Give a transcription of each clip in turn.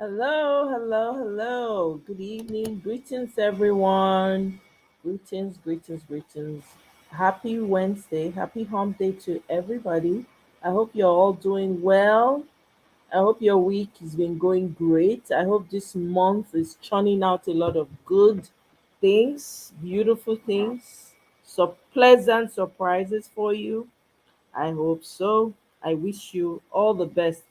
Hello, hello, hello. Good evening. Greetings, everyone. Greetings. Happy Wednesday. Happy hump day to everybody. I hope you're all doing well. I hope your week has been going great. I hope this month is churning out a lot of good things, beautiful things, so pleasant surprises for you. I hope so. I wish you all the best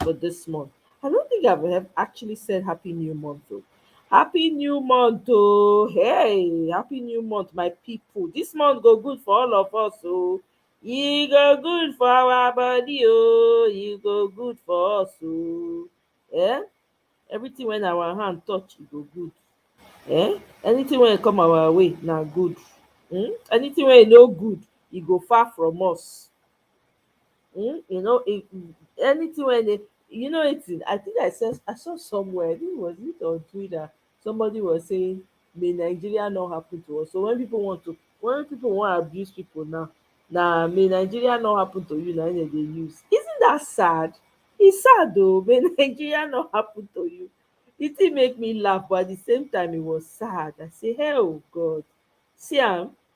for this month. I don't think I've actually said Happy New Month though. Happy New Month, oh hey, Happy New Month, my people. This month go good for all of us, oh. You go good for our body, oh. You go good for us, oh. Yeah, everything when our hand touch, it go good. Anything when come our way, now good. Anything when no good, it go far from us. Anything when they, I think I saw somewhere. I think it was it on Twitter. Somebody was saying, "May Nigeria not happen to us." So when people want to abuse people now, may Nigeria not happen to you. Now they use. Isn't that sad? It's sad though. May Nigeria not happen to you. It did make me laugh, but at the same time, it was sad. I say, "Hey, oh God, see,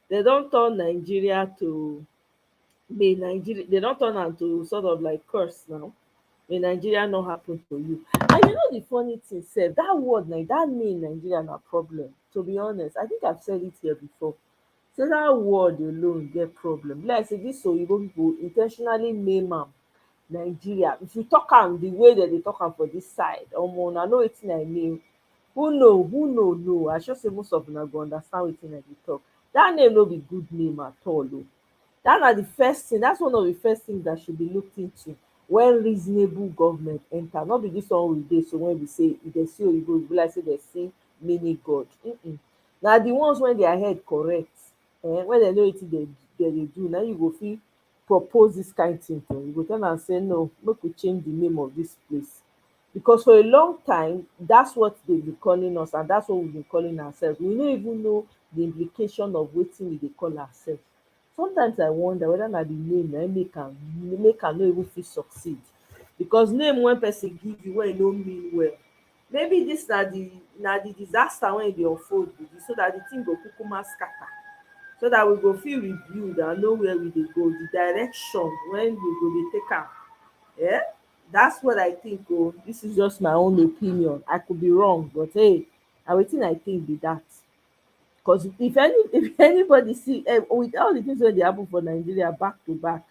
they don't turn Nigeria to." May Nigeria they don't turn am to sort of like curse now. May Nigeria not happen to you. And the funny thing sef, that word like that name Nigeria na problem. To be honest, I think I've said it here before. Say that word alone get problem. Like say dis oyibo pipu in ten tionally name am Nigeria. If you talk am the way that they talk am for this side, omo una know wetin I mean. Who know I sure say most of una go understand wetin I dey talk. Dat name no be good name at all o. Dat na the first thing, that's one of the first things that should be looked into when reasonable government enter. No be this one we dey so when we say if dem see oyibo e be like say dem see mini god. Na the ones when their head correct, when dem know wetin dem dey do, na you go fit propose this kind thing to you go tell am say no, make we change the name of this place, because for a long time that's what they been calling us and that's what we been calling ourselves. We no even know the implication of wetin we dey call ourselves. Sometimes I wonder whether na the name na im make am no even fit succeed, because name wey person give you wey e no mean well, maybe this na the disaster wey e dey unfold be this, so that the thing go kukuma scatter, so that we go fit rebuild and know where we dey go, the direction when we go dey take am. Yeah, that's what I think. Oh, this is just my own opinion. I could be wrong, but hey, na wetin I think be that. Because if anybody see with all the things wey dey happen for Nigeria back to back,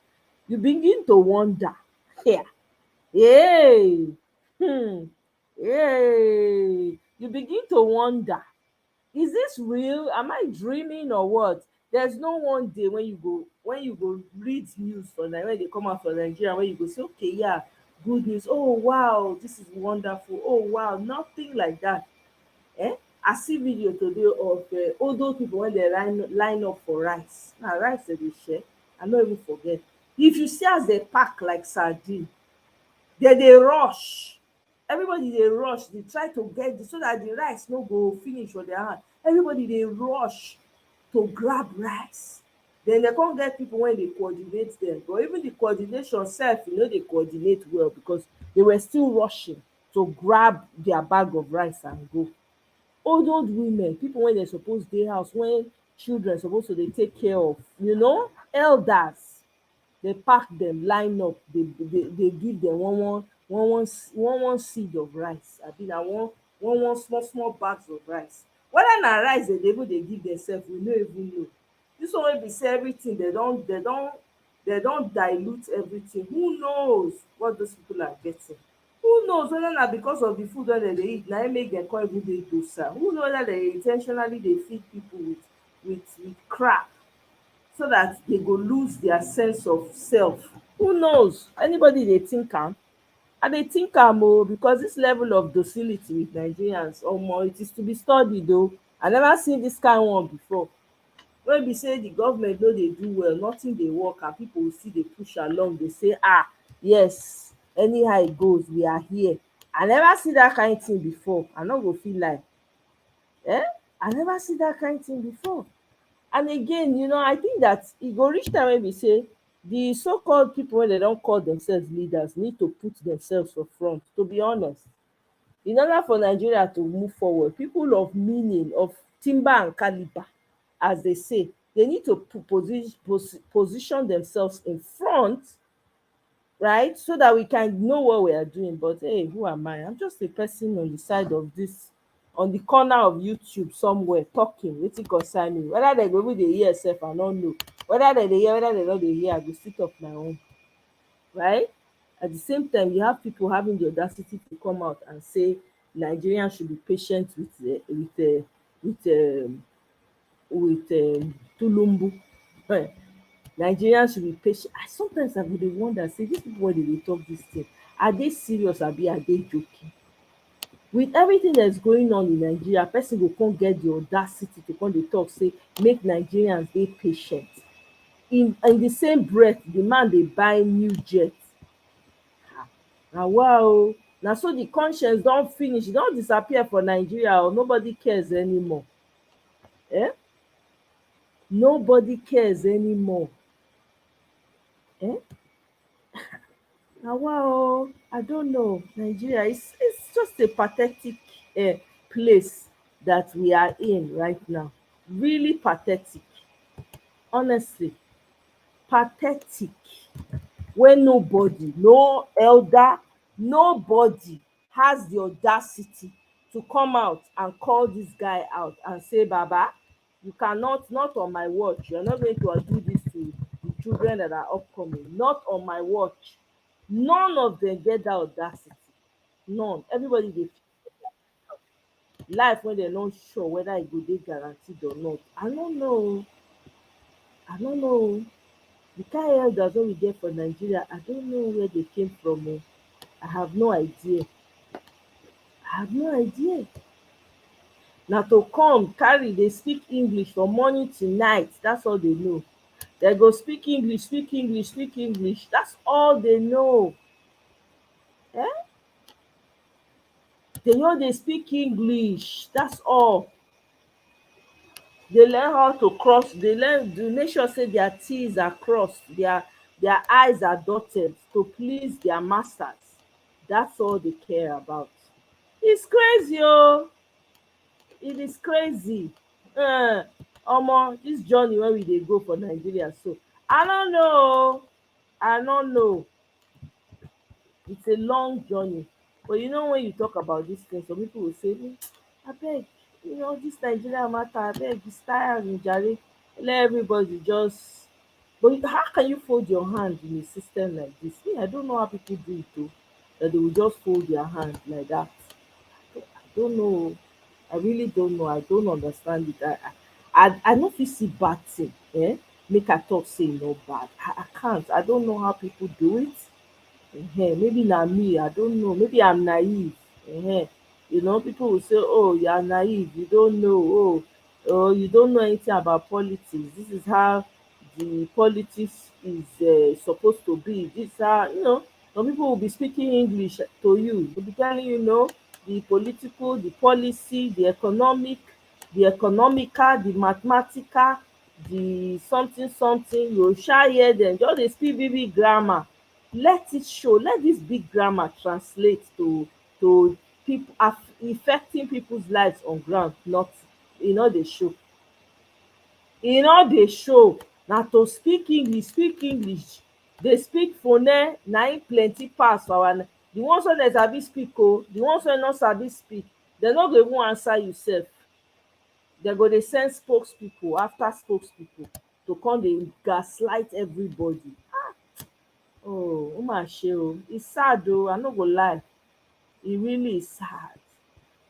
you begin to wonder. Yeah, hey, hmm, hey, you begin to wonder, is this real? Am I dreaming or what? There's no one day when you go read news for Nigeria, when they come out for Nigeria, when you go say, okay, yeah, good news. Oh wow, this is wonderful. Oh wow, nothing like that. I see video today of old people when they line up for rice. Na rice dem dey share. I no even forget. If you see as they pack like sardine, dey rush. Everybody dey rush dey try to get so that the rice no go finish for their hand. Everybody dey rush to grab rice. Then dem come get people wey dey coordinate dem, but even the coordination sef e no dey coordinate well, because they were still rushing to grab their bag of rice and go. Old women, people wey dem suppose dey house, when children suppose to dey take care of, elders, dey pack dem line up, dey give dem one seed of rice, abi na one small bags of rice. Whether na rice dem dey even dey give dem sef, we no even know. This one wey be say everything dem don dilute everything. Who knows what those people are getting? Who knows whether na because of the food wey dem dey eat na im make dem come even dey dosa? Who know whether dem in ten tionally dey feed people with crap, so that they go lose their sense of self? Who knows? Anybody dey think am? I dey think am o, because this level of docility with Nigerians, omo, it is to be studied o. I never seen this kind one before, wey be say the government no dey do well, nothing dey work, and people still dey push along dey say, yes, anyhow e goes, we are here. I never see that kind thing before. I no go fit lie. eh I never see that kind thing before. And again, I think that e go reach time wey be say the so called people wey dem don call themselves leaders need to put themselves for front, to be honest. In order for Nigeria to move forward, people of meaning, of timber and caliber, as they say, they need to position themselves in front, right? So that we can know what we are doing. But hey, who am I? I'm just a person on the side of this, on the corner of YouTube somewhere talking. Wetin concern me? Whether they go even dey hear sef, I no know. Whether they dey hear, whether they no dey hear, I go still talk my own, right? At the same time, you have people having the audacity to come out and say Nigerians should be patient with Tulumbu. Eh, Nigerians should be patient. Sometimes I go dey wonder, say dis people wey dey talk this thing, are they serious abi are they joking? With everything that's going on in Nigeria, person go come get the audacity to come dey talk say make Nigerians dey patient. In the same breath, the man dey buy new jet. Na wow! Na so the conscience don finish, e don disappear for Nigeria o. Nobody cares anymore. um Nobody cares anymore. um Na wow! I don't know. Nigeria is, it's just a pathetic place that we are in right now. Really pathetic. Honestly, pathetic. When nobody, no elder, nobody has the audacity to come out and call this guy out and say, Baba, you cannot, not on my watch. You're not going to do this to the children that are upcoming. Not on my watch. None of them get that audacity. None. Everybody dey life when they're not sure whether it go dey guaranteed or not. I don't know. I don't know. The kind elders wey we get for Nigeria, I don't know where they came from. I have no idea. I have no idea. Na to come carry dey speak English from morning to night, that's all they know. They go speak English, speak English, speak English, that's all they know. um They know dey speak English, that's all. They learn how to cross, they learn to make sure say their T's are crossed, their I's are dotted to please their masters. That's all they care about. It's crazy oh. It is crazy. Omo, this journey wey we dey go for Nigeria, so I no know oh. I no know. It's a long journey. But you know, when you talk about dis thing, some people will say, abeg, dis Nigeria matter, abeg, its tiring jare. Let everybody just, but how can you fold your hand in a system like this? Me, I don't know how people do it oh, that they will just fold their hand like that. I don't know. I really don't know. I don't understand it. I no fit see bad thing, make I talk say e no bad. I can't. I don't know how people do it. Maybe na me, I don't know. Maybe I'm naive. People will say, oh, you are naive, you don't know. Oh, you don't know anything about politics. This is how the politics is supposed to be. This is how, some people will be speaking English to you. They'll be telling you, the political, the policy, the economical, the mathematical, the something something. You shall hear them just dey speak big big grammar. Let it show. Let this big grammar translate to people, affecting people's lives on ground. Not, dey show. Dey show. Na to speak english dey speak phone, na im plenty pass for our the ones wey dem sabi speak oh, the ones wey no sabi speak, dem no go even answer you sef. Dem go dey send spokespeople after spokespeople to come dey gaslight everybody. Oh, ó mà ṣe o. It's sad o, I no go lie. E really is sad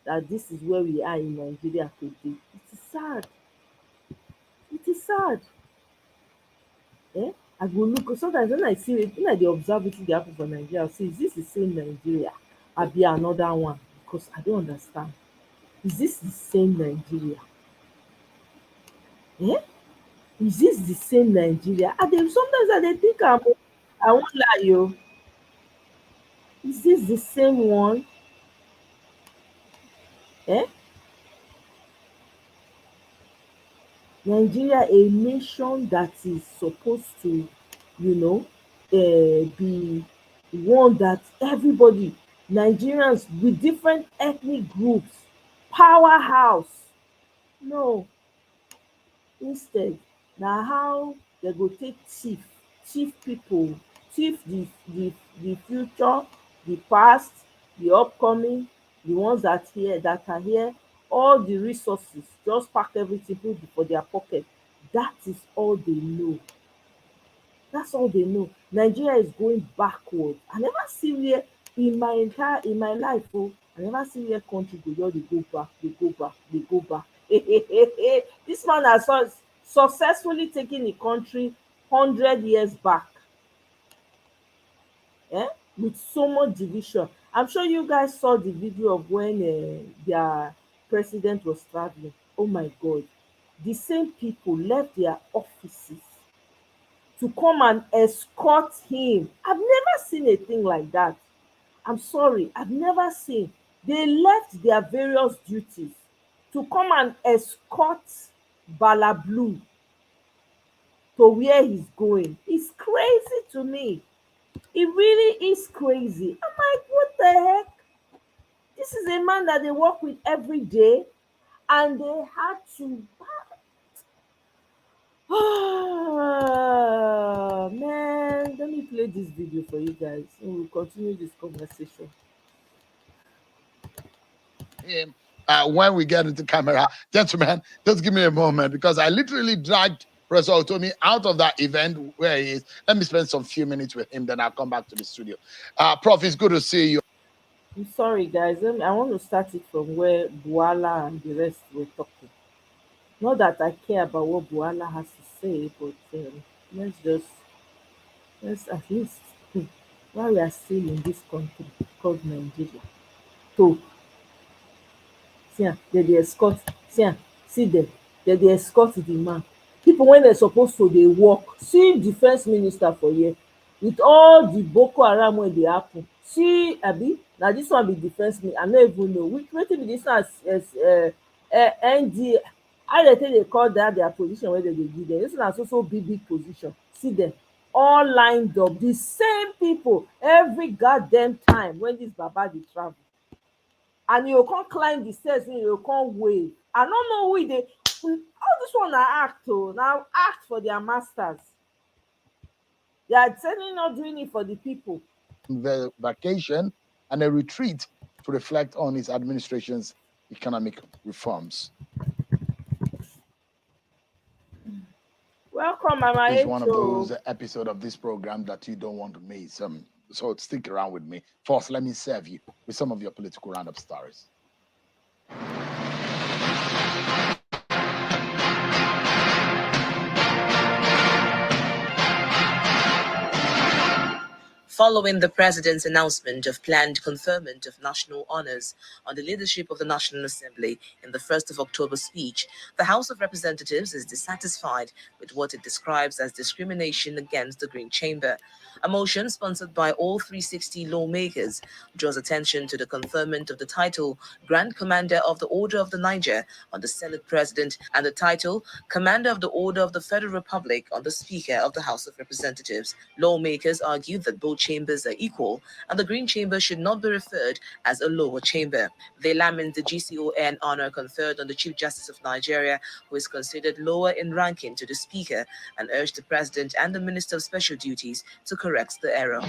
that this is where we are in Nigeria today. It is sad. It is sad. I go look sometimes when I see it, when I dey observe wetin dey happen for Nigeria, I say, is this the same Nigeria abi another one? Because I don't understand. Is this the same Nigeria? Is this the same Nigeria? Sometimes I dey think am o. I won't lie o. Is this the same one? um Nigeria, a nation that is supposed to, be one that everybody, Nigerians with different ethnic groups, powerhouse. No, instead na how dem go take thief pipo, thief the future, the past, the upcoming, the ones that are here, all the resources, just pack everything put for their pocket. That is all they know. That's all they know. Nigeria is going backward. I never see where in my life I never see where country go just dey go back, dey go back, dey go back. This man has successfully taken the country 100 years back, eh, with so much division. I'm sure you guys saw the video of when their president was traveling. Oh my God, the same people left their offices to come and escort him. I've never seen a thing like that. I'm sorry, I've never seen. They left their various duties to come and escort Bala Blue to where he's going. It's crazy to me. It really is crazy. I'm like, what the heck? This is a man that they work with every day, and they had to. Ah, man, let me play this video for you guys and we'll continue this conversation. When we get into camera, gentlemen, just give me a moment because I literally dragged Professor Otomi out of that event where he is. Let me spend some few minutes with him, then I'll come back to the studio. Prof, it's good to see you. I'm sorry, guys. I want to start it from where Buala and the rest were talking. Not that I care about what Buala has to say, but let's at least, while we are still in this country called Nigeria, to see am dem dey escort, see dem dey escort the man. Pipo wey dem suppose to dey work, see defence minister for here with all the Boko Haram wey dey happen. See, abi na dis one be defence minister? I no even know wetin be dis one as ND, how dem take dey call dat their position wey dem dey give dem. Dis one na so big position. See dem all lined up, the same people every goddamn time when dis baba dey travel, and he go come climb the stairs, he go come wave. I no know who e dey. All dis one na act o, na act for their masters. They are certainly not doing it for the people. The vacation and a retreat to reflect on his administration's economic reforms. Welcome, Mama. It's one of those episodes of this program that you don't want to miss. So stick around with me. First, let me serve you with some of your political roundup stories. Following the president's announcement of planned conferment of national honors on the leadership of the National Assembly in the 1st of October speech, the House of Representatives is dissatisfied with what it describes as discrimination against the Green Chamber. A motion sponsored by all 360 lawmakers draws attention to the conferment of the title Grand Commander of the Order of the Niger on the Senate President and the title Commander of the Order of the Federal Republic on the Speaker of the House of Representatives. Lawmakers argued that both chambers are equal and the Green Chamber should not be referred as a lower chamber. They lament the GCON honor conferred on the Chief Justice of Nigeria, who is considered lower in ranking to the Speaker, and urged the President and the Minister of Special Duties to correct the error.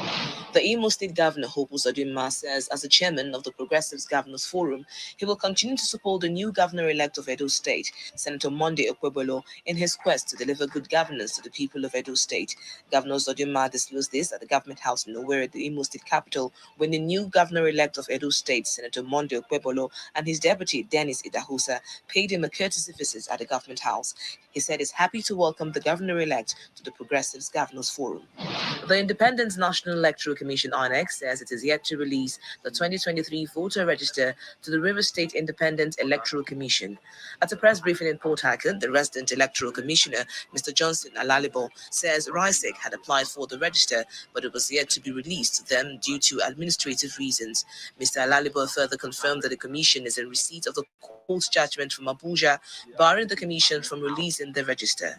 The Imo State Governor, Hope Uzodinma, says as the chairman of the Progressives Governors Forum, he will continue to support the new governor-elect of Edo State, Senator Monday Okwebolo, in his quest to deliver good governance to the people of Edo State. Governor Uzodinma disclosed this at the Government House in Owerri, the Imo State capital, when the new governor-elect of Edo State, Senator Monday Okwebolo, and his deputy, Dennis Idahosa, paid him a courtesy visit at the Government House. He said he's happy to welcome the governor-elect to the Progressives Governors Forum. The Independent National Electoral Commission (INEC) says it is yet to release the 2023 voter register to the Rivers State Independent Electoral Commission. At a press briefing in Port Harcourt, the resident electoral commissioner, Mr. Johnson Alalibo, says RISEC had applied for the register, but it was yet to be released to them due to administrative reasons. Mr. Alalibo further confirmed that the commission is in receipt of the court's judgment from Abuja, barring the commission from releasing the register.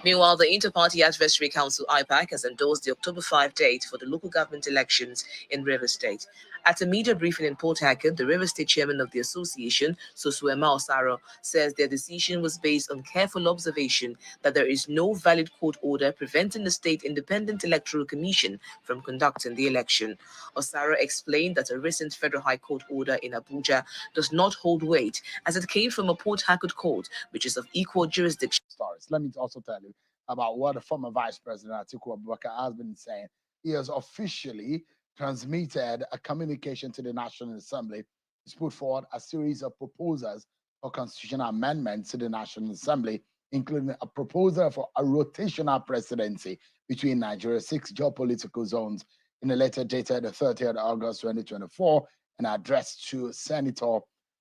Meanwhile, the Inter-Party Advisory Council (IPAC) has endorsed the October 5 date for the local government elections in Rivers State. At a media briefing in Port Harcourt, the River State chairman of the association, Sosuema Osaro, says their decision was based on careful observation that there is no valid court order preventing the State Independent Electoral Commission from conducting the election. Osaro explained that a recent Federal High Court order in Abuja does not hold weight as it came from a Port Harcourt court, which is of equal jurisdiction. Stories. Let me also tell you about what the former Vice President Atiku Abubakar has been saying. He has officially transmitted a communication to the National Assembly. He's put forward a series of proposals for constitutional amendments to the National Assembly, including a proposal for a rotational presidency between Nigeria's 6 geopolitical zones. In a letter dated the 30th of August 2024 and addressed to Senator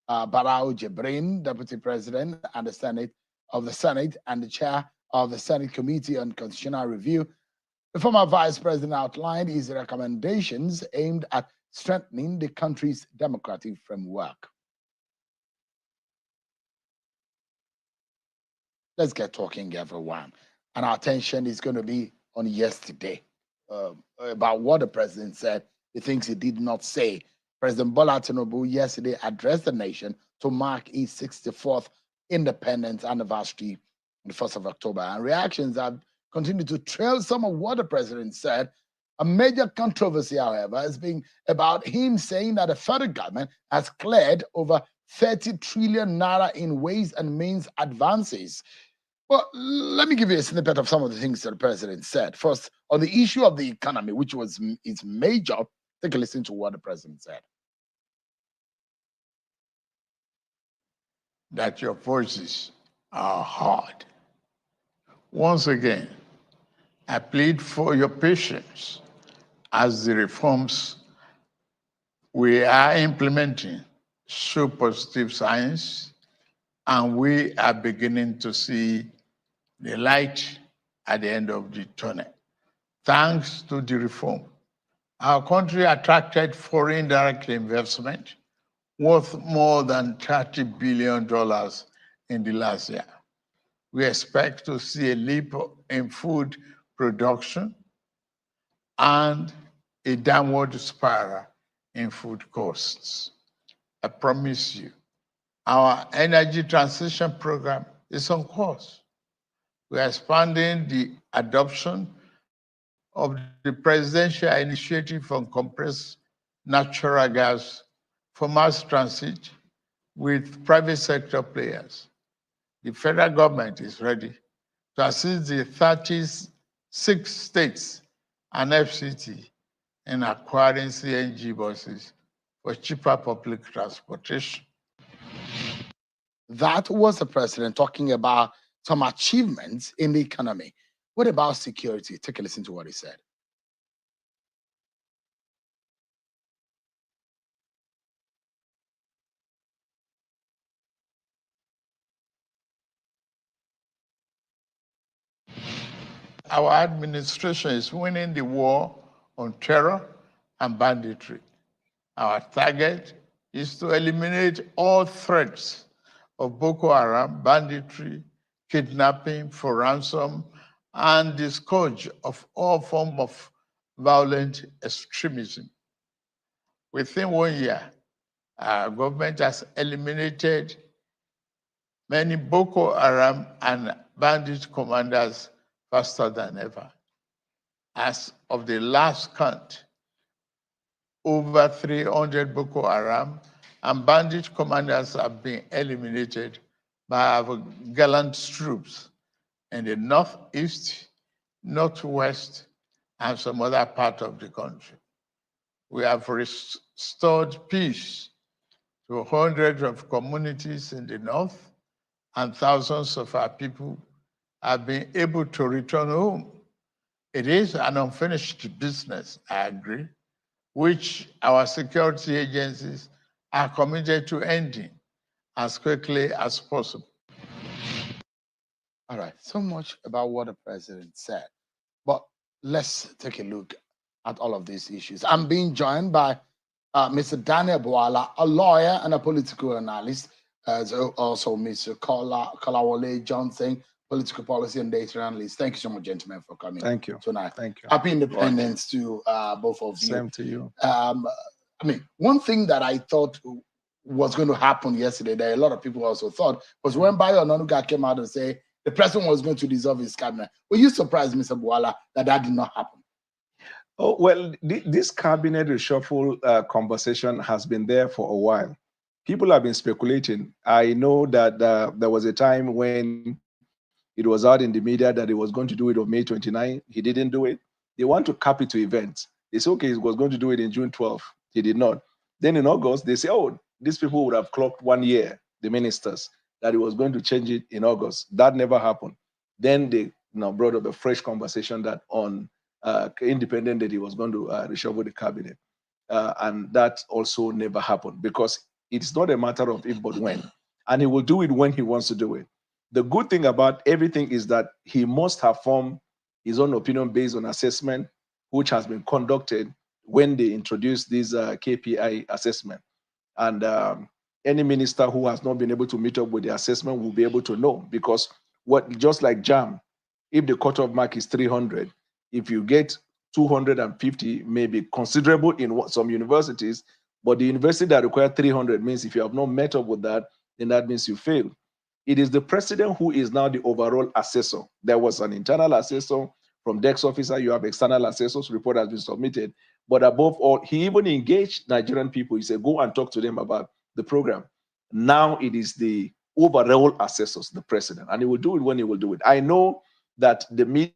Barau Jibrin, Deputy President and the Senate and the chair of the Senate Committee on Constitutional Review, the former Vice President outlined his recommendations aimed at strengthening the country's democratic framework. Let's get talking, everyone. And our attention is going to be on yesterday, about what the president said. He thinks he did not say. President Bola Tinubu yesterday addressed the nation to mark his 64th independence anniversary on the 1st of October. And reactions have continued to trail some of what the president said. A major controversy, however, has been about him saying that the federal government has cleared over 30 trillion naira in ways and means advances. Well, let me give you a snippet of some of the things that the president said. First, on the issue of the economy, which was its major, take a listen to what the president said. That your voices are heard. Once again, I plead for your patience as the reforms we are implementing show positive signs, and we are beginning to see the light at the end of the tunnel. Thanks to the reform, our country attracted foreign direct investment worth more than $30 billion in the last year. We expect to see a leap in food production and a downward spiral in food costs. I promise you, our energy transition program is on course. We are expanding the adoption of the presidential initiative on compressed natural gas for mass transit with private sector players. The federal government is ready to assist the 36 states and FCT in acquiring CNG buses for cheaper public transportation. That was the president talking about some achievements in the economy. What about security? Take a listen to what he said. Our administration is winning the war on terror and banditry. Our target is to eliminate all threats of Boko Haram, banditry, kidnapping for ransom, and the scourge of all forms of violent extremism. Within 1 year, our government has eliminated many Boko Haram and bandit commanders faster than ever. As of the last count, over 300 Boko Haram and bandit commanders have been eliminated by our gallant troops in the northeast, northwest, and some other part of the country. We have restored peace to hundreds of communities in the north, and thousands of our people have been able to return home. It is an unfinished business, I agree, which our security agencies are committed to ending as quickly as possible. All right, so much about what the president said. But let's take a look at all of these issues. I'm being joined by Mr. Daniel Boala, a lawyer and a political analyst, as also Mr. Kolawole Johnson, political policy and data analyst. Thank you so much, gentlemen, for coming. Thank you Tonight. Thank you. Happy independence to both of you. Same to you. I mean, one thing that I thought was going to happen yesterday, that a lot of people also thought, was when Bayo Onanuga came out and said the president was going to dissolve his cabinet. Were you surprised, Mr. Bwala, that that did not happen? Oh, well, this cabinet reshuffle conversation has been there for a while. People have been speculating. I know that there was a time when it was out in the media that he was going to do it on May 29. He didn't do it. They want to cap it to events. They say, okay, he was going to do it in June 12th. He did not. Then in August, they say, oh, these people would have clocked 1 year, the ministers, that he was going to change it in August. That never happened. Then they brought up a fresh conversation that on independent that he was going to reshuffle the cabinet. And that also never happened because it's not a matter of if but when. And he will do it when he wants to do it. The good thing about everything is that he must have formed his own opinion based on assessment, which has been conducted when they introduced this KPI assessment. And any minister who has not been able to meet up with the assessment will be able to know, because just like JAM, if the cutoff mark is 300, if you get 250, may be considerable in some universities, but the university that requires 300 means if you have not met up with that, then that means you failed. It is the president who is now the overall assessor. There was an internal assessor from Dex officer. You have external assessors. Report has been submitted. But above all, he even engaged Nigerian people. He said, go and talk to them about the program. Now it is the overall assessors, the president, and he will do it when he will do it. I know that the media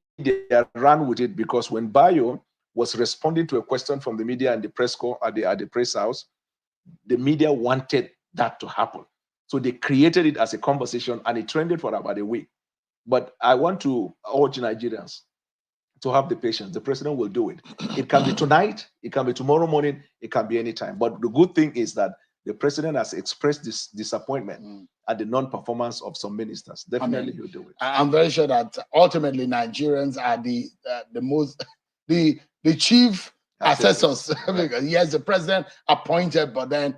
ran with it because when Bayo was responding to a question from the media and the press corps at the press house, the media wanted that to happen. So they created it as a conversation and it trended for about a week. But I want to urge Nigerians to have the patience. The president will do it. It can be tonight, it can be tomorrow morning, it can be any time. But the good thing is that the president has expressed this disappointment at the non-performance of some ministers. Definitely, he'll do it. I'm very sure that ultimately Nigerians are the chief assessors. Because yes, the president appointed, but then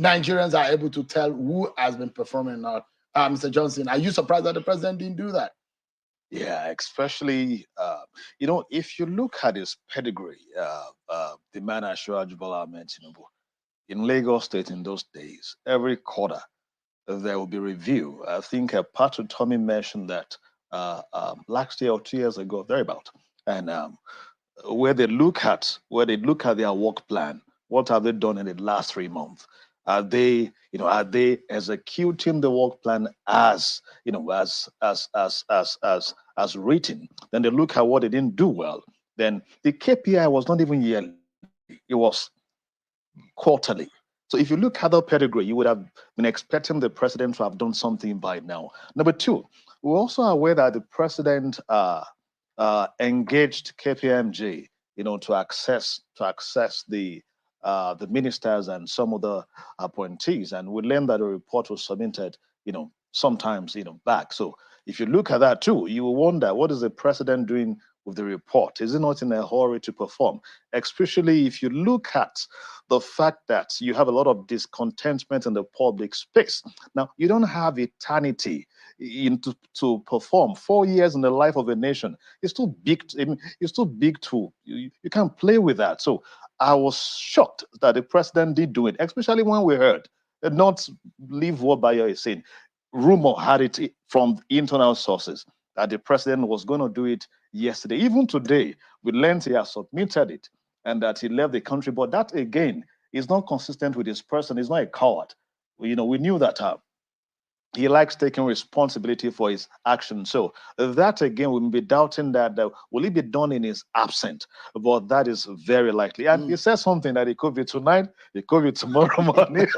Nigerians are able to tell who has been performing or Mr. Johnson, are you surprised that the president didn't do that? Yeah, especially, if you look at his pedigree, the man Ashura Jubala mentioned in Lagos State in those days, every quarter there will be review. I think Patrick Tommy mentioned that last year or 2 years ago, thereabout, and where they look at their work plan, what have they done in the last 3 months? Are they executing the work plan as written? Then they look at what they didn't do well. Then the KPI was not even yearly; it was quarterly. So if you look at the pedigree, you would have been expecting the president to have done something by now. Number two, we're also aware that the president engaged KPMG, to access the ministers and some of the appointees, and we learned that a report was submitted, sometimes, back. So if you look at that too, you will wonder, what is the president doing with the report? Is he not in a hurry to perform? Especially if you look at the fact that you have a lot of discontentment in the public space. Now, you don't have eternity to perform. 4 years in the life of a nation, it's too big. It's too big to, you can't play with that. So I was shocked that the president did do it, especially when we heard, not leave what Bayo is saying. Rumor had it from internal sources that the president was going to do it yesterday. Even today, we learned he has submitted it and that he left the country. But that, again, is not consistent with his person. He's not a coward. We knew that he likes taking responsibility for his actions. So that, again, we will be doubting that will it be done in his absence? But that is very likely. And he says something that it could be tonight, it could be tomorrow morning.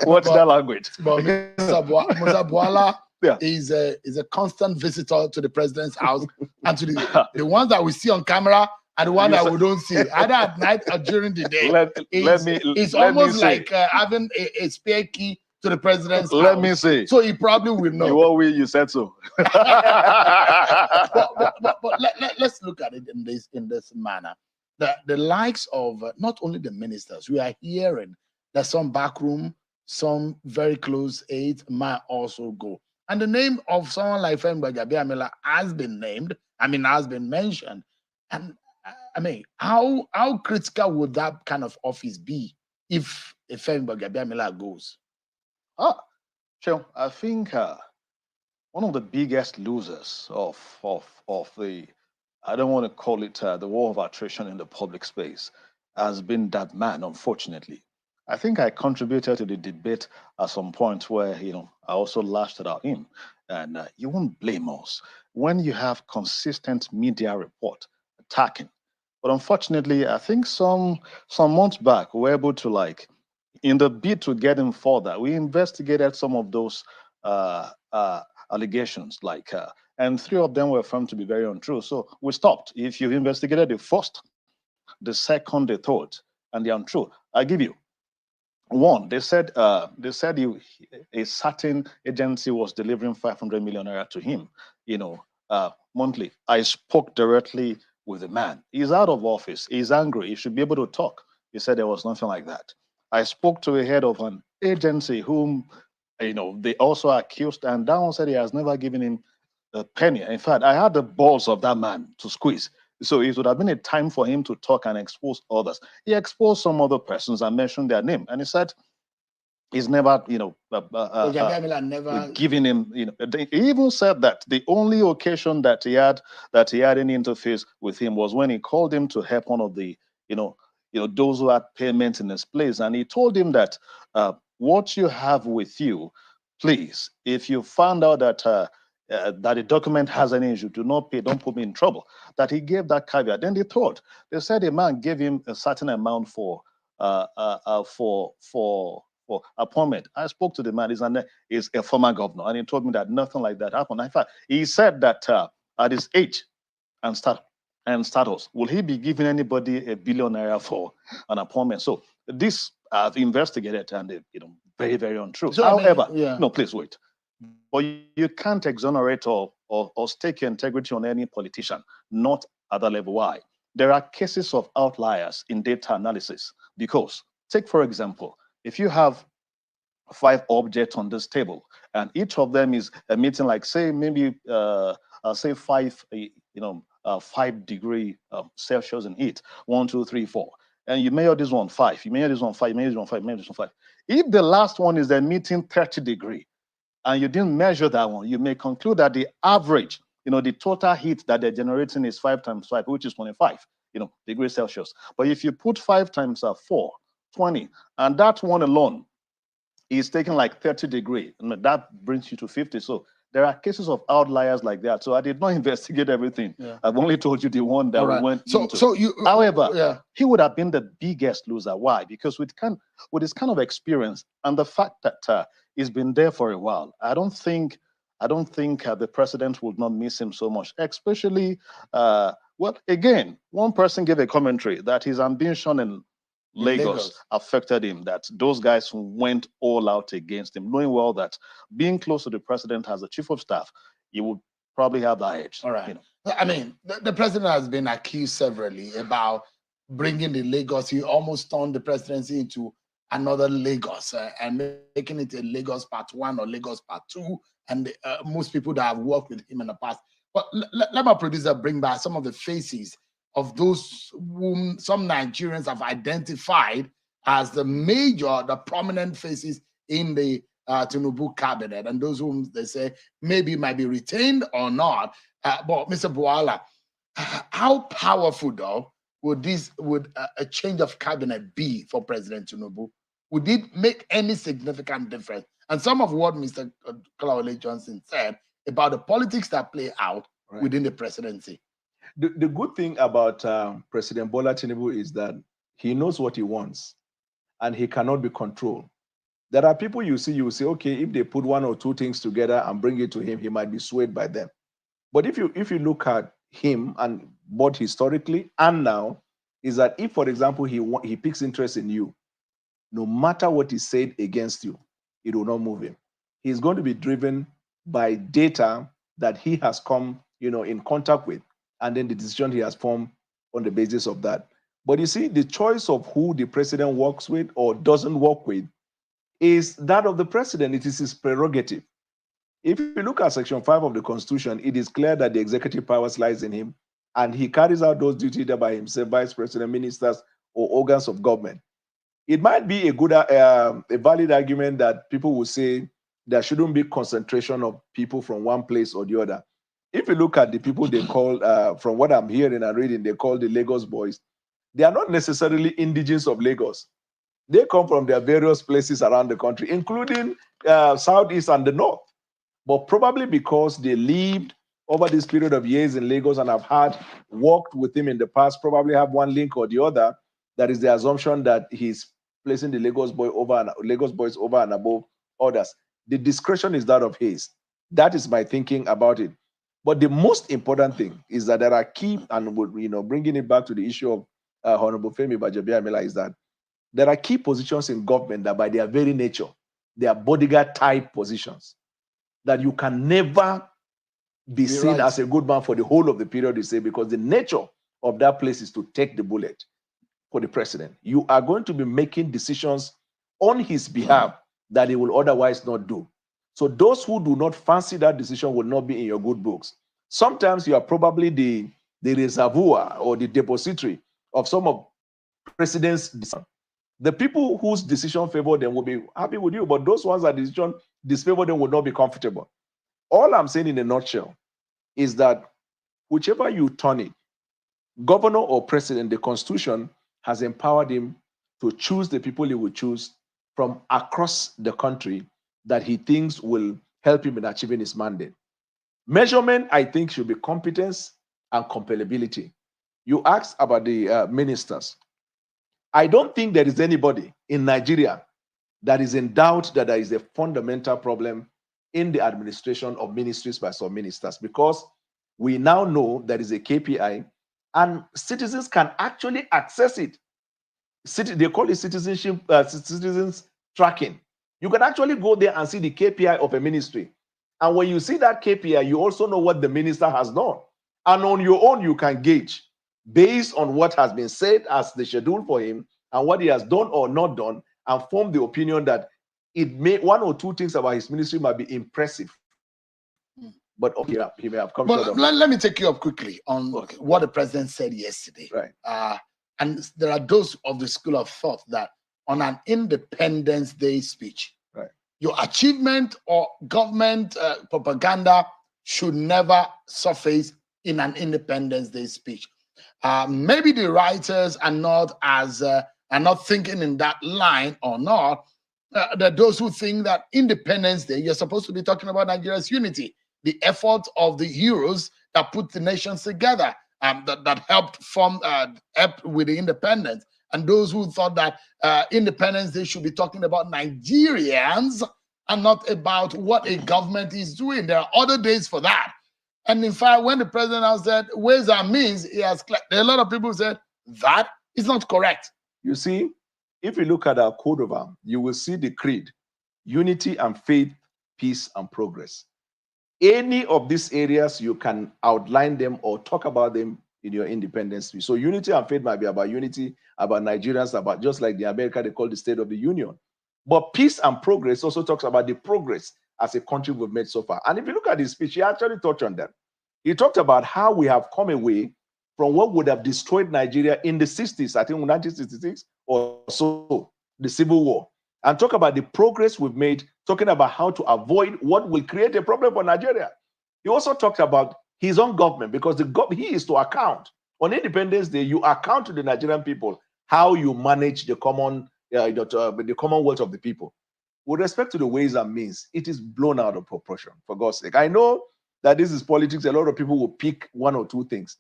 What's that language? But Mr. Bwala is a constant visitor to the president's house and to the ones that we see on camera and the one that we don't see, either at night or during the day. It's almost like having a spare key to the president's house. Let me say. So he probably will know. You said so. but let's look at it in this manner. The likes of not only the ministers, we are hearing that some backroom, some very close aides might also go. And the name of someone like Femba Jabiamila has been named, has been mentioned. And I mean, how critical would that kind of office be if Femi Gbajabiamila goes? Sure. I think one of the biggest losers of the, I don't want to call it the war of attrition in the public space, has been that man, unfortunately. I think I contributed to the debate at some point where, I also lashed at him. And you won't blame us when you have consistent media report attacking. But unfortunately, I think some months back, we were able to, like, in the bid to get him further, we investigated some of those uh, uh, allegations, and three of them were found to be very untrue. So we stopped. If you've investigated the first, the second, the third, and the untrue, I give you one. They said a certain agency was delivering 500 million naira to him, monthly. I spoke directly with the man. He's out of office. He's angry. He should be able to talk. He said there was nothing like that. I spoke to a head of an agency whom, they also accused, and that one said he has never given him a penny. In fact, I had the balls of that man to squeeze. So it would have been a time for him to talk and expose others. He exposed some other persons and mentioned their name, and he said he's never, Gbajabiamila never. giving him, he even said that the only occasion that he had any interface with him was when he called him to help one of the, those who had payment in his place, and he told him that what you have with you, please, if you found out that the document has any issue, do not pay, don't put me in trouble. That he gave that caveat. Then they said a man gave him a certain amount for appointment. I spoke to the man. He's a former governor, and he told me that nothing like that happened. In fact, he said that at his age and status, will he be giving anybody $1 billion naira for an appointment? So this I've investigated, and very, very untrue. So, However, yeah. no, please wait. But you can't exonerate or stake your integrity on any politician, not at that level. Why? There are cases of outliers in data analysis. Because, take for example, if you have 5 objects on this table, and each of them is emitting, like, say, maybe say 5 degree Celsius in heat, 1, 2, 3, 4, and you measure this one 5, you measure this one 5, you measure this one 5, you measure this one 5. If the last one is emitting 30 degree, and you didn't measure that one, you may conclude that the average, the total heat that they're generating is 5 times 5, which is 25, degrees Celsius. But if you put 5 times 4, 20, and that one alone is taking like 30 degree, and that brings you to 50. So there are cases of outliers like that. So I did not investigate everything. Yeah. I've only told you the one that we went into. So you, however, yeah. he would have been the biggest loser. Why? Because with his kind of experience and the fact that he's been there for a while, I don't think the president would not miss him so much. Especially, well, again, one person gave a commentary that his ambition in Lagos affected him, that those guys went all out against him, knowing well that being close to the president as a chief of staff, he would probably have that edge. All right. I mean, the president has been accused severally about bringing the Lagos. He almost turned the presidency into another Lagos and making it a Lagos Part 1 or Lagos Part 2. And most people that have worked with him in the past. But let my producer bring back some of the faces of those whom some Nigerians have identified as the prominent faces in the Tinubu cabinet, and those whom they say maybe might be retained or not. But Mr. Buala, how powerful though would a change of cabinet be for President Tinubu? Would it make any significant difference? And some of what Mr. Kolawole Johnson said about the politics that play out within the presidency. The good thing about President Bola Tinubu is that he knows what he wants and he cannot be controlled. There are people you say, okay, if they put 1 or 2 things together and bring it to him, he might be swayed by them. But if you look at him and both historically and now, is that if, for example, he picks interest in you, no matter what he said against you, it will not move him. He's going to be driven by data that he has come, in contact with, and then the decision he has formed on the basis of that. But you see, the choice of who the president works with or doesn't work with is that of the president. It is his prerogative. If you look at Section 5 of the Constitution, it is clear that the executive powers lies in him and he carries out those duties there by himself, vice president, ministers, or organs of government. It might be a valid argument that people will say there shouldn't be concentration of people from one place or the other. If you look at the people they call, from what I'm hearing and reading, they call the Lagos boys, they are not necessarily indigenous of Lagos. They come from their various places around the country, including Southeast and the North. But probably because they lived over this period of years in Lagos and have had worked with him in the past, probably have one link or the other. That is the assumption that he's placing the Lagos boys over and above others. The discretion is that of his. That is my thinking about it. But the most important thing is that there are key, and bringing it back to the issue of Honorable Femi Bajabiamila, is that there are key positions in government that by their very nature, they are bodyguard type positions that you can never be seen as a good man for the whole of the period, you say, because the nature of that place is to take the bullet for the president. You are going to be making decisions on his behalf that he will otherwise not do. So those who do not fancy that decision will not be in your good books. Sometimes you are probably the reservoir or the depository of some of president's decisions. The people whose decision favor them will be happy with you, but those ones that decision disfavor them will not be comfortable. All I'm saying in a nutshell is that whichever you turn it, governor or president, the Constitution has empowered him to choose the people he will choose from across the country that he thinks will help him in achieving his mandate. Measurement, I think, should be competence and compellability. You asked about the ministers. I don't think there is anybody in Nigeria that is in doubt that there is a fundamental problem in the administration of ministries by some ministers, because we now know there is a KPI and citizens can actually access it. They call it citizens tracking. You can actually go there and see the KPI of a ministry. And when you see that KPI, you also know what the minister has done. And on your own, you can gauge based on what has been said as the schedule for him and what he has done or not done, and form the opinion that one or two things about his ministry might be impressive. But he may have come short of it. Let me take you up quickly on what the president said yesterday. Right. And there are those of the school of thought that on an Independence Day speech, right, your achievement or government propaganda should never surface in an Independence Day speech. Maybe the writers are not thinking in that line or not. There are those who think that Independence Day, you're supposed to be talking about Nigeria's unity, the effort of the heroes that put the nations together, that helped with the independence. And those who thought that Independence Day should be talking about Nigerians and not about what a government is doing. There are other days for that. And in fact, when the president now said ways and means, there are a lot of people who said that is not correct. You see, if you look at our code of arms, you will see the creed: unity and faith, peace and progress. Any of these areas, you can outline them or talk about them in your independence speech. So unity and faith might be about unity, about Nigerians, about just like the America they call the State of the Union. But peace and progress also talks about the progress as a country we've made so far. And if you look at his speech, he actually touched on that. He talked about how we have come away from what would have destroyed Nigeria in the 60s, I think 1966 or so, the Civil War, and talk about the progress we've made, talking about how to avoid what will create a problem for Nigeria. He also talked about his own government, because he is to account. On Independence Day, you account to the Nigerian people how you manage the the commonwealth of the people. With respect to the ways and means, it is blown out of proportion, for God's sake. I know that this is politics. A lot of people will pick one or two things.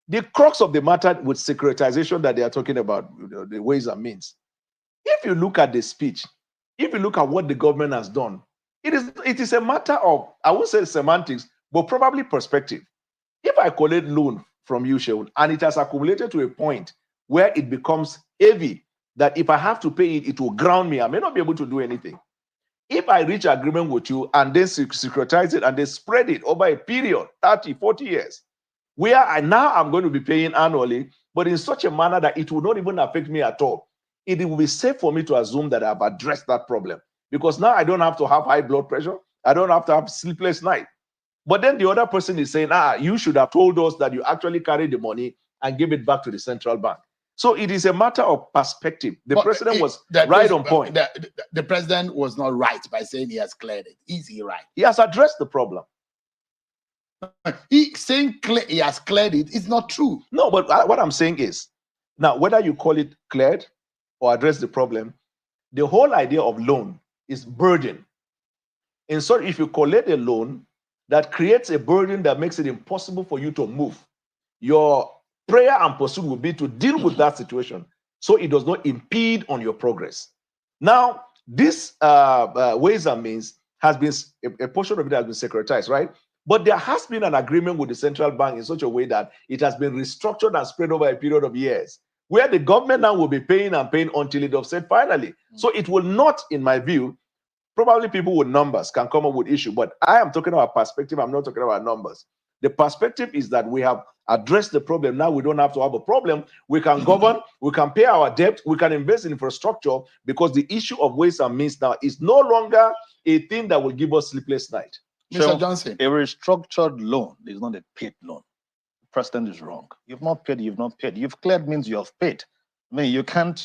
The crux of the matter with securitization that they are talking about, the ways and means, if you look at the speech, if you look at what the government has done, it is a matter of, I won't say semantics, but probably perspective. If I collect loan from you, Sheun, and it has accumulated to a point where it becomes heavy, that if I have to pay it, it will ground me. I may not be able to do anything. If I reach agreement with you and then securitize it and then spread it over a period, 30, 40 years, where I'm going to be paying annually, but in such a manner that it will not even affect me at all, it will be safe for me to assume that I've addressed that problem. Because now I don't have to have high blood pressure. I don't have to have sleepless night. But then the other person is saying, you should have told us that you actually carried the money and give it back to the central bank. So it is a matter of perspective. The president was right on point. The president was not right by saying he has cleared it. Is he right? He has addressed the problem. He saying he has cleared it is not true. No, but what I'm saying is, now, whether you call it cleared or address the problem, the whole idea of loan is burden. And so if you collect a loan, that creates a burden that makes it impossible for you to move. Your prayer and pursuit will be to deal with that situation so it does not impede on your progress. Now, this ways and means has been, a portion of it has been securitized, right? But there has been an agreement with the central bank in such a way that it has been restructured and spread over a period of years, where the government now will be paying and paying until it offset finally. So it will not, in my view, probably people with numbers can come up with issue, but I am talking about perspective. I'm not talking about numbers. The perspective is that we have addressed the problem. Now we don't have to have a problem. We can govern, we can pay our debt, we can invest in infrastructure, because the issue of ways and means now is no longer a thing that will give us sleepless night. Mr. Johnson, a restructured loan is not a paid loan. The president is wrong. You've not paid. You've not paid. You've cleared means you have paid. I mean, you can't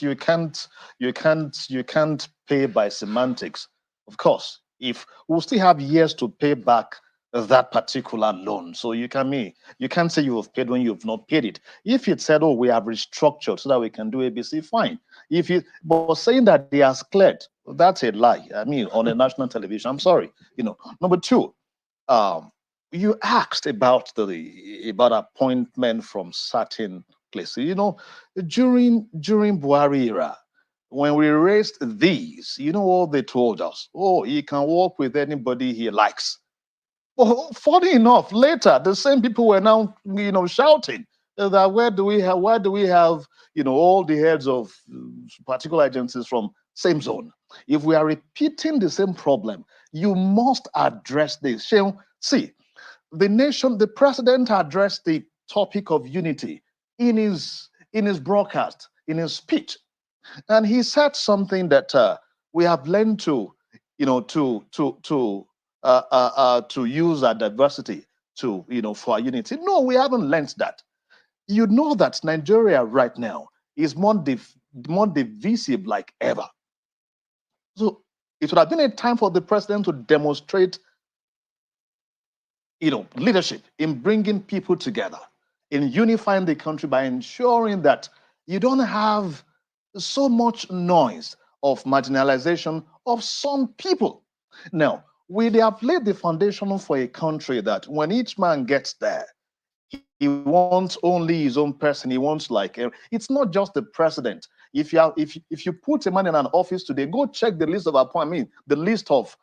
pay by semantics. Of course, if we'll still have years to pay back that particular loan, so you can't say you have paid when you've not paid it. If it said, "Oh, we have restructured so that we can do ABC," fine. But saying that they has cleared, that's a lie. I mean, on a national television, I'm sorry. Number two, you asked about appointment from certain places. During Buhari era, when we raised these, what they told us? Oh, he can work with anybody he likes. Well, funny enough, later the same people were now, shouting that why do we have, all the heads of particular agencies from same zone? If we are repeating the same problem, you must address this. See, the president addressed the topic of unity in his broadcast, in his speech. And he said something that we have learned to use our diversity for our unity. No, we haven't learned that. You know that Nigeria right now is more divisive like ever. So it would have been a time for the president to demonstrate, leadership in bringing people together, in unifying the country by ensuring that you don't have so much noise of marginalization of some people. Now, we have laid the foundation for a country that when each man gets there, he wants only his own person. He wants it's not just the president. If you put a man in an office today, go check the list of appointments, the list of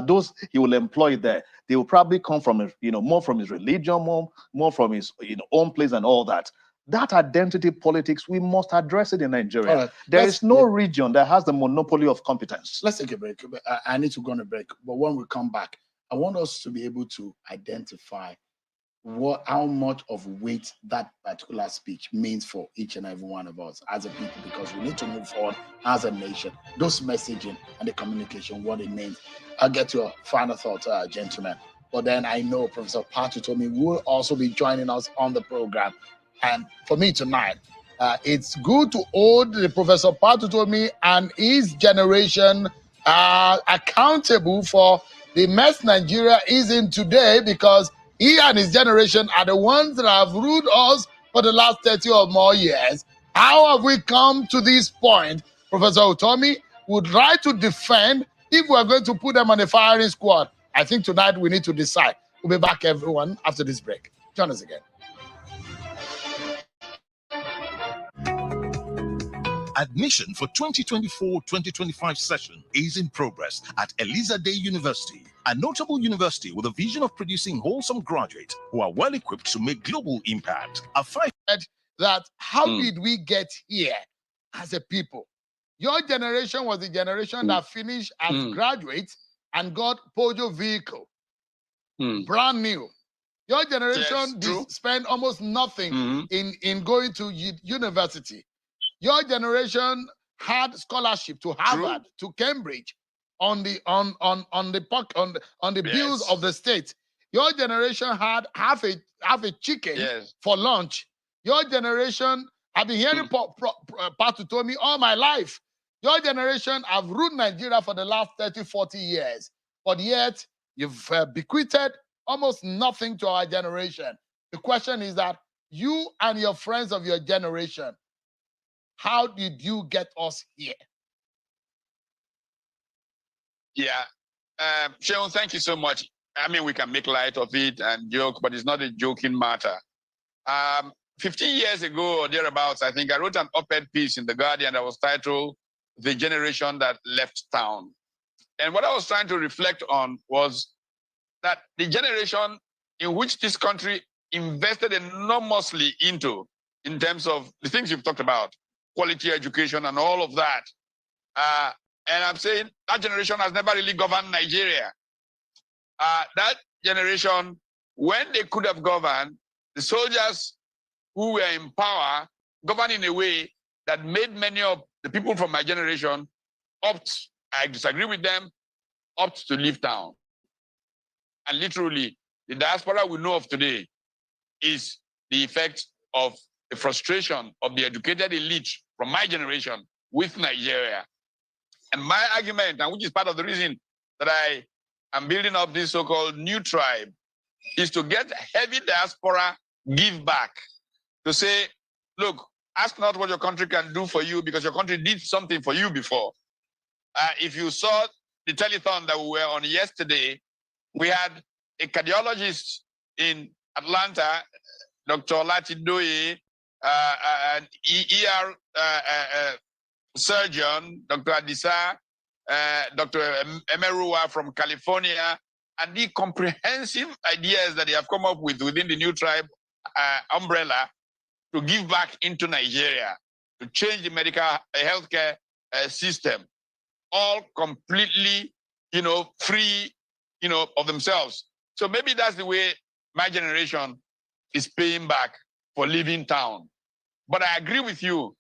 those he will employ there. They will probably come from more from his religion, more from his own place and all that. That identity politics, we must address it in Nigeria. Right. There is no region that has the monopoly of competence. Let's take a break. I need to go on a break. But when we come back, I want us to be able to identify how much of weight that particular speech means for each and every one of us as a people, because we need to move forward as a nation. Those messaging and the communication, what it means. I'll get your final thoughts, gentlemen. But then I know Professor Patutomi will also be joining us on the program. And for me tonight, it's good to hold the Professor Patutomi and his generation accountable for the mess Nigeria is in today, because he and his generation are the ones that have ruled us for the last 30 or more years. How have we come to this point? Professor Utomi would try to defend if we're going to put them on the firing squad. I think tonight we need to decide. We'll be back, everyone, after this break. Join us again. Admission for 2024-2025 session is in progress at Elizade University, a notable university with a vision of producing wholesome graduates who are well equipped to make global impact. How did we get here as a people? Your generation was the generation that finished as graduates and got Pojo vehicle, brand new. Your generation spent almost nothing in going to university. Your generation had scholarship to Harvard, to Cambridge, on the bills of the state. Your generation had half a chicken Yes. for lunch. Your generation, I've been hearing Patu told me all my life. Your generation have ruled Nigeria for the last 30, 40 years. But yet, you've bequeathed almost nothing to our generation. The question is that you and your friends of your generation, how did you get us here? Yeah. Sheon, thank you so much. I mean, we can make light of it and joke, but it's not a joking matter. 15 years ago or thereabouts, I think I wrote an op-ed piece in The Guardian that was titled The Generation That Left Town. And what I was trying to reflect on was that the generation in which this country invested enormously into, in terms of the things you've talked about, quality education and all of that. And I'm saying that generation has never really governed Nigeria. That generation, when they could have governed, the soldiers who were in power governed in a way that made many of the people from my generation opt, I disagree with them, opt to leave town. And literally, the diaspora we know of today is the effect of the frustration of the educated elite from my generation with Nigeria. And my argument, and which is part of the reason that I am building up this so-called new tribe, is to get heavy diaspora give back. To say, look, ask not what your country can do for you because your country did something for you before. If you saw the telethon that we were on yesterday, we had a cardiologist in Atlanta, Dr. Latidoye, an ER surgeon, Dr. Adisa, Dr. Emerua from California, and the comprehensive ideas that they have come up with within the new tribe umbrella to give back into Nigeria, to change the medical healthcare system, all completely, free, of themselves. So maybe that's the way my generation is paying back for leaving town. But I agree with you.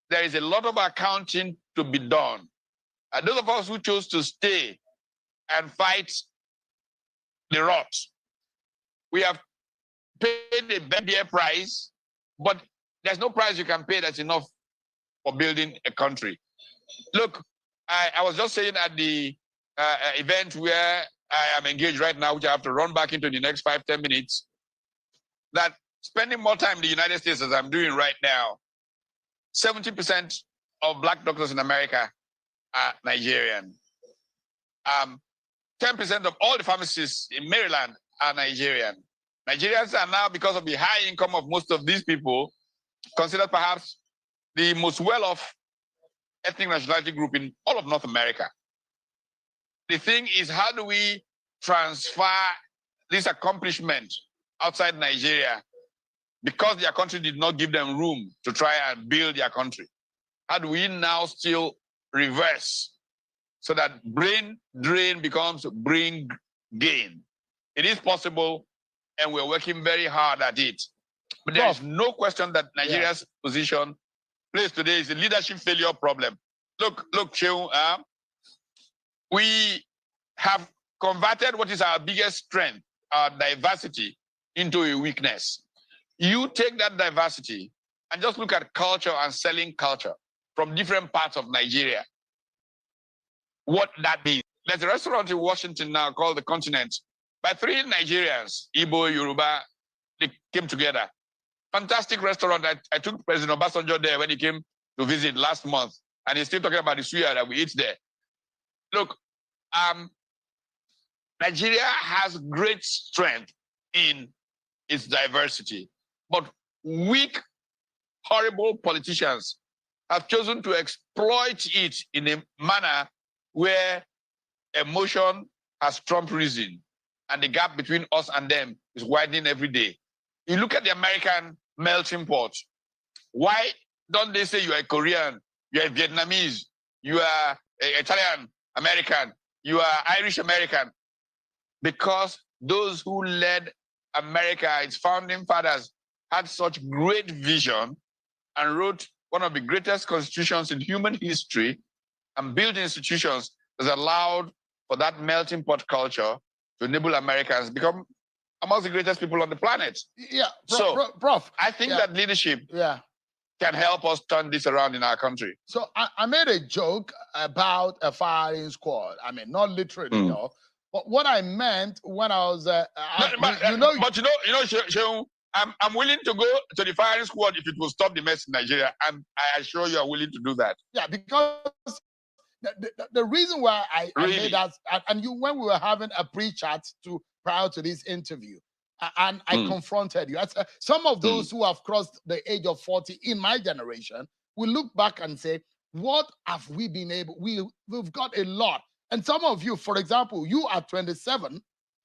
There is a lot of accounting to be done. And those of us who chose to stay and fight the rot, we have paid a very dear price, but there's no price you can pay that's enough for building a country. Look, I was just saying at the event where I am engaged right now, which I have to run back into the next 5-10 minutes, that spending more time in the United States as I'm doing right now, 70% of Black doctors in America are Nigerian. 10% of all the pharmacists in Maryland are Nigerian. Nigerians are now, because of the high income of most of these people, considered perhaps the most well-off ethnic nationality group in all of North America. The thing is, how do we transfer this accomplishment outside Nigeria because their country did not give them room to try and build their country? How do we now still reverse so that brain drain becomes brain gain? It is possible, and we're working very hard at it. But there is no question that Nigeria's position place today is a leadership failure problem. Look, Shehu, we have converted what is our biggest strength, our diversity, into a weakness. You take that diversity and just look at culture and selling culture from different parts of Nigeria. What that means. There's a restaurant in Washington now called The Continent by 3 Nigerians, Igbo, Yoruba. They came together. Fantastic restaurant. I took President Obasanjo there when he came to visit last month, and he's still talking about the suya that we eat there. Look, Nigeria has great strength in its diversity, but weak, horrible politicians have chosen to exploit it in a manner where emotion has trumped reason, and the gap between us and them is widening every day. You look at the American melting pot. Why don't they say you are a Korean, you are a Vietnamese, you are an Italian American, you are Irish American? Because those who led America, its founding fathers, had such great vision and wrote one of the greatest constitutions in human history and built institutions that allowed for that melting pot culture to enable Americans become amongst the greatest people on the planet. Yeah, Prof, I think that leadership can help us turn this around in our country. So I made a joke about a firing squad. I mean, not literally, though. But what I meant when I was, Sheung, I'm willing to go to the firing squad if it will stop the mess in Nigeria. And I assure you, I'm willing to do that. Yeah, because the reason why I made that, and when we were having a pre-chat prior to this interview, and I confronted you. Some of those who have crossed the age of 40 in my generation will look back and say, what have we been able? We've got a lot. And some of you, for example, you are 27,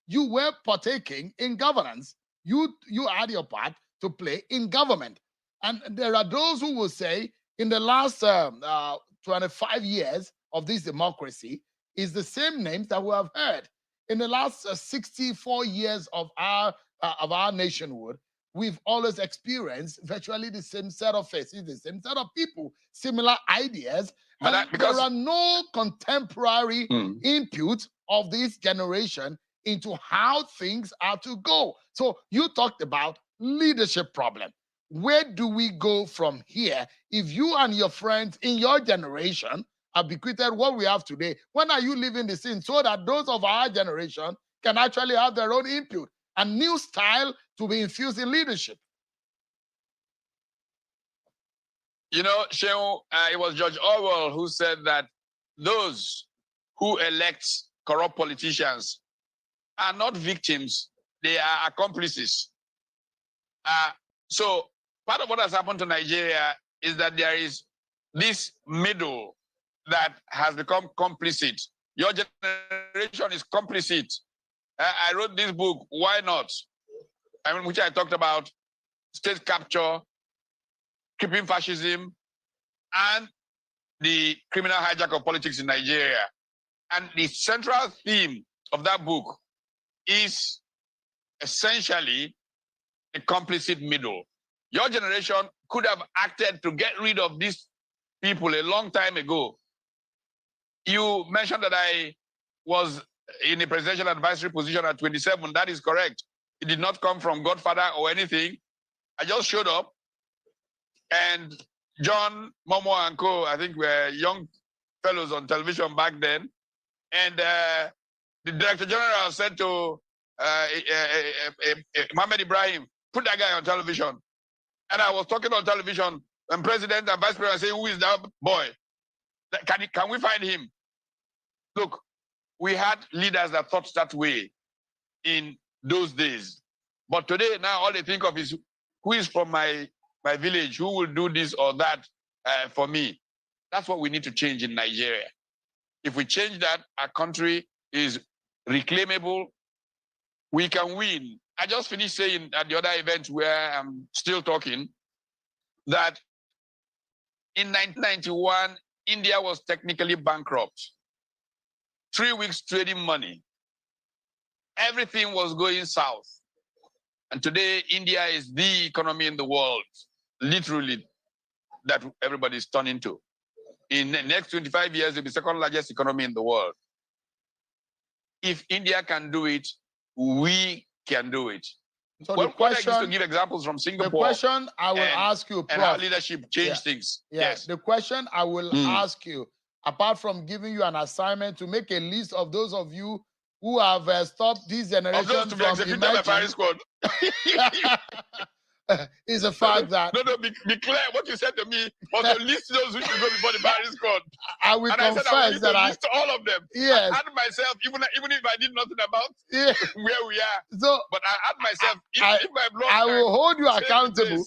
you were partaking in governance. You had your part to play in government. And there are those who will say, in the last 25 years of this democracy, is the same names that we have heard. In the last 64 years of our nationhood, we've always experienced virtually the same set of faces, the same set of people, similar ideas. But there are no contemporary input of this generation into how things are to go. So you talked about leadership problem. Where do we go from here? If you and your friends in your generation have bequeathed what we have today, when are you leaving the scene so that those of our generation can actually have their own input and new style to be infused in leadership? You know, Sheung, it was George Orwell who said that those who elect corrupt politicians are not victims, they are accomplices. So part of what has happened to Nigeria is that there is this middle that has become complicit. Your generation is complicit. I wrote this book, Why Not? Which I talked about state capture, keeping fascism, and the criminal hijack of politics in Nigeria. And the central theme of that book is essentially a complicit middle. Your generation could have acted to get rid of these people a long time ago. You mentioned that I was in a presidential advisory position at 27. That is correct. It did not come from Godfather or anything. I just showed up, and John, Momo, and co, I think were young fellows on television back then. And the Director General said to Mohammed Ibrahim, put that guy on television. And I was talking on television, and President and Vice President saying, who is that boy? Can we find him? Look, we had leaders that thought that way in those days. But today, now all they think of is, who is from my village? Who will do this or that for me? That's what we need to change in Nigeria. If we change that, our country is reclaimable. We can win. I just finished saying at the other event where I'm still talking that in 1991, India was technically bankrupt. 3 weeks trading money. Everything was going south. And today, India is the economy in the world, literally, that everybody is turning to. In the next 25 years, it'll be the second largest economy in the world. If India can do it, we can do it. So well, the question, I used to give examples from Singapore. The question I will ask you, Prof, and how leadership changed things. Yes. The question I will ask you, apart from giving you an assignment to make a list of those of you who have stopped this generation from emerging, is a fact that be clear. What you said to me was to list those who should go before the firing squad. I will confess that I list all of them. Yes. I had myself, even if I did nothing about where we are. So, but I had myself. If I will hold you accountable.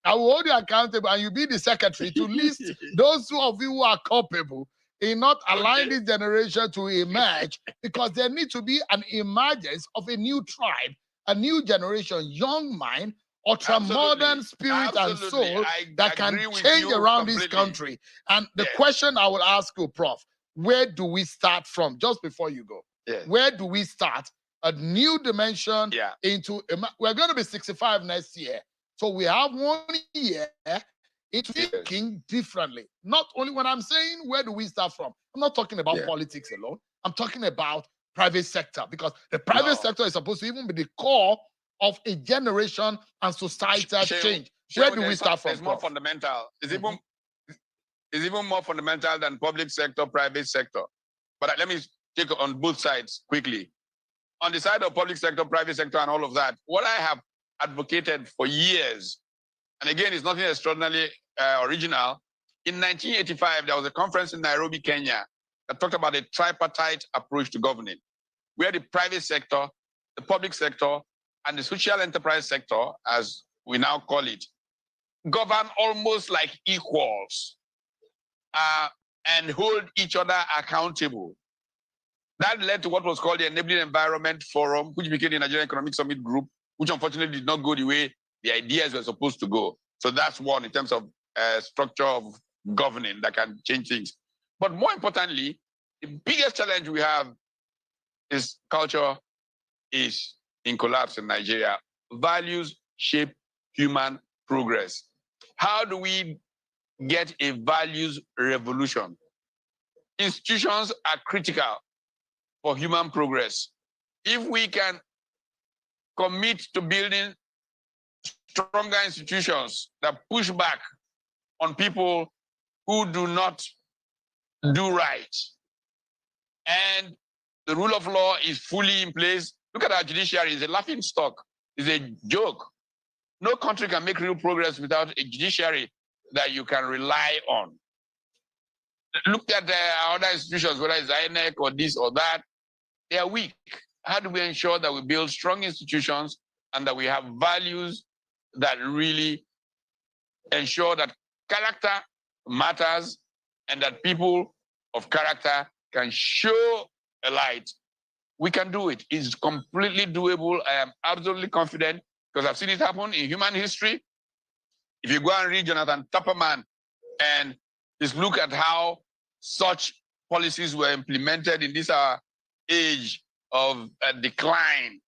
I will hold you accountable, and you be the secretary to list those of you who are culpable in not allowing this generation to emerge, because there needs to be an emergence of a new tribe, a new generation, young mind, ultra-modern spirit and soul that can change around this country. And the question I will ask you, Prof, where do we start from? Just before you go, where do we start a new dimension into? We're going to be 65 next year, so we have 1 year into thinking differently. Not only when I'm saying where do we start from, I'm not talking about politics alone. I'm talking about private sector, because the private sector is supposed to even be the core of a generation and societal change. Where do we start from? It's more fundamental. It's even more fundamental than public sector, private sector. But let me take on both sides quickly. On the side of public sector, private sector, and all of that, what I have advocated for years, and again, it's nothing extraordinarily original. In 1985, there was a conference in Nairobi, Kenya, that talked about a tripartite approach to governing, where the private sector, the public sector, and the social enterprise sector, as we now call it, govern almost like equals and hold each other accountable. That led to what was called the Enabling Environment Forum, which became the Nigerian Economic Summit Group, which unfortunately did not go the way the ideas were supposed to go. So that's one in terms of structure of governing that can change things. But more importantly, the biggest challenge we have is culture is in collapse in Nigeria. Values shape human progress. How do we get a values revolution? Institutions are critical for human progress. If we can commit to building stronger institutions that push back on people who do not do right, and the rule of law is fully in place. Look at our judiciary, it's a laughing stock, it's a joke. No country can make real progress without a judiciary that you can rely on. Look at other institutions, whether it's INEC or this or that, they are weak. How do we ensure that we build strong institutions and that we have values that really ensure that character matters and that people of character can show a light? We can do it. It's completely doable. I am absolutely confident because I've seen it happen in human history. If you go and read Jonathan Tupperman and just look at how such policies were implemented in this age of decline,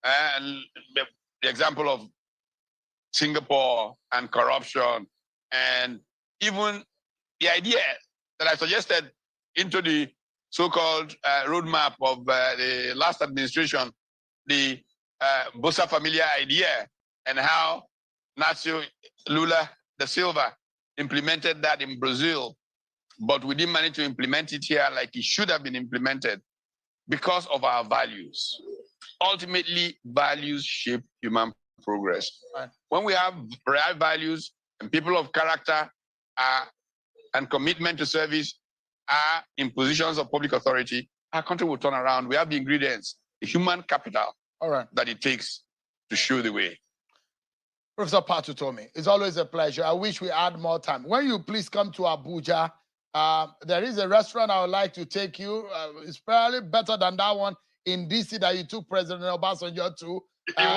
and the example of Singapore and corruption, and even the idea that I suggested into the so-called roadmap of the last administration, the Bosa Familia idea, and how Nacio Lula da Silva implemented that in Brazil, but we didn't manage to implement it here like it should have been implemented because of our values. Ultimately, values shape human progress. Right. When we have real values and people of character and commitment to service are in positions of public authority, our country will turn around. We have the ingredients, the human capital that it takes to show the way. Professor Patutomi, it's always a pleasure. I wish we had more time. When you please come to Abuja, there is a restaurant I would like to take you. It's probably better than that one in DC that you took President Obasanjo to.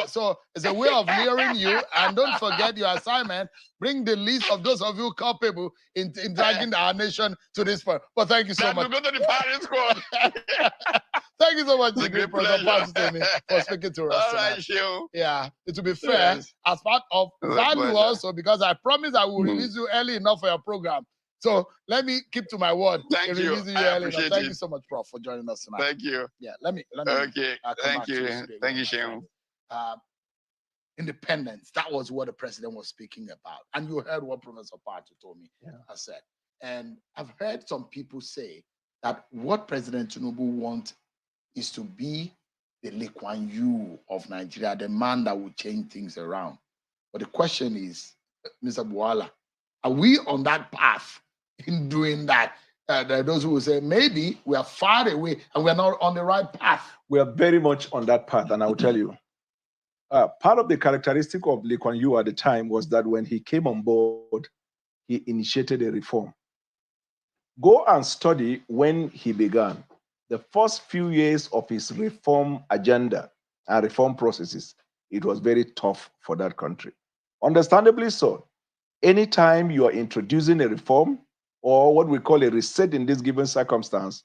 So it's a way of luring you. And don't forget your assignment. Bring the list of those of you culpable in dragging our nation to this point. But thank you so much. Go to the Paris Court. Thank you so much, Professor Patutomi, for speaking to us. All right, Sheo. Yeah, it will be fair as part of value also, because I promise I will release you early enough for your program. So let me keep to my word. Thank you. I appreciate it. Thank you so much, Prof, for joining us tonight. Thank you. Yeah, let me. Okay. Thank you. Thank you, Sheo. Independence. That was what the president was speaking about. And you heard what Professor Patutomi has said. And I've heard some people say that what President Tinubu wants is to be the Lee Kuan Yew of Nigeria, the man that will change things around. But the question is, Mr. Buala, are we on that path in doing that? There are those who will say, maybe we are far away and we're not on the right path. We are very much on that path, and I will tell you. Part of the characteristic of Lee Kuan Yew at the time was that when he came on board, he initiated a reform. Go and study when he began. The first few years of his reform agenda and reform processes, it was very tough for that country. Understandably so. Anytime you are introducing a reform or what we call a reset in this given circumstance,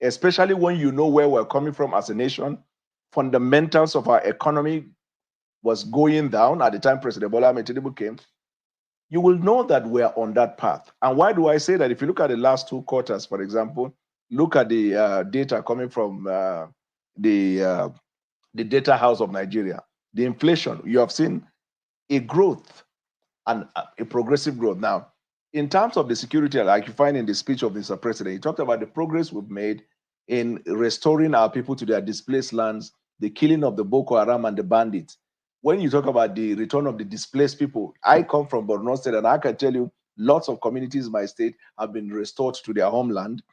especially when you know where we're coming from as a nation, fundamentals of our economy was going down at the time President Bola Ahmed Tinubu came, you will know that we're on that path. And why do I say that? If you look at the last 2 quarters, for example, look at the data coming from the Data House of Nigeria. The inflation, you have seen a growth and a progressive growth. Now, in terms of the security, like you find in the speech of Mr. President, he talked about the progress we've made in restoring our people to their displaced lands, the killing of the Boko Haram and the bandits. When you talk about the return of the displaced people, I come from Borno State, and I can tell you lots of communities in my state have been restored to their homeland.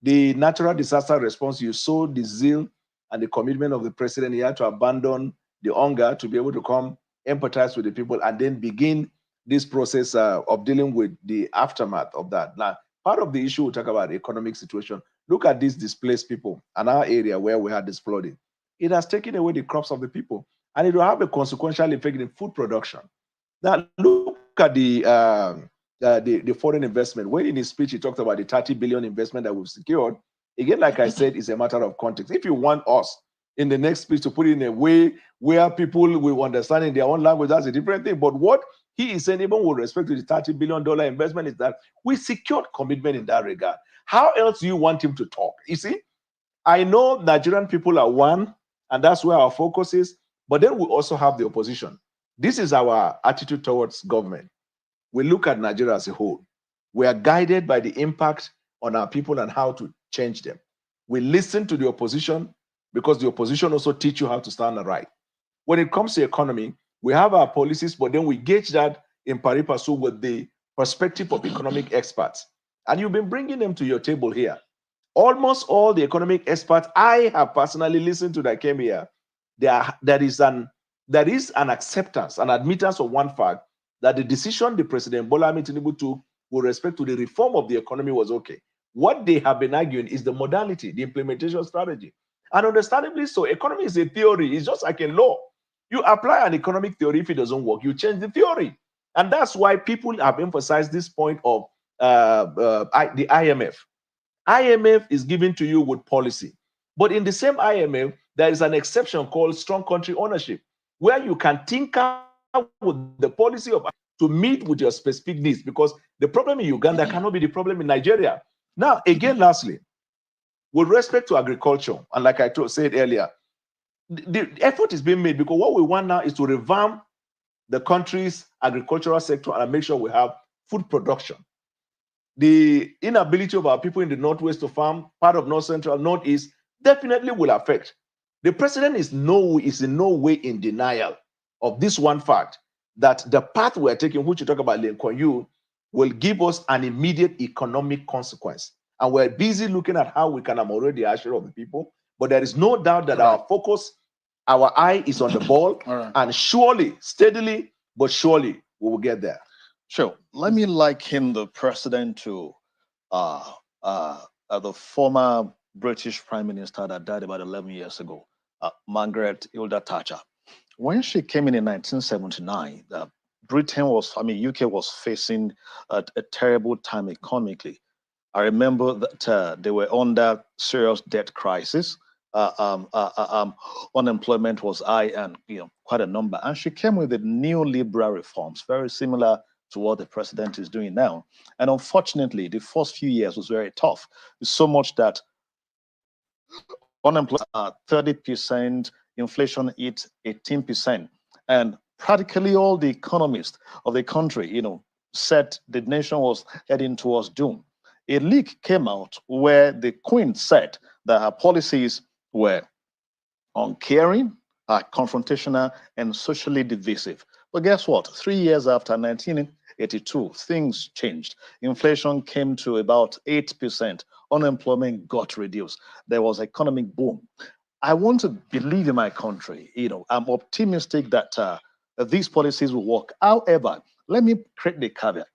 The natural disaster response, you saw the zeal and the commitment of the president. He had to abandon the hunger to be able to come empathize with the people and then begin this process of dealing with the aftermath of that. Now, part of the issue we talk about economic situation. Look at these displaced people in our area where we had this flooding. It has taken away the crops of the people, and it will have a consequential effect in food production. Now, look at the foreign investment. When in his speech he talked about the 30 billion investment that we've secured, again, like I said, it's a matter of context. If you want us in the next speech to put it in a way where people will understand in their own language, that's a different thing. But what he is saying, even with respect to the $30 billion investment, is that we secured commitment in that regard. How else do you want him to talk? You see, I know Nigerian people are one, and that's where our focus is. But then we also have the opposition. This is our attitude towards government. We look at Nigeria as a whole. We are guided by the impact on our people and how to change them. We listen to the opposition because the opposition also teach you how to stand right. When it comes to economy, we have our policies, but then we gauge that in pari passu with the perspective of economic experts. And you've been bringing them to your table here. Almost all the economic experts I have personally listened to that came here, there is an acceptance, an admittance of one fact that the decision the President Bola Ahmed Tinubu took with respect to the reform of the economy was okay. What they have been arguing is the modality, the implementation strategy. And understandably so, economy is a theory. It's just like a law. You apply an economic theory, if it doesn't work, you change the theory. And that's why people have emphasized this point of the IMF. IMF is given to you with policy. But in the same IMF, there is an exception called strong country ownership, where you can tinker with the policy of to meet with your specific needs, because the problem in Uganda cannot be the problem in Nigeria. Now, again, lastly, with respect to agriculture, and like I said earlier, the effort is being made because what we want now is to revamp the country's agricultural sector and make sure we have food production. The inability of our people in the Northwest to farm, part of North Central, Northeast, definitely will affect. The president is in no way in denial of this one fact, that the path we're taking, which you talk about, Lee Kuan Yew, will give us an immediate economic consequence. And we're busy looking at how we can ameliorate the ashore of the people. But there is no doubt that our focus, our eye is on the ball, and surely, steadily, but surely, we will get there. Sure. Let me liken the president to the former British Prime Minister that died about 11 years ago, Margaret Hilda Thatcher. When she came in 1979, UK was facing a terrible time economically. I remember that they were under serious debt crisis. Unemployment was high, and quite a number. And she came with the neoliberal reforms, very similar to what the president is doing now. And unfortunately, the first few years was very tough. So much that unemployment 30%, inflation hit 18%, and practically all the economists of the country, said the nation was heading towards doom. A leak came out where the Queen said that her policies were uncaring, confrontational, and socially divisive. But guess what? 3 years after 1982, things changed. Inflation came to about 8%. Unemployment got reduced. There was economic boom. I want to believe in my country. I'm optimistic that these policies will work. However, let me create the caveat.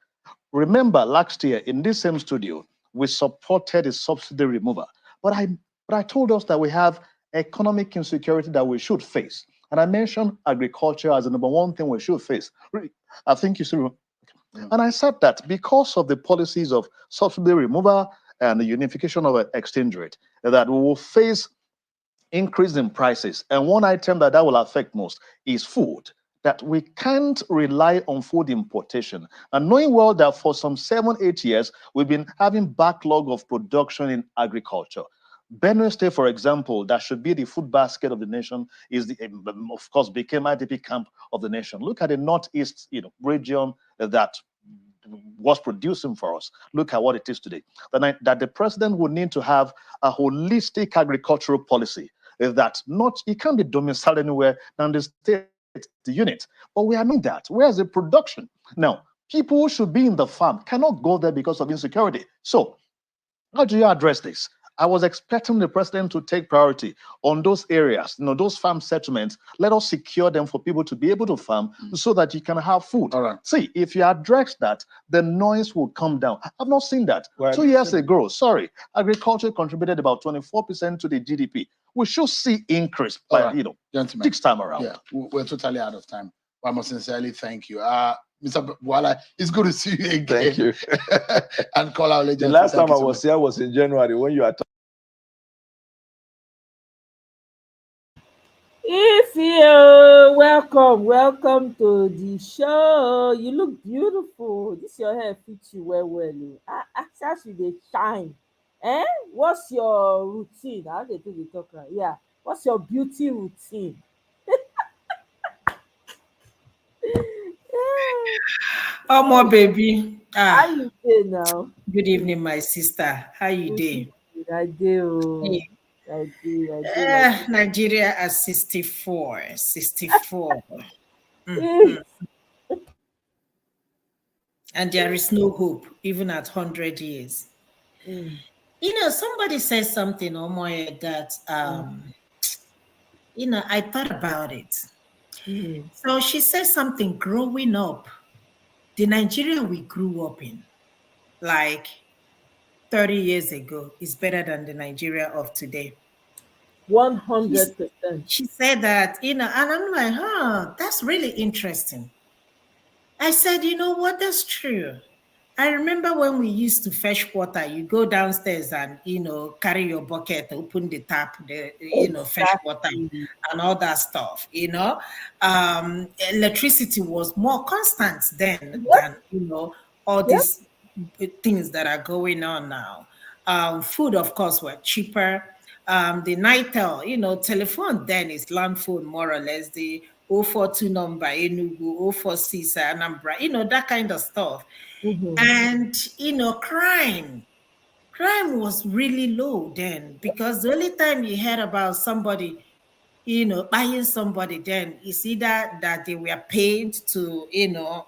Remember, last year in this same studio, we supported a subsidy removal. But I told us that we have economic insecurity that we should face. And I mentioned agriculture as the number one thing we should face. I think you see. And I said that because of the policies of subsidy removal and the unification of an exchange rate, that we will face increase in prices. And one item that will affect most is food, that we can't rely on food importation. And knowing well that for some 7-8 years, we've been having backlog of production in agriculture. Benue State, for example, that should be the food basket of the nation, is of course became IDP camp of the nation. Look at the northeast, region that was producing for us. Look at what it is today. That the president would need to have a holistic agricultural policy. Is that not? It can't be domiciled anywhere than the state, the unit. But we are not that. Where's the production? Now, people who should be in the farm cannot go there because of insecurity. So, how do you address this? I was expecting the president to take priority on those areas, those farm settlements. Let us secure them for people to be able to farm so that you can have food. All right. See, if you address that, the noise will come down. I've not seen that. Well, 2 years ago, agriculture contributed about 24% to the GDP. We should see increase by, Gentlemen, this time around. Yeah, we're totally out of time. I must sincerely thank you. Mr. Bwala, it's good to see you again. Thank you. And call our legend. The last time I was here was in January when you are talking. Ify, welcome to the show. You look beautiful. This your hair fits you well. As you dey shine. What's your routine? How they do the talk right? Yeah. What's your beauty routine? Omo baby. How you dey now? Good evening, my sister. How you dey? I do. Hey. I do. Nigeria at 64. Mhm. And there is no hope, even at 100 years. Mm. Somebody said something, Omoye, that, I thought about it. Mm. So she said something, growing up, the Nigeria we grew up in, like 30 years ago, is better than the Nigeria of today. 100%. She said that, and I'm like, that's really interesting. I said, you know what, that's true. I remember when we used to fetch water, you go downstairs and, carry your bucket, open the tap, fetch water and all that stuff, Electricity was more constant then than, all these things that are going on now. Food, of course, were cheaper. The Nitel, telephone then is land phone, more or less, the 042 number, Enugu, 046, Anambra, that kind of stuff. Mm-hmm. And, crime was really low then, because the only time you heard about somebody, buying somebody then is either that they were paid to, the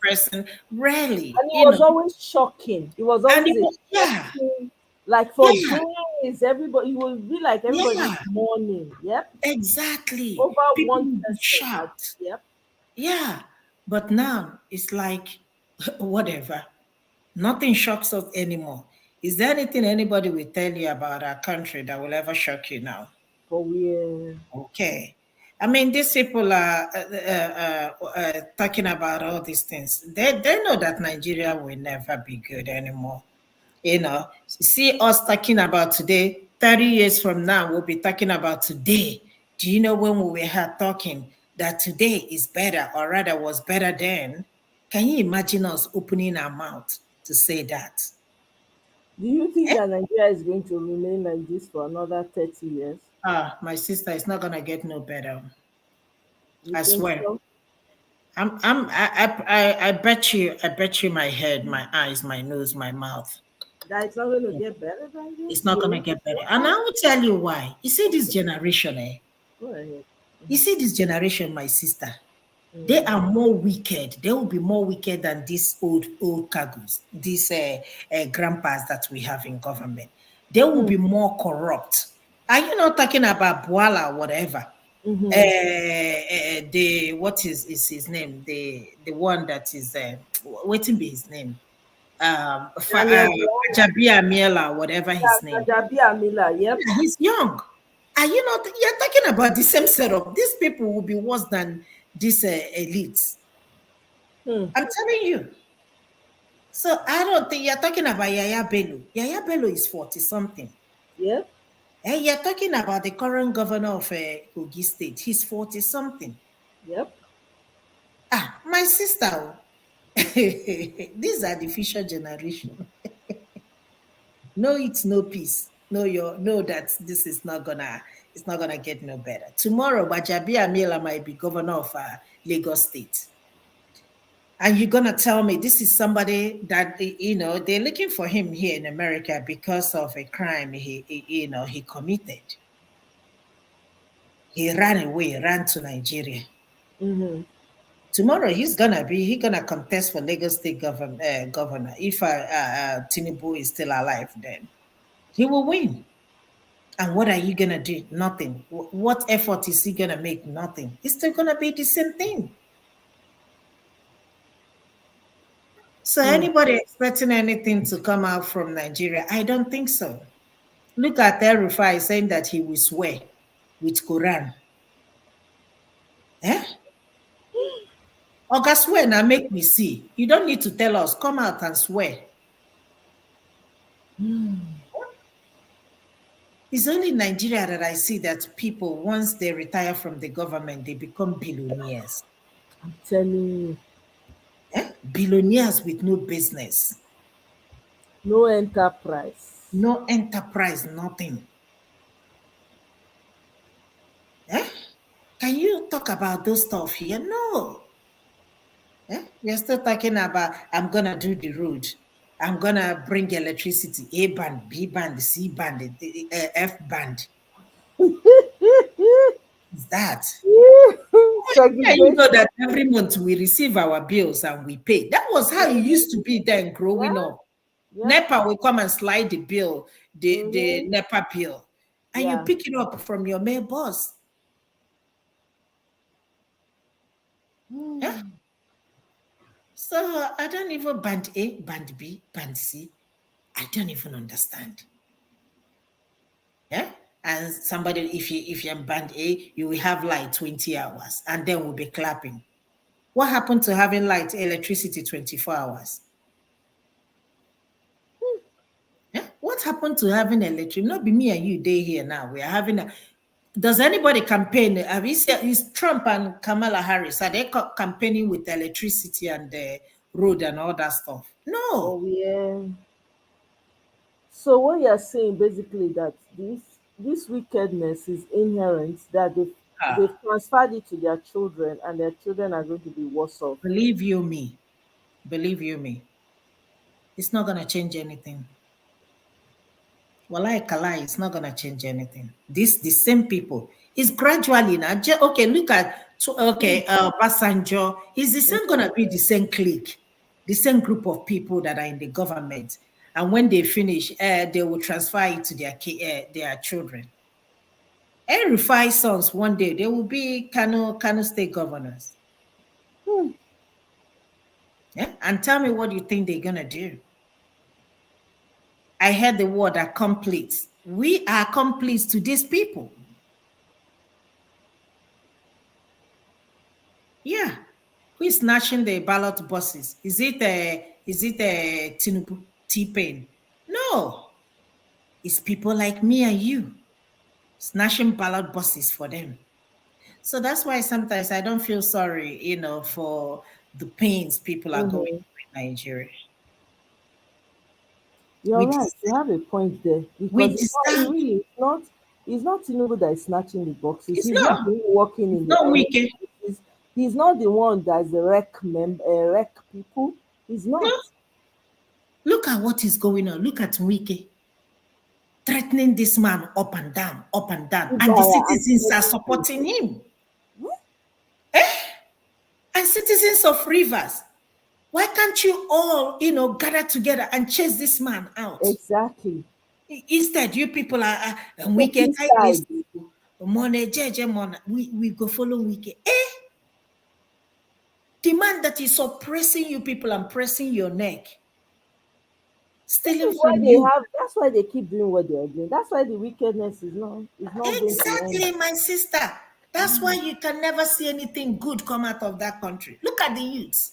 person, rarely. And it was always shocking. It was always shocking. Like for days, everybody, it would be like everybody's mourning. Yep. Exactly. Over People one person. shocked. Yep. Yeah. But now it's like whatever. Nothing shocks us anymore. Is there anything anybody will tell you about our country that will ever shock you now? For real. Okay. I mean, these people are talking about all these things. They know that Nigeria will never be good anymore. See us talking about today, 30 years from now, we'll be talking about today. Do you know when we were here talking that today is better, or rather was better then? Can you imagine us opening our mouth to say that? Do you think that Nigeria is going to remain like this for another 30 years? My sister, it's not gonna get no better. I think swear. so? I bet you my head, my eyes, my nose, my mouth. That it's not going to get better than this? It's not gonna get better. And I will tell you why. You see this generation, Go ahead. You see this generation, my sister. They are more wicked. They will be more wicked than these old cargoes, these grandpas that we have in government. They will be more corrupt. Are you not talking about Bwala or whatever? The what is his name? The one that is waiting be his name. Jabia Miela, whatever his name. Jabia Mila, yep. He's young. Are you not? You're talking about the same setup. These people will be worse than these elites. I'm telling you. So I don't think you're talking about Yaya Bello. Yaya Bello is 40 something. Yeah. And you're talking about the current governor of Kogi State. He's 40 something. Yep. My sister. These are the future generation. No, it's no peace. know that this is not gonna it's not gonna get no better. Tomorrow, Bajabi Amila might be governor of Lagos State. And you're gonna tell me this is somebody that they're looking for him here in America because of a crime he committed. He ran away, ran to Nigeria. Mm-hmm. Tomorrow he's gonna contest for Lagos State governor. If Tinubu is still alive, then he will win. And what are you gonna do? Nothing. What effort is he gonna make? Nothing. It's still gonna be the same thing. So anybody expecting anything to come out from Nigeria? I don't think so. Look at El Rufai saying that he will swear with Quran. Eh? Oga swear now make me see. You don't need to tell us. Come out and swear. It's only in Nigeria that I see that people, once they retire from the government, they become billionaires. I'm telling you. Eh? Billionaires with no business. No enterprise. No enterprise, nothing. Eh? Can you talk about those stuff here? No. Eh? We're still talking about, I'm going to do the road. I'm going to bring electricity, A band, B band, C band, F band. Is that? Yeah, you know that every month we receive our bills and we pay. That was how it used to be then growing up. Yeah. NEPA will come and slide the bill, the NEPA bill, and you pick it up from your mail boss. Yeah. So I don't even band A, band B, band C. I don't even understand. Yeah. And somebody, if you're band A, you will have light 20 hours, and then we'll be clapping. What happened to having light, electricity 24 hours? Yeah? What happened to having electricity? Not be me and you day here now. We are having a. Does anybody campaign? Have you seen, is Trump and Kamala Harris, are they campaigning with electricity and the road and all that stuff? No. Oh, yeah. So what you're saying basically that this wickedness is inherent, that they've transferred it to their children, and their children are going to be worse off. Believe you me, it's not going to change anything. Well, it's not going to change anything. The same people. It's gradually now. Okay, look at, Basanjo. Is the same going to be the same clique, the same group of people that are in the government? And when they finish, they will transfer it to their children. Every 5 sons, one day, they will be Kano state governors. Yeah? And tell me what you think they're going to do. I heard the word accomplice. We are accomplice to these people. Yeah. Who is snatching the ballot boxes? Is it Tinubu, T-Pain? No. It's people like me and you snatching ballot boxes for them. So that's why sometimes I don't feel sorry, for the pains people are going through in Nigeria. You're right. You have a point there, because it's not Tinubu that is snatching the boxes. He's not the one working in the weekend. He's not the one that's the wreck people. He's not. No. Look at what is going on. Look at Wike threatening this man up and down, and the citizens are supporting him. And citizens of Rivers, why can't you all, gather together and chase this man out? Exactly. Instead, you people are Wike type we go follow Wike. The man that is suppressing you people and pressing your neck. Stealing from you. That's why they keep doing what they are doing. That's why the wickedness is not exactly, my sister. That's why you can never see anything good come out of that country. Look at the youths.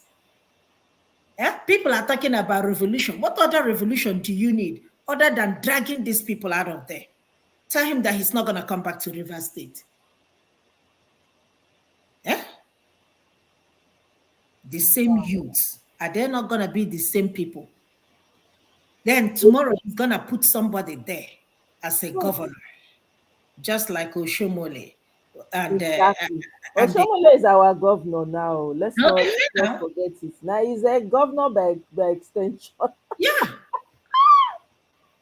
Yeah? People are talking about revolution. What other revolution do you need other than dragging these people out of there? Tell him that he's not going to come back to Rivers State. Yeah? The same youths. Are they not going to be the same people? Then tomorrow he's going to put somebody there as a governor, just like Oshomole. And Exactly. and the, Oshomole is our governor now. Let's no, not you just know, forget it. Now he's a governor by extension. yeah,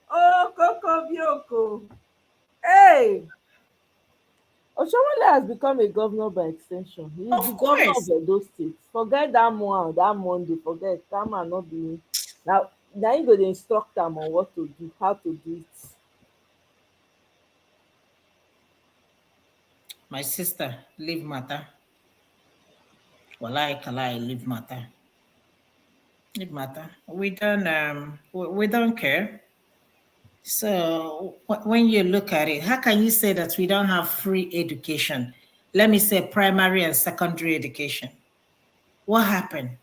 Oh, Coco Bioko. Hey, Oshomole has become a governor by extension. He is the of governor of course. Edo State. Forget that one, that Monday. Forget that man not being. Now you go to instruct them on what to do, how to do it. My sister, leave matter. Walai kalai, leave matter. Leave matter. We don't care. So when you look at it, how can you say that we don't have free education? Let me say primary and secondary education. What happened?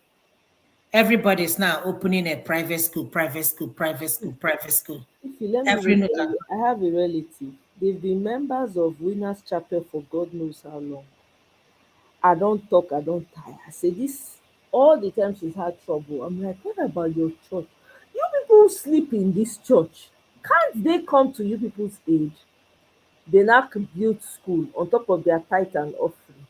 Everybody's now opening a private school, private school, private school, private school. If you let me Every even nook tell you, I have a relative. They've been members of Winners Chapel for God knows how long. I don't talk, I don't tire. I say this all the time she's had trouble. I'm like, what about your church? You people sleep in this church. Can't they come to you people's aid? They now build school on top of their tithe and offering.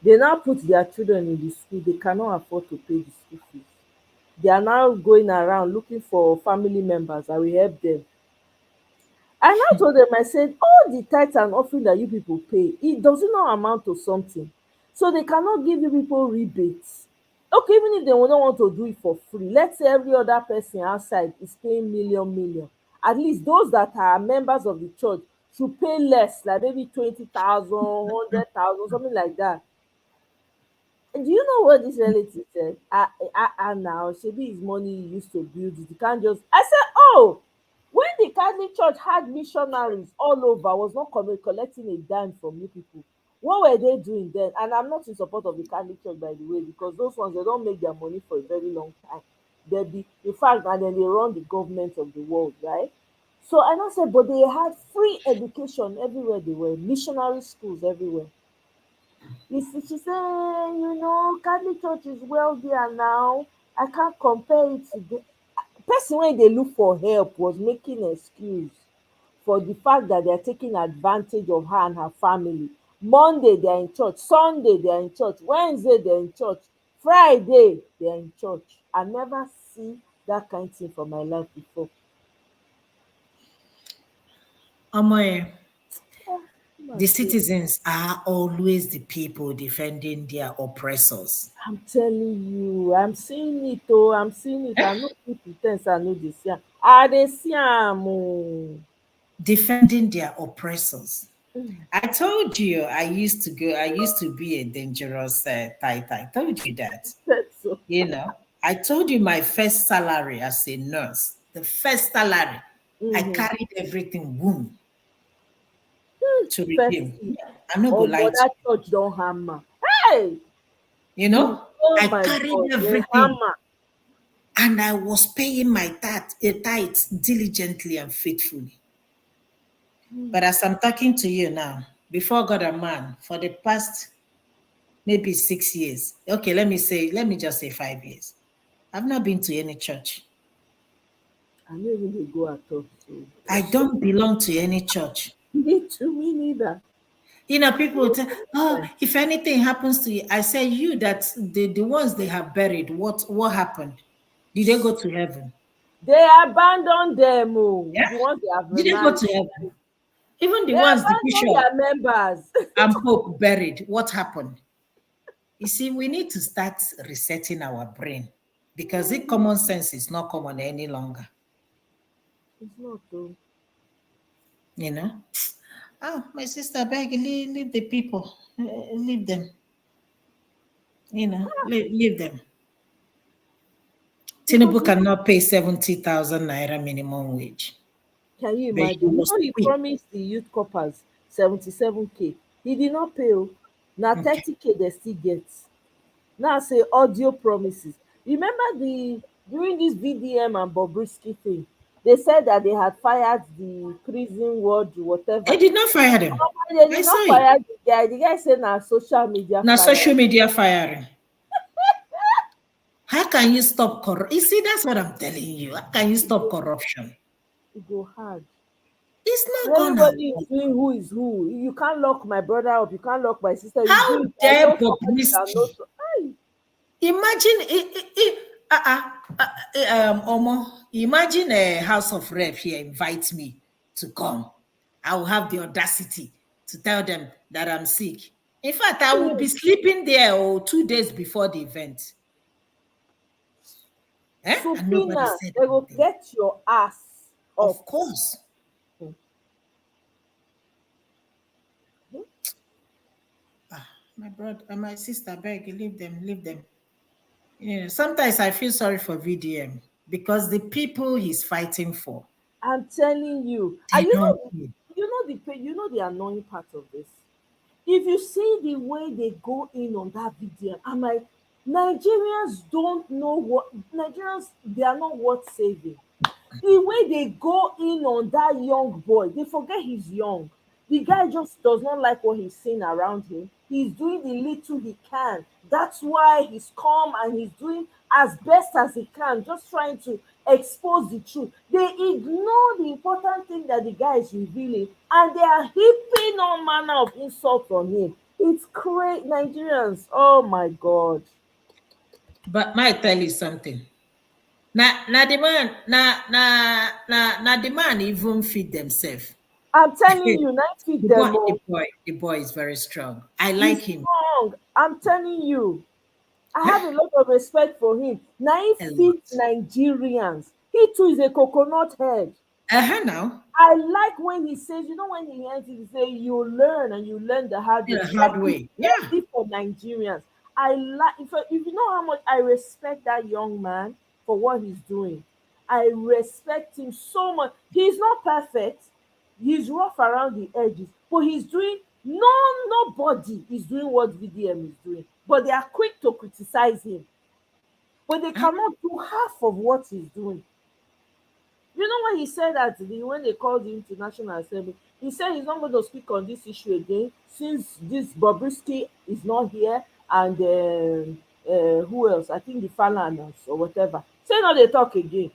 They now put their children in the school. They cannot afford to pay the school fees. They are now going around looking for family members that will help them. I now told them, I said, all the tithe and offering that you people pay, it does not amount to something. So they cannot give you people rebates. Okay, even if they will not want to do it for free, let's say every other person outside is paying million. At least those that are members of the church should pay less, like maybe 20,000, 100,000, something like that. Do you know what this relative said? Now, shebi his money he used to build it. You can't just. I said, oh, when the Catholic Church had missionaries all over, was not collecting a dime from you people. What were they doing then? And I'm not in support of the Catholic Church, by the way, because those ones they don't make their money for a very long time. They be, in fact, and then they run the government of the world, right? So and I said, but they had free education everywhere they were, missionary schools everywhere. She say, Catholic Church is wealthier now. I can't compare it to the person wey dey look for help was making excuse for the fact that they are taking advantage of her and her family. Monday they are in church, Sunday they are in church, Wednesday they are in church, Friday they are in church. I never see that kind thing for my life before. Omoye, Ah, ma the say, citizens are always the people defending their oppressors. I'm telling you, I'm seeing it oh, I'm seeing it. I no fit pre ten d say I no dey see am. I dey see am oh. Defending their oppressors. I told you I used to be a dangerous type. I told you that. So I told you my first salary as a nurse, the first salary, I mhm. carried everything boom to redeem. Firstly, I'm not gonna lie omo to dat church don hammer. Hey! you. Oh I my carried God, dem everything hammer. and I was paying my tithe diligently and faithfully. But as I'm talking to you now, before God and man, for the past maybe 6 years, okay, let me just say 5 years, I've not been to any church. I no even dey go at all. So I don't belong to any church. me too, me neither. People will tell, oh, if anything happens to you, I say, you that the ones they have buried, what happened? Did they go to heaven? They abandon dem oh, Yeah? the ones they have Did they go married. to heaven? Even the They ones the abandon bishop their members. and pope buried, what happened? You see, we need to start resetting our brain because the common sense is not common any longer. It's not though. You know? Oh, my sister, beg, leave the people. Leave them. Leave them. Because Tinubu cannot pay 70,000 naira minimum wage. can you But he imagine? was He quick. promised the youth corpers 77K. He did not pay oh. Na Okay. 30K they still get. Now say audio promises. Remember during this VDM and Bobrisky thing, they said that they had fired the prison ward They whatever. did not fire them. They I did saw not it. fire the guy. The guy said na social media Now, fire. social media firing. How can you stop corruption? You see, that's what I'm telling you. How can you E stop go corruption? e go hard. It's not gonna Everybody is work. doing who is who. You can't lock my brother up. You can't lock my sister. You do How it. I dare know somebody that knows. Bobrisky? Aye. Imagine Omo, imagine a House of Rep here invites me to come. I will have the audacity to tell them that I'm sick. In fact, I will be sleeping there 2 days before the event. And nobody Supina, said they will anything. get your ass Of up. course. My brother and my sister beg, leave them, leave them. Yeah, sometimes I feel sorry for VDM because the people he's fighting for, I'm telling you. they And you don't know, care. you know the annoying part of this. If you see the way they go in on that video, I'm like, Nigerians don't know what Nigerians, they are not worth saving. The way they go in on that young boy, they forget he's young. The guy just does not like what he's seeing around him. He's doing the little he can. That's why he's calm and he's doing as best as he can, just trying to expose the truth. They ignore the important thing that the guy is revealing and they are heaping all manner of insults on him. It's crazy. Nigerians, oh my God. But might tell you something. Now the man, now the man even feed themselves. I'm telling the you, night feed boy, them the all. boy, the boy is very strong. I like He's him strong. I'm telling you. I have a lot of respect for him. Now he a feeds lot. Nigerians. He too is a coconut head. Now, I like when he says, you know, when he ends it, he say, you learn and you learn the hard in way. a Like hard he's way. Yeah. ready for Nigerians. I like if you know how much I respect that young man for what he's doing. I respect him so much. He's not perfect. He's rough around the edges, but he's doing nobody is doing what VDM is doing. But they are quick to criticize him. But they Uh, cannot do half of what he's doing. You know when he said that when they called him to National Assembly, he said he's not going to speak on this issue again since this Bobrisky is not here and who else? I think the Falanas or whatever. Say no, they talk again.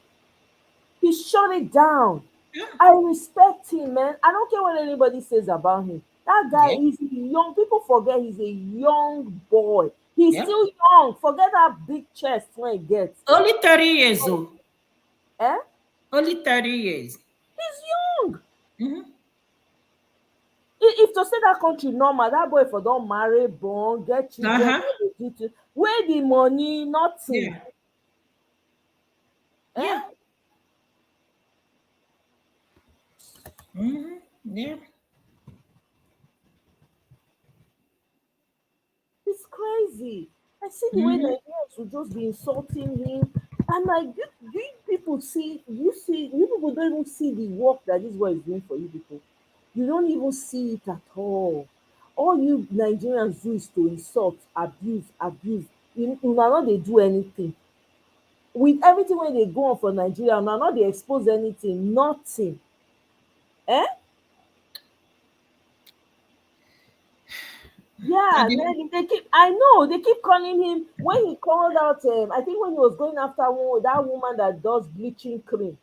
He shut it down. yeah. I respect him, man. I don't care what anybody says about him. That guy Yeah. is young. People forget he's a young boy. He's Yeah. still young. Forget that big chest when he gets. Only 30 years old. Eh? Only 30 years. He's young. Mhm. If to say that country normal, that boy for don marry, born, get children, Uh-huh. all the duty. Where the money? Nothing. Yeah. Eh? Yeah. Hmm. Yeah. It's crazy. I see the way Hmm. Nigerians will just be insulting him. I'm like, you people see, you people don't even see the work that this boy is doing for you people. You don't even see it at all. All you Nigerians do is to insult, abuse, abuse. You are not they do anything. With everything when they go on for Nigeria, una not dey expose anything, nothing. Eh? And Yeah, they keep. I know they keep calling him when he called out. I think when he was going after that woman that does bleaching cream,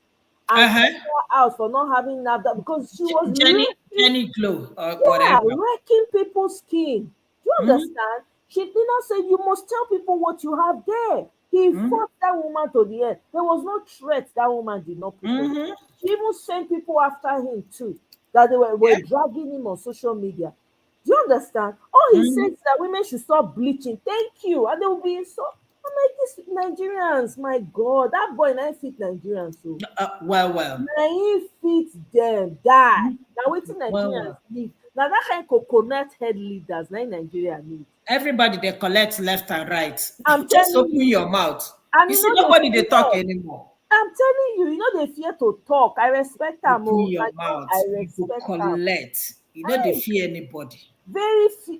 and uh-huh. called her out for not having NAFDAC because she was wrecking, Jenny Glow or yeah, whatever. wrecking people's skin. Do you Hmm. understand? She did not say you must tell people what you have there. He Hmm. fought that woman to the end. There was no threat that woman did not put on. Hmm. She even sent people after him too, that they were Yeah. dragging him on social media. Do you understand? All he Hmm. says is that women should stop bleaching. Thank you. And they will be so. I'm like, these Nigerians, my God, that boy now fit Nigerians. So Well. na him fit dem die. Na wetin Nigerians Well. need. Na that kind coconut head leaders na im Nigeria need. Everybody they collect left and right. I'm Just telling open you, your mouth. and You you see, no dey nobody they talk fear. anymore. I'm telling you, you no dey fear to talk. I respect am Open o. your Nigerians, mouth. I You go respect am. collect. You know they Hey, fear anybody.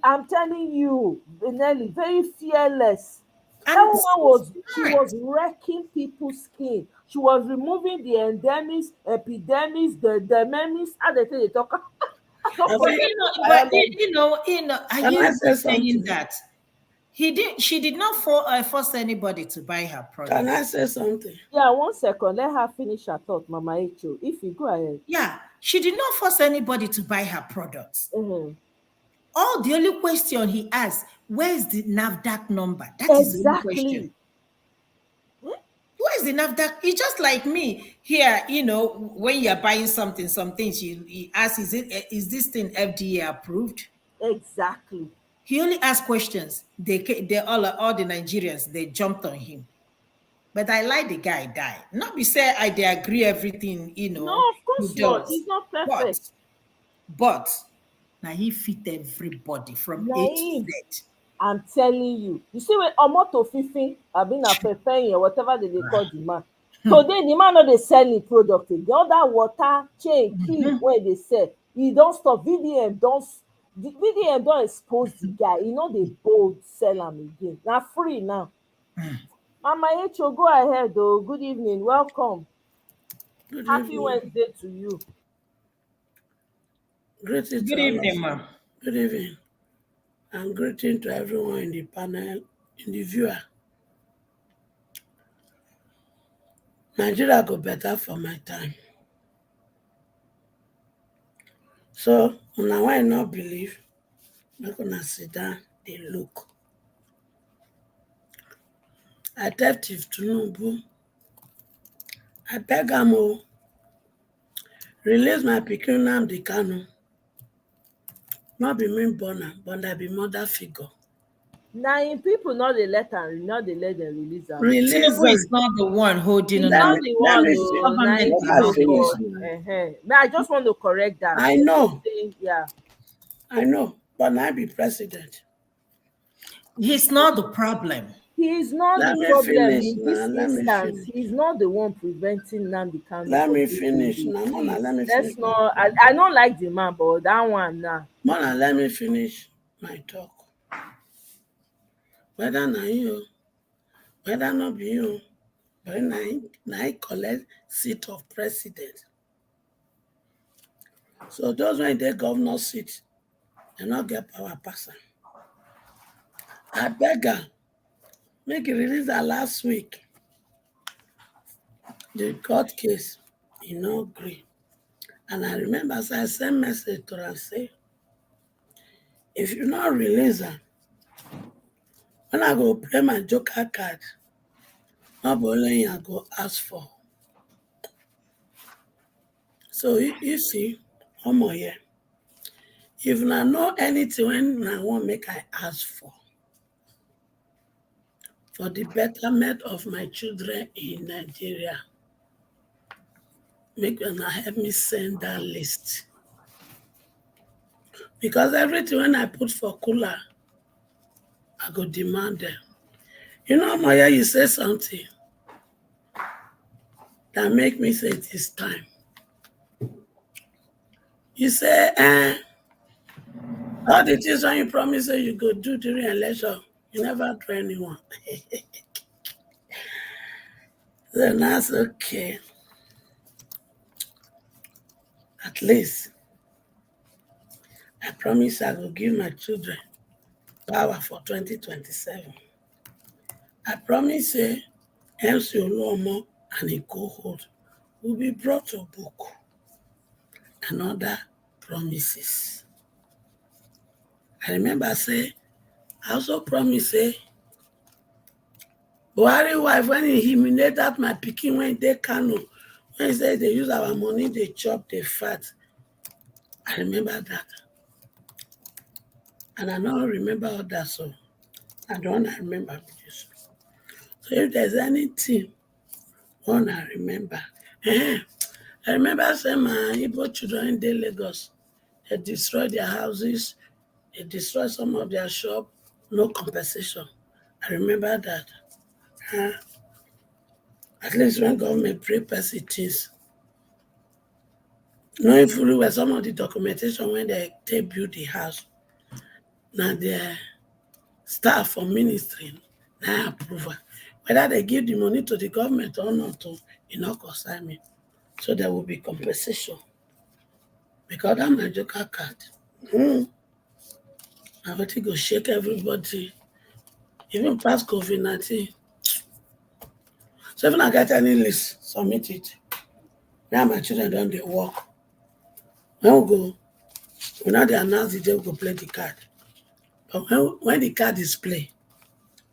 I'm telling you, Nelly, very fearless. That And woman she smart. was wrecking people's skin. She was removing the endemics, epidemics, the dememis. How they say they talk? I don't But forget you know, the biology. I Can I hear say you saying something? that. She did not force anybody to buy her product. Can I say something? Yeah, 1 second. Let her finish her thought, Mama Echo. If you go ahead. Yeah, she did not force anybody to buy her products. Mm-hmm. All the only question he asked, where's the NAFDAC number? That is the only question. Where's the NAFDAC? It's just like me here, when you're buying something, some things he asks, is this thing FDA approved? Exactly. He only asked questions. They all the Nigerians, they jumped on him. But I like the guy die. Not be say they agree everything, No, of course not. He's not perfect. But now he fit everybody from A to Z. I'm telling you. You see when Omoto Fifi have been a Fefe or whatever they call the man. Today the man no dey sell him product. The other water chain key where they sell, he don't stop. VDM don't expose the guy. He know they bold sell him again. Now free now. Mama Echo, go ahead though. Good evening. Welcome. Happy Wednesday to you. Greetings. Good evening, ma'am. Good evening. And greeting to everyone in the panel, in the viewer. Nigeria go better for my time. So, now I not believe, I'm going to sit down, they look. I tell Chief Tinubu, I beg am o, release my pikin Nnamdi Kanu. Not be me born am, but I be mother figure. Now in people not they let them release them. Tinubu is not the one holding on. Not the one I just want to correct that. I know. Yeah. I know, but I be president. He's not the problem. He is not the problem in this instance. He's not the one preventing Nnamdi Kanu. Let me finish. Mona, let me finish. I don't like the man, but that one now. Mona, let me finish my talk. Whether na you, whether not be you, but I collect seat of president. So those when they governor seat, they not get power person. I beg her, make it release her last week. The court case, he no agree. And I remember as I sent message to her say, if you not release her, when I go play my joker card, not only I go ask for. So you see, here. If I know anything when I want make I ask for the betterment of my children in Nigeria, make una help me send that list. Because everything when I put for cooler, I go demand them. You know, Maya, you say something that make me say it is time. You say, all the things when you promise that you go do during election, you never do anyone. Then that's okay. At least, I promise I will give my children power for 2027. I promise MC Oluomo and a cohort will be brought to book. And other promises. I remember I also promised Buhari wife when he humiliated my pikin when they Kano, when he said they use our money, they chop, they fat. I remember that. And I don't remember all that, so I don't remember this. So if there's anything one I remember, I remember saying my Igbo children in Lagos, they destroyed their houses, they destroyed some of their shop, no compensation. I remember that. At least when government prepare things, knowing fully well some of the documentation when they build the house, now the staff for ministry, now approval. Whether they give the money to the government or not, it not concern me. So there will be compensation. Because that's my joker card. I want to go shake everybody even past COVID-19. So if I get any list, submit it. Now my children don't they work. When we go, we now they announce the day we go play the card. But when the card is played,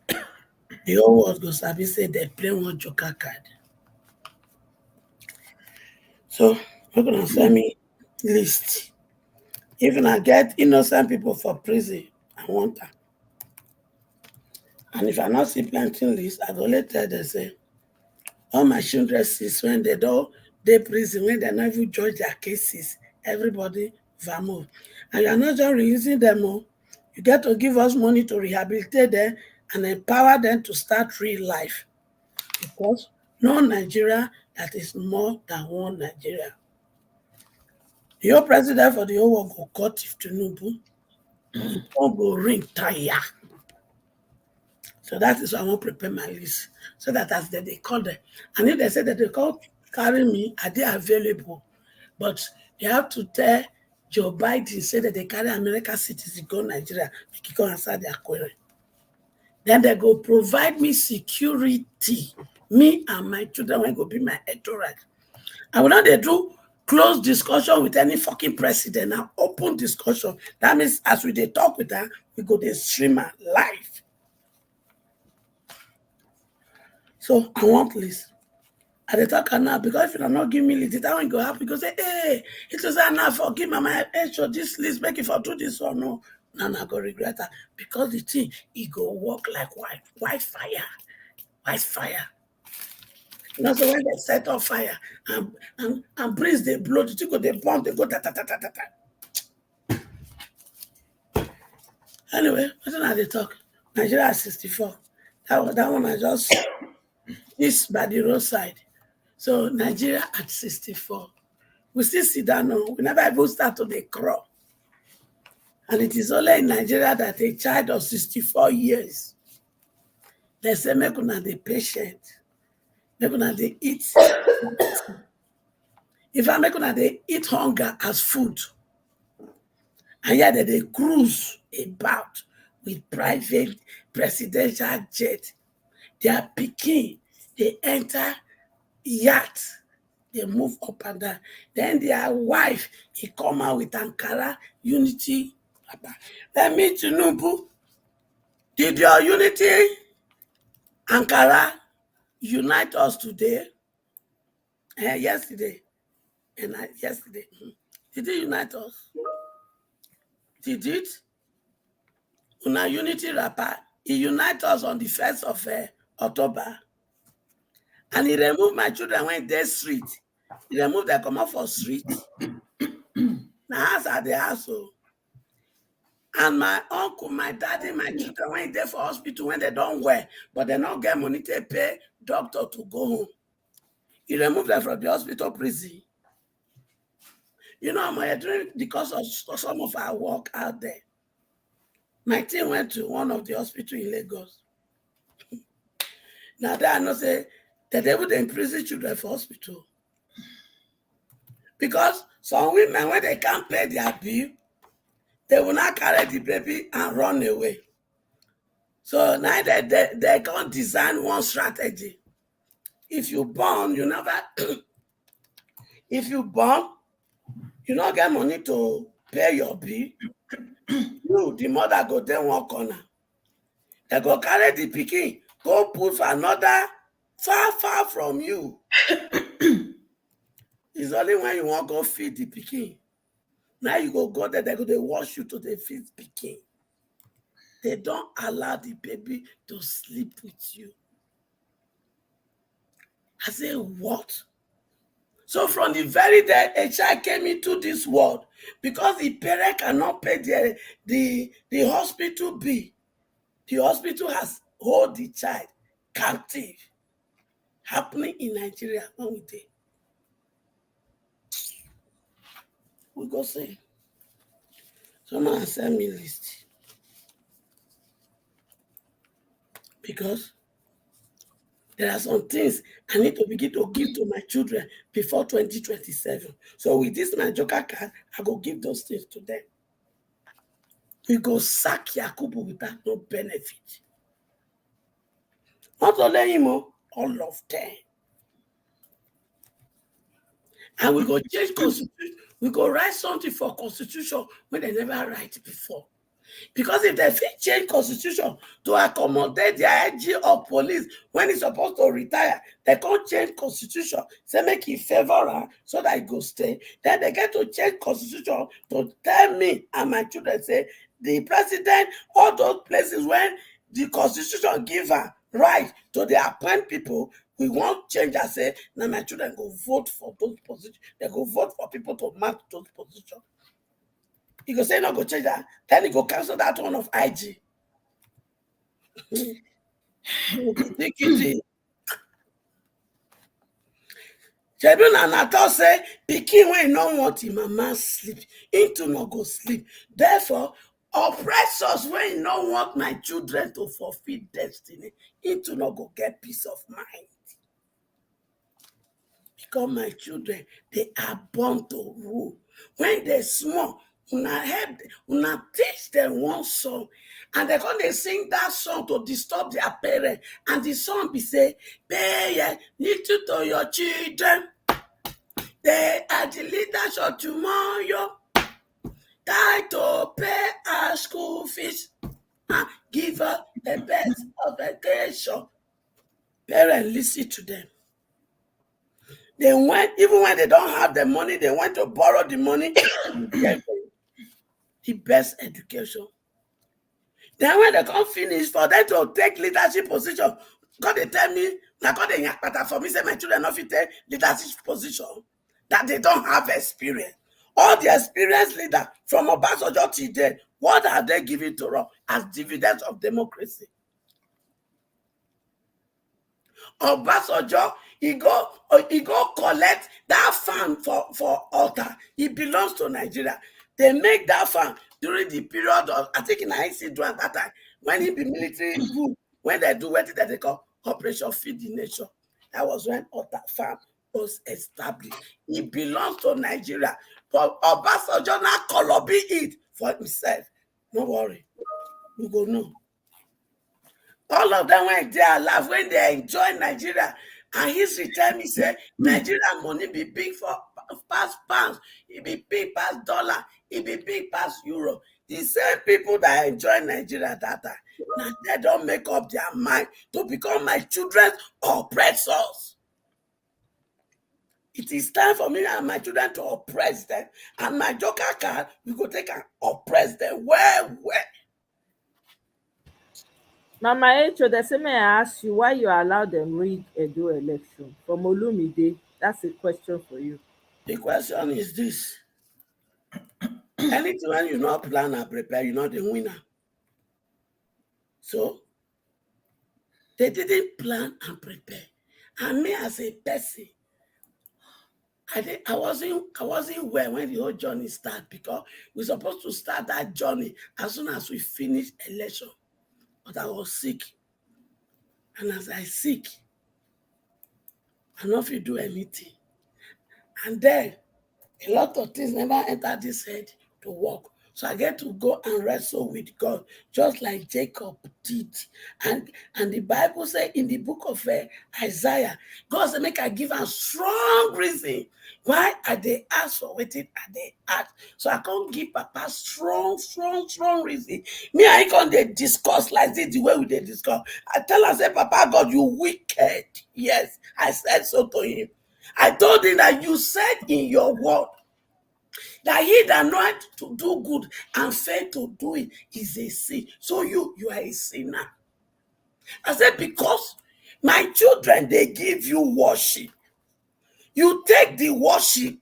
the whole world goes sabi say they play one joker card. So we're gonna send me list. Even I get innocent people for prison, I want that. And if I not see plenty list, I go later they say all my children since when they don't they prison, when they not even judge their cases, everybody vamove. And you're not just releasing them all. You get to give us money to rehabilitate them and empower them to start real life. Because no Nigeria that is more than one Nigeria. The whole president for the whole world go cut if Tinubu, the phone go ring tire. So that is why I want to prepare my list. So that as they call them. And if they say that they call carry me, are they available? But you have to tell Joe Biden say that they carry American citizens go Nigeria, we can go answer their query. Then they go provide me security. Me and my children will go be my entourage. And when they do close discussion with any fucking president now, open discussion. That means as we they talk with her, we go the streamer live. So I want list. I dey talk now because if you not give me list, that one go happy because say, hey, it was enough for give my show this list, make it for do this or no. Now I go regret that because the thing it go work like white fire. White fire. You know, so when they set off fire and breeze they blow, the thing go they bomb, they go ta ta ta ta ta ta. Anyway, what did they talk? Nigeria at 64. That one I just this by the roadside. So Nigeria at 64. We still sit down now. We never even start to the crawl. And it is only in Nigeria that a child of 64 years, they say, make una the patient. Make una they eat. If I make una they eat hunger as food, and yet they cruise about with private presidential jet, they are picking, they enter yacht, they move up and down. Then their wife, he come out with Ankara unity. Let me Tinubu, did your unity Ankara unite us today? Yesterday. And yesterday. Did it unite us? Did it? Una unity rapper. He unite us on the 1st of October. And he removed my children when they street. He removed them come out for street. Now house at the house. And my uncle, my daddy, my children went there for hospital when they don't wear, but they don't get money to pay doctor to go home. He removed them from the hospital prison. You know, my during because of some of our work out there, my team went to one of the hospital in Lagos. Now they are not say that they would imprison children for hospital. Because some women, when they can't pay their bill, they will not carry the baby and run away. So now they can't design one strategy. If you born, you never, if you born, you don't get money to pay your bill. You, the mother go there one corner. They go carry the pikin, go put for another far from you. It's only when you want to go feed the pikin. Now you go there, they go they wash you to the feed pikin. They don't allow the baby to sleep with you. I say, what? So from the very day a child came into this world, because the parent cannot pay the hospital bill, the hospital has hold the child captive. Happening in Nigeria when we did. We go see. Someone send me list. Because there are some things I need to begin to give to my children before 2027. So with this my joker card, I go give those things to them. We go sack Yakubu without no benefit. Not only him, all of them. And we go change constitution. We go write something for constitution when they never write before. Because if they fit change constitution to accommodate the IG of police when he's supposed to retire, they can't change constitution, say make it favor so that he go stay. Then they get to change constitution to tell me and my children, say, the president, all those places when the constitution give her right to the appoint people, we won't change and say, now my children go vote for those positions. They go vote for people to mark those positions. He go say no go change that. Then he go cancel that one of IG. Tribunal na talk say pikin wey no want him mama sleep, him too no go sleep. Therefore, oppressors wey no want my children to fulfill destiny, him too no go get peace of mind. Because my children, they are born to rule. When they small, una teach them one song, and they're going to sing that song to disturb their parents. And the song be say, pay little to your children. They are the leaders of tomorrow. Try to pay our school fees and give us the best of education. Parents, listen to them. They went, even when they don't have the money, they went to borrow the money to get the best education. Then when they come finish, for them to take leadership position, God they tell me, now God they yakpata for me, say my children not fit take leadership position, that they don't have experience. All the experienced leaders from Obasanjo till today, what are they giving to us as dividends of democracy? Obasanjo, he go collect that farm for altar. It belongs to Nigeria. They make that farm during the period of, I think in IC during that time, when he be military rule, when they do what they call Operation Feed the Nation. That was when altar farm was established. It belongs to Nigeria. But Obasanjo now colobi it for himself. No worry. You go know. All of them when they are alive, when they enjoy Nigeria, and history tell me say Nigeria money be big for past pounds, it be big past dollar, it be big past euro. The same people that enjoy Nigeria that time, now they don't make up their mind to become my children's oppressors. It is time for me and my children to oppress them, and my joker card, we go take and oppress them well. Mama Echo, they say may I ask you why you allow them rig Edo election from Olumide? That's a question for you. The question is this. Anything when you not plan and prepare, you're not the winner. So they didn't plan and prepare. And me as a person, I wasn't well when the whole journey started, because we're supposed to start that journey as soon as we finish election. But I was sick. And as I sick, I don't feel do anything. And then a lot of things never entered this head to work. So I get to go and wrestle with God, just like Jacob did. And the Bible says in the book of Isaiah, God said, make I give a strong reason why I they ask for waiting and they ask. So I can't give Papa strong reason. Me, I can't they discuss like this, the way we they discuss. I tell her, say, Papa God, you wicked. Yes, I said so to him. I told him that you said in your word that he that knoweth to do good and fail to do it is a sin. So you are a sinner. I said, because my children, they give you worship. You take the worship,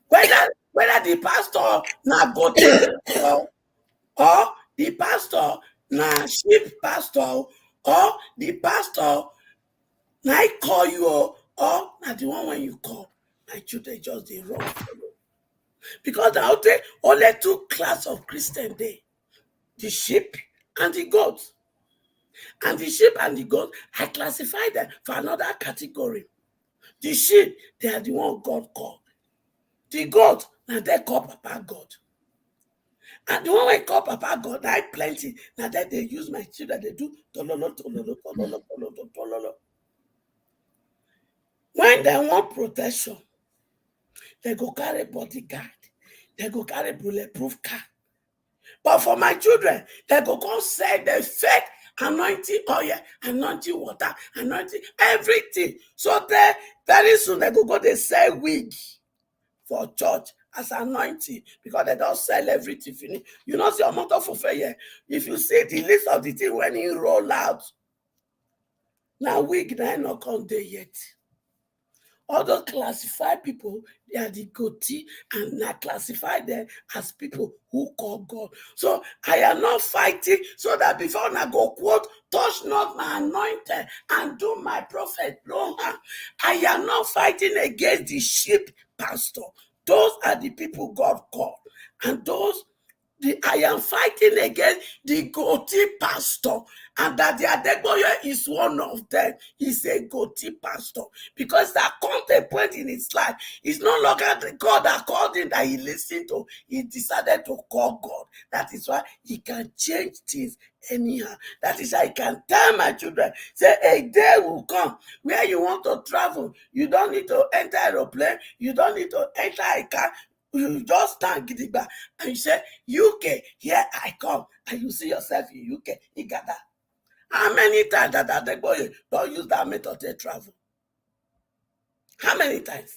whether the pastor na goat pastor, or the pastor na sheep pastor, or the pastor na I call you, or na the one when you call. My children just they run for you. Because out there only two class of Christian day, the sheep and the goat. And the sheep and the goat, I classify them for another category. The sheep, they are the one God called. The goat, now they call Papa God. And the one wey call Papa God, I plenty. Now that they use my children, they do tololo, tololo, tololo, tololo, tololo. When they want protection, they go carry bodyguard, they go carry bulletproof car. But for my children, they go sell the fake anointing oil, anointing water, anointing everything. So they very soon they go they sell wig for church as anointing because they don't sell everything finish. You know, see your mother for fair. If you see the list of the thing when you roll out, now wig they not come there yet. Other classified people, they are the goatee, and not classify them as people who call God. So I am not fighting so that before I go quote, touch not my anointed and do my prophet no harm. I am not fighting against the sheep pastor. Those are the people God called. And those I am fighting against the goatee pastor, and that the Adegboye is one of them. He's a goatee pastor because that content point in his life is no longer the God that called him that he listened to. He decided to call God. That is why he can change things anyhow. That is why I can tell my children, say a day will come where you want to travel. You don't need to enter aeroplane. You don't need to enter a car. You just stand gidigba and you say, UK, here I come. And you see yourself in UK, Igada. How many times that they don't use that method to travel? How many times?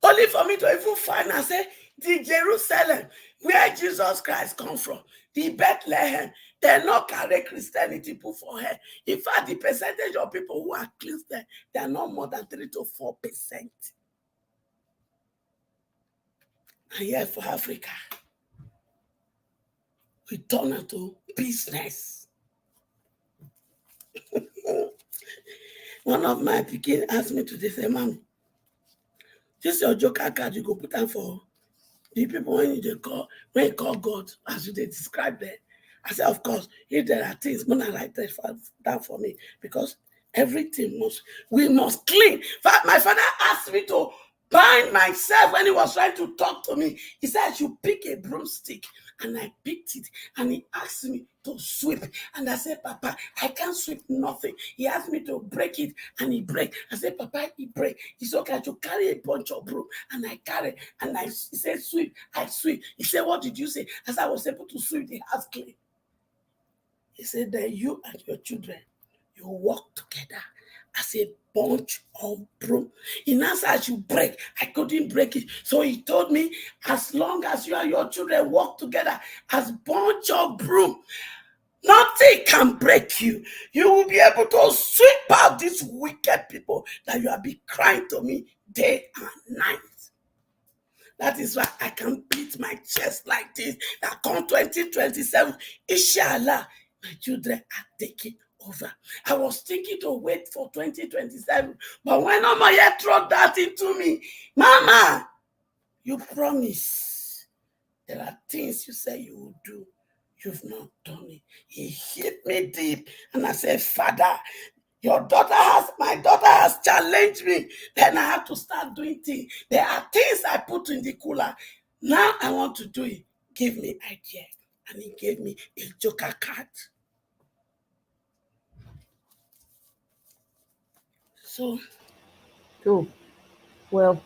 Only for me to even find and say, the Jerusalem, where Jesus Christ come from, the Bethlehem, they not carry Christianity put for her. In fact, the percentage of people who are Christian, they are not more than 3 to 4%. And here for Africa, we turn into business. One of my pikin asked me today, say, Mom, this your joker card, you go put down for the people when you call God, as you describe them. I said, of course, if there are things, when I write that down for me, because everything we must clean. My father asked me to bind myself when he was trying to talk to me. He said, I should pick a broomstick, and I picked it, and he asked me to sweep. And I said, Papa, I can't sweep nothing. He asked me to break it, and he break. I said, Papa, he break. He said, okay, I should carry a bunch of broom, and I carry, and he said, sweep, I sweep. He said, what did you say? As I was able to sweep the house clean. He said that you and your children, you work together as a bunch of broom. In answer, I should break. I couldn't break it. So he told me, as long as you and your children work together as bunch of broom, nothing can break you. You will be able to sweep out these wicked people that you have been crying to me day and night. That is why I can beat my chest like this. That come 2027, inshallah, my children are taking over. I was thinking to wait for 2027, but when Mama yet throw that into me, Mama, you promise. There are things you say you will do. You've not done it. He hit me deep, and I said, Father, my daughter has challenged me. Then I have to start doing things. There are things I put in the cooler. Now I want to do it. Give me idea. And he gave me a joker card. So well,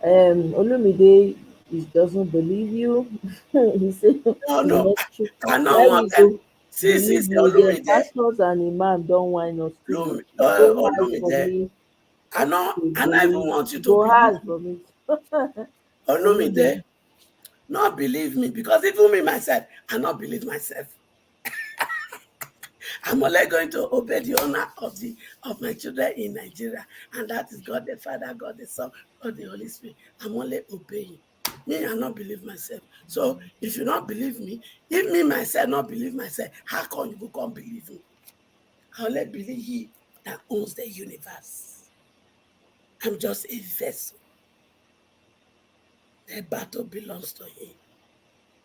Olumide doesn't believe you. He said the no, next trip. I Why don't want we them. go See, believe you again? Pastors and imam don't whine us too much. Go hard for Olumide, me I know, to and I even believe. want you to Go believe hard me. for me. Olumide, Olumide. not believe me, because even me myself, I not believe myself. I'm only going to obey the owner of my children in Nigeria, and that is God the Father, God the Son, God the Holy Spirit. I'm only obeying. Me, I not believe myself. So if you not believe me, if me myself not believe myself, how come you can't believe me? I only believe He that owns the universe. I'm just a vessel. The battle belongs to Him.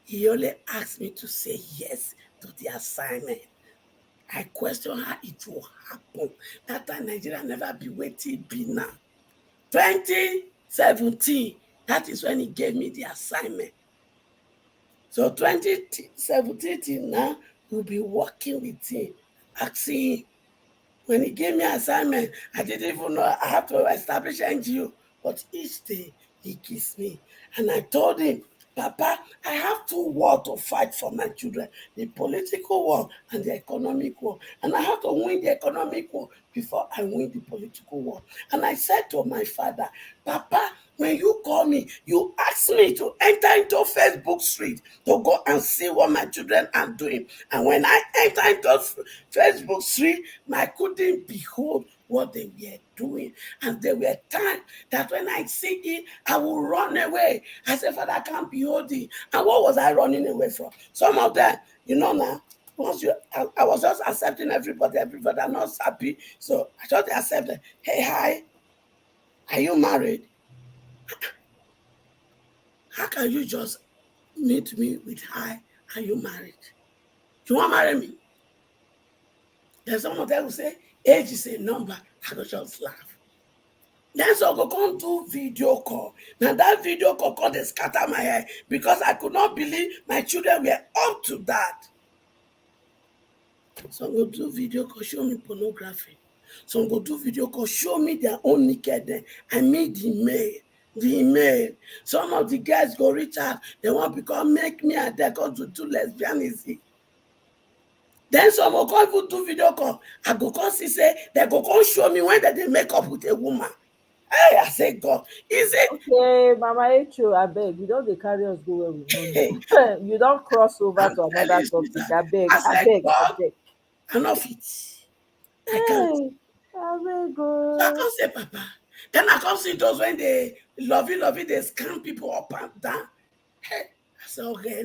He only asked me to say yes to the assignment. I question how it will happen. That time Nigeria never be waiting be now. 2017, That is when he gave me the assignment. So 2017 till now, we'll be working with him, asking him. When he gave me assignment, I didn't even know I have to establish NGO. But each day he gives me. And I told him, Papa, I have two wars to fight for my children, the political war and the economic war. And I have to win the economic war before I win the political war. And I said to my father, Papa, when you call me, you ask me to enter into Facebook street to go and see what my children are doing. And when I enter into Facebook street, I couldn't behold what they were doing. And there were times that when I see it, I will run away. I said, Father, I can't behold it. And what was I running away from? Some of them, now, I was just accepting everybody are not happy. So I just accepted, hey, hi, are you married? How can you just meet me with hi, are you married? You want to marry me? There's some of them who say, age is a number. I go just laugh. Then so I go come do video call. Now that video call come dey scatter my head because I could not believe my children were up to that. Some go do video call, show me pornography. Some go do video call, show me their own naked. I mean the email. Some of the guys go reach out, they want to make me and they go to do lesbianism. Then some go come even do video call. I go come see say they go come show me when they make up with a woman. Hey, I say God, is it? Okay, Mama Echo, abeg, you don dey carry us go where we no know. You don cross over I'm to telling another you, topic. sister, Abeg, I said, abeg, God, abeg. I'm not fit. I can't. Hey, abeg So I o. come say, Papa. Then I come see those when they lovey, they scam people up and down. Hey, I said, okay,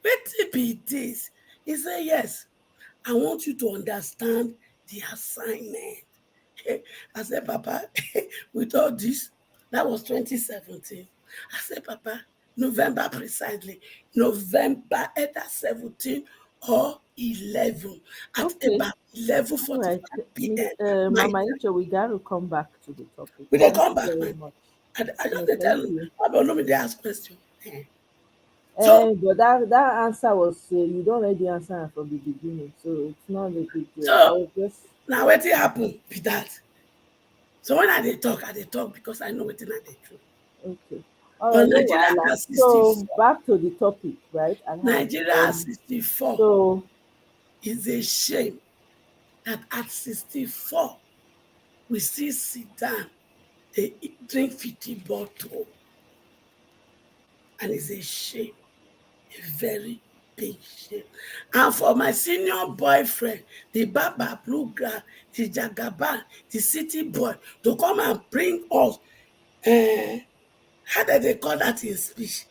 what be this? He said, yes, I want you to understand the assignment. I said, Papa, with all this, that was 2017. I said, Papa, November precisely, November either 17 or 11 at Okay, about all right. 11:45 Miss p.m. my Mama time. Echo, we got to come back to the topic. We they Thank come you back, very man. much. I just Yeah, they thank tell you. me they ask question. So But that answer was you don't already answer am from the beginning, so it's not a big deal. I so was just now what happen with that? So when I they talk because I know what I they do. okay. All But right, no Nigeria wahala. has So 64. back to the topic, right? At hand. Nigeria at 64 So is a shame that at 64 we still sit down, they drink 50 bottle, and it's a shame, a very big shame. And for my senior boyfriend, the Baba Blue Girl, the Jagaban, the city boy, to come and bring us, how do they call that in speech?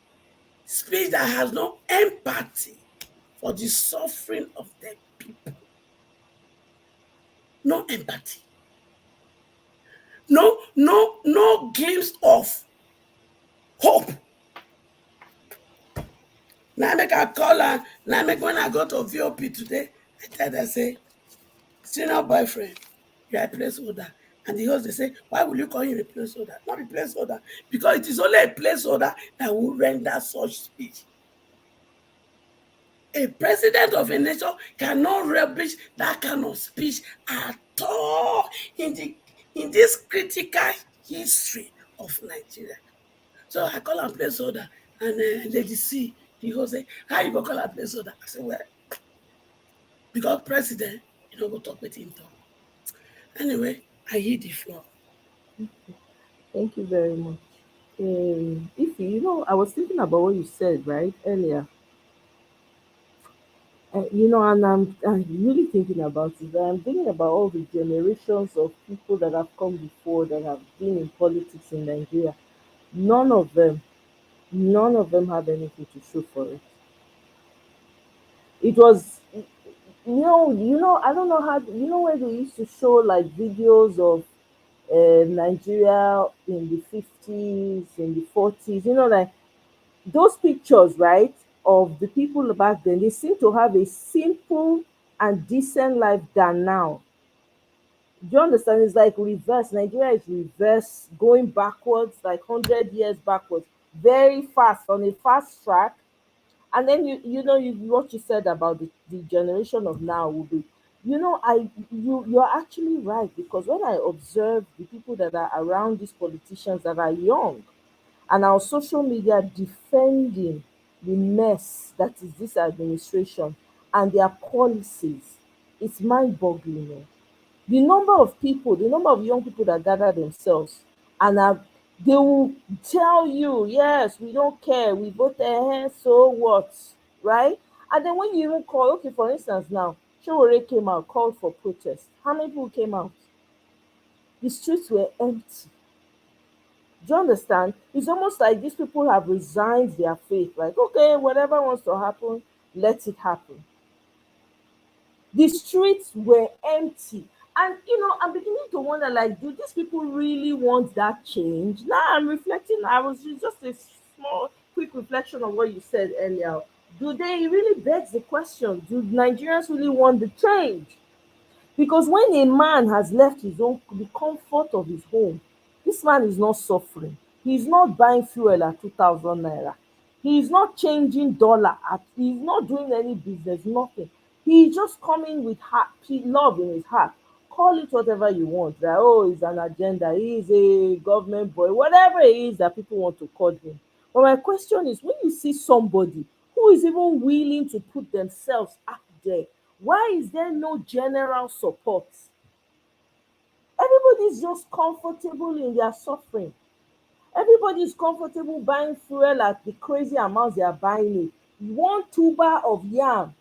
Speech that has no empathy for the suffering of the people. No empathy. No glimpse of hope. Now make I call her. Now make when I go to VOP today, I tell her say, senior boyfriend, you are a placeholder. And the host they say, why will you call him a placeholder? Not a placeholder, because it is only a placeholder that will render such speech. A president of a nation cannot rubbish that kind of speech at all in this critical history of Nigeria. So I call am placeholder, and Lady C, the host say, how you go call am placeholder? I say, well, because president, you no go talk wetin him talk. Anyway, I hear the floor. thank you very much. If I was thinking about what you said right earlier. And I'm really thinking about it. I'm thinking about all the generations of people that have come before that have been in politics in Nigeria. None of them, none of them have anything to show for it. It was, I don't know how, where they used to show like videos of Nigeria in the 50s, in the 40s, like those pictures, right, of the people back then, they seem to have a simple and decent life than now. Do you understand? It's like reverse. Nigeria is reverse, going backwards, like 100 years backwards, very fast, on a fast track. And then you what you said about the generation of now will be, you're actually right, because when I observe the people that are around these politicians that are young and our social media defending the mess that is this administration and their policies, it's mind-boggling. The number of people, the number of young people that gather themselves and they will tell you, yes, we don't care, we vote ahead, so what, right? And then when you even call, okay, for instance, now Showore came out, called for protest. How many people came out? The streets were empty. Do you understand? It's almost like these people have resigned their faith, like, okay, whatever wants to happen, let it happen. The streets were empty. And I'm beginning to wonder, like, do these people really want that change? Now I'm reflecting, I was just a small quick reflection on what you said earlier. Do they really, begs the question, do Nigerians really want the change? Because when a man has left the comfort of his home, this man is not suffering. He's not buying fuel at 2,000 naira. He's not changing dollar. He's not doing any business, nothing. He's just coming with love in his heart. Call it whatever you want. That, oh, it's an agenda. He's a government boy. Whatever it is that people want to call him. But my question is, when you see somebody who is even willing to put themselves out there, why is there no general support? Everybody's just comfortable in their suffering. Everybody's comfortable buying fuel at the crazy amounts they are buying it. One tuber of yam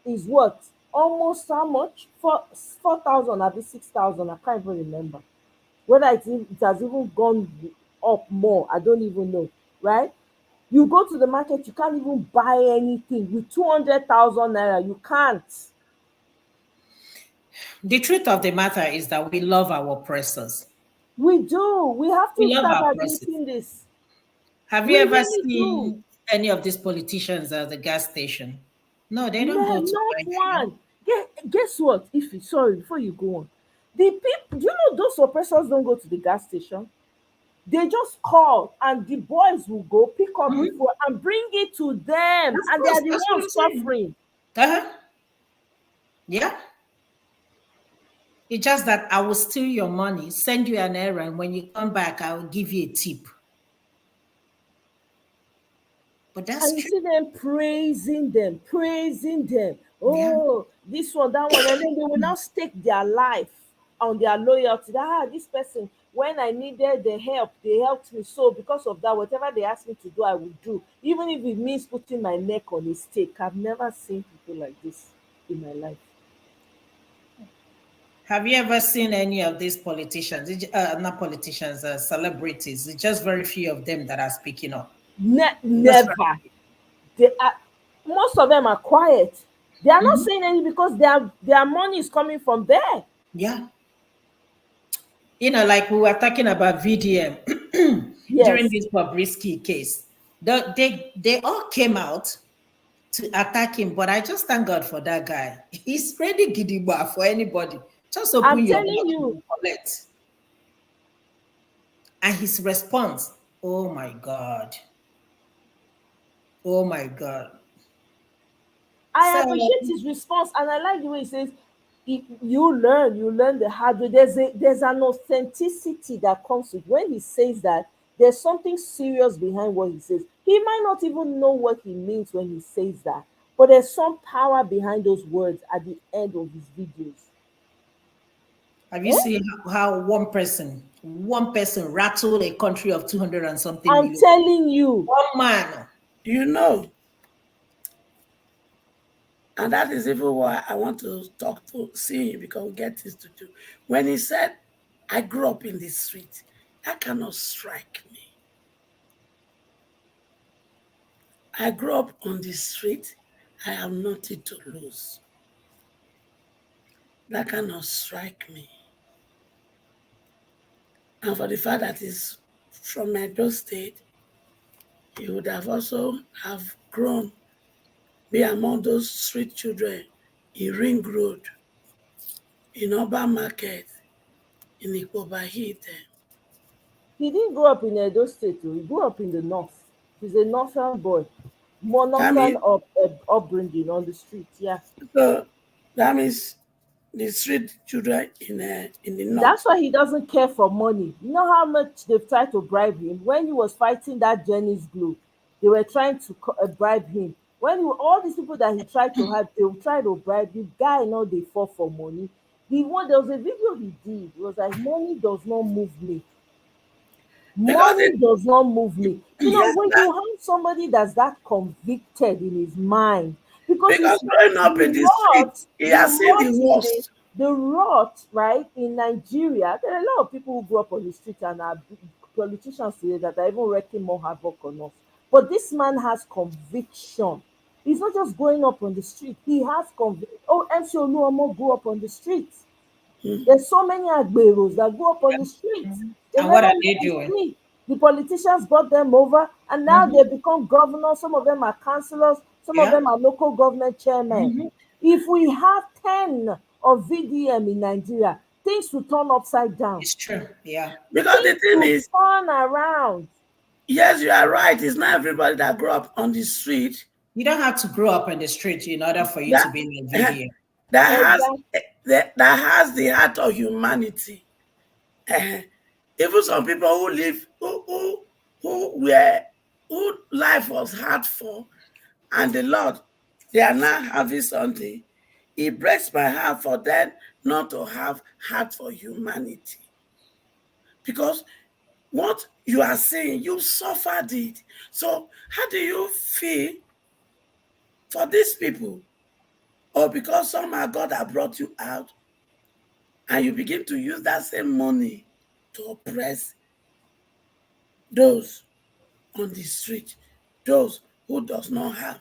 is what? Almost how much? 4,000, I 6,000. I can't even remember. Whether it has even gone up more, I don't even know. Right? You go to the market, you can't even buy anything with 200,000 naira. You can't. The truth of the matter is that we love our oppressors. We do. We have to We love start our oppressors. admitting this. Have you We ever really do. seen any of these politicians at the gas station? No, they don't No, go to not buy fuel. one. Guess what? If you sorry, before you go on, the people, do you know those oppressors don't go to the gas station? They just call and the boys will go pick up the Mhm. phone and bring it to them, and they are the That's what I'm ones saying. suffering. Uh-huh. Yeah. It's just that I will steal your money, send you an errand. When you come back, I will give you a tip. But that's And you true. see them praising them, praising them. Yeah. Oh, this one, that one. And then they will now stake their life on their loyalty. This person, when I needed the help, they helped me. So because of that, whatever they asked me to do, I will do. Even if it means putting my neck on a stake. I've never seen people like this in my life. Have you ever seen any of these politicians? Not politicians, celebrities. It's just very few of them that are speaking up. Just Never. They are, most of them are quiet. They are not Mhm. saying anything because their money is coming from there. Yeah. Like we were talking about VDM during Yes. this Bobrisky case. They all came out to attack him, but I just thank God for that guy. He's ready gidigba for anybody. Just I'm open your telling mouth you, and collect. And his response, oh my God. Oh my God. I So appreciate his response, and I like the way he says, You learn the hard way." There's an authenticity that comes with when he says that. There's something serious behind what he says. He might not even know what he means when he says that, but there's some power behind those words at the end of his videos. have you Eh? seen how one person rattled a country of 200 and something I'm million? telling you. One man. You know, and that is even why I want to talk to see him because we get this to do. When he said, I grew up in the street, that cannot strike me. I grew up on the street. I have nothing to lose. That cannot strike me. And for the fact that he's from Edo State, he would have also have grown, be among those street children in Ring Road, in Urban Market. in Ikoba Heat. He didn't grow up in Edo State. Oh. He grew up in the north. He's a northern boy, more That northern means, upbringing on the street. Yeah, so that means the street children in the that's north. why he doesn't care for money. You know how much they've tried to bribe him when he was fighting that Jenny's Glue. They were trying to bribe him. When all these people that he tried to have, they would try to bribe the guy. You know, they fall for money. The one there was a video he did. It was like money does not move me. Because Money does not move me. You know, yes, when you have somebody that's that convicted in his mind, because you because see growing up in the street, he the has seen the rot in worst. the rot, right, in Nigeria. There are a lot of people who grew up on the street and are politicians today that are even wrecking more havoc on us. But this man has conviction. He's not just growing up on the street. He has conviction. Oh, MC Oluomo grew up on the streets. There's so many Agberos that grew up on the streets. They And what never are left they the doing? street. The politicians brought them over, and now Mhm. they become governors. Some of them are councillors. Some of Yeah. them are local government chairmen. Mhm. If we have 10 of VDM in Nigeria, things will turn upside down. It's true. Yeah. Because the Things thing will is, turn around. yes, you are right. It's not everybody that grew up on the street You don't have to grow up in the street in order for you to that be in a that video. has Exactly. that has the heart of humanity. Even some people who live who were who life was hard for, and the Lord, they are now having something. It breaks my heart for them not to have heart for humanity. Because what you are saying, you suffered it. So how do you feel for these people? Or because somehow God has brought you out and you begin to use that same money to oppress those on the street, those who does not have.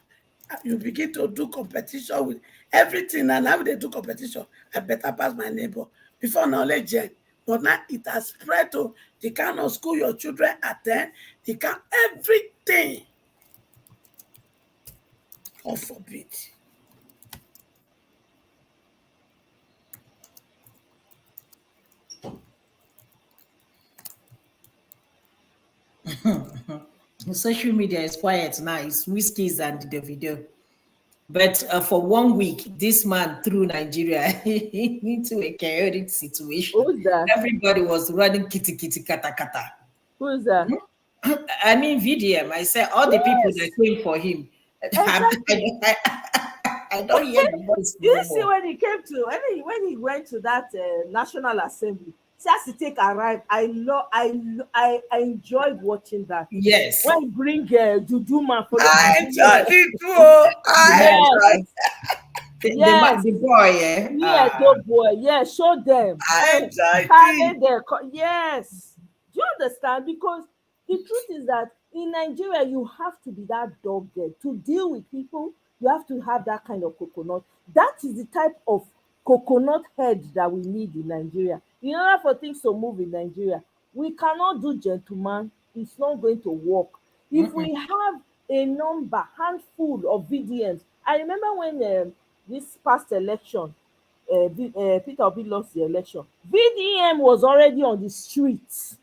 You begin to do competition with everything, and now they do competition. I better pass my neighbor before knowledge. But now it has spread to the kind of school your children attend, the kind everything. God forbid. Social media is quiet now. It's Whiskies and the video. But for 1 week, this man threw Nigeria into a chaotic situation. Who's that? Everybody was running kitty kitty kata kata. Who's that? I mean, VDM. I said all the people that Yes, came for him. exactly. I don't hear the voice You no see, more. when he came to when he went to that National Assembly, see as he take arrive. I enjoyed watching that. Yes. When he bring Juju man follow I Juju enjoyed man. it too. I Yes, enjoyed yes, The boy, yeah. yeah, dope boy. Yeah, show them. I enjoyed it. Carry their yes. Do you understand? Because the truth is that in Nigeria, you have to be that dogged to deal with people. You have to have that kind of coconut. That is the type of coconut head that we need in Nigeria. In order for things to move in Nigeria, we cannot do gentleman. It's not going to work. If we have a number, handful of VDMs, I remember when this past election, Peter Obi lost the election. VDM was already on the streets.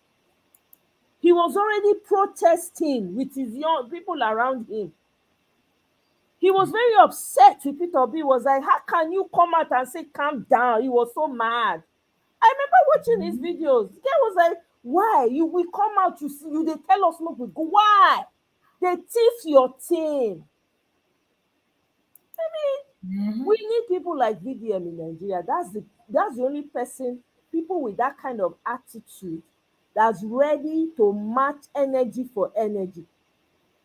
He was already protesting with his young people around him. He was very upset with Peter Obi. He was like, how can you come out and say calm down? He was so mad. I remember watching his videos. The guy was like, why? You will come out, you see, you they tell us not to go. Why? They thief your team. We need people like VDM in Nigeria. That's the only person, people with that kind of attitude that's ready to match energy for energy.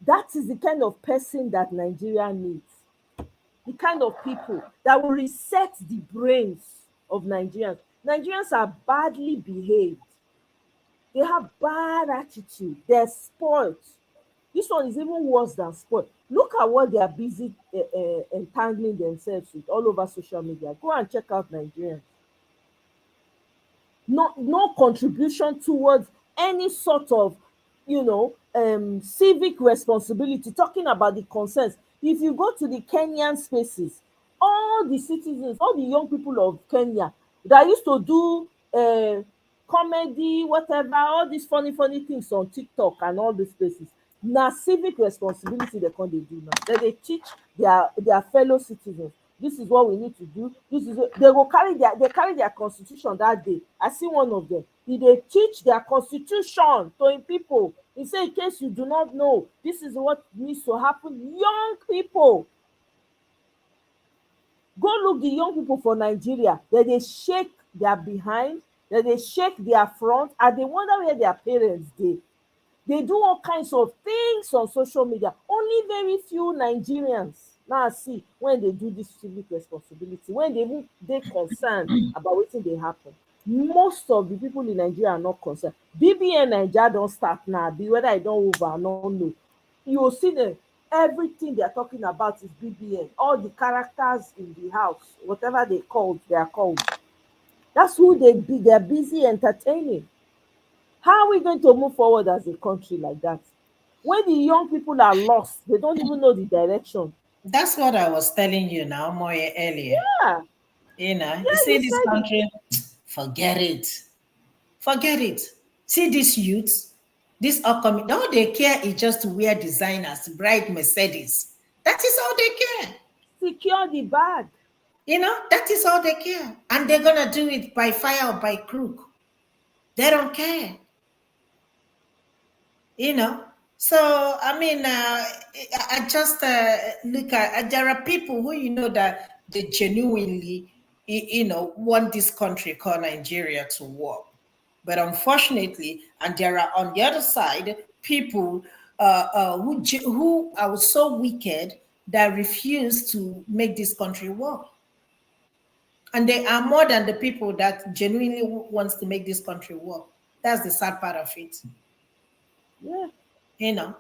That is the kind of person that Nigeria needs. The kind of people that will reset the brains of Nigerians. Nigerians are badly behaved. They have bad attitude. They're spoiled. This one is even worse than spoiled. Look at what they are busy entangling themselves with all over social media. Go and check out Nigerians. No contribution towards any sort of civic responsibility, talking about the concerns. If you go to the Kenyan spaces, all the citizens, all the young people of Kenya that used to do comedy, whatever, all these funny things on TikTok and all these places. Na civic responsibility they come dey do now. They teach their fellow citizens. This is what we need to do. This is they go carry their constitution that day. I see one of them. They teach their constitution to im people. He say, in case you do not know, this is what needs to happen. Young people, go look the young people for Nigeria. They shake their behind, they shake their front, and they wonder where their parents dey. They do all kinds of things on social media. Only very few Nigerians now see when they do this civic responsibility, when they even dey concerned about wetin dey happen. Most of the people in Nigeria are not concerned. BBN Naija don start now, be whether e don over, I no know. You will see them, everything they are talking about is BBN. All the characters in the house, whatever they are called. That's who they're busy entertaining. How are we going to move forward as a country like that? When the young people are lost, they don't even know the direction. That's what I was telling you now more earlier. Yeah. You know, Yeah, you see you this said it. country, forget it. Forget it. See these youths, this upcoming, all they care is just to wear designers, bright Mercedes. That is all they care. Secure the bag. You know, that is all they care. And they're going to do it by fire or by crook. They don't care. You know, so I mean, I just look at there are people who you know that they genuinely, you know, want this country called Nigeria to work, but unfortunately, and there are on the other side people who are so wicked that refuse to make this country work, and they are more than the people that genuinely wants to make this country work. That's the sad part of it. Yeah. You know,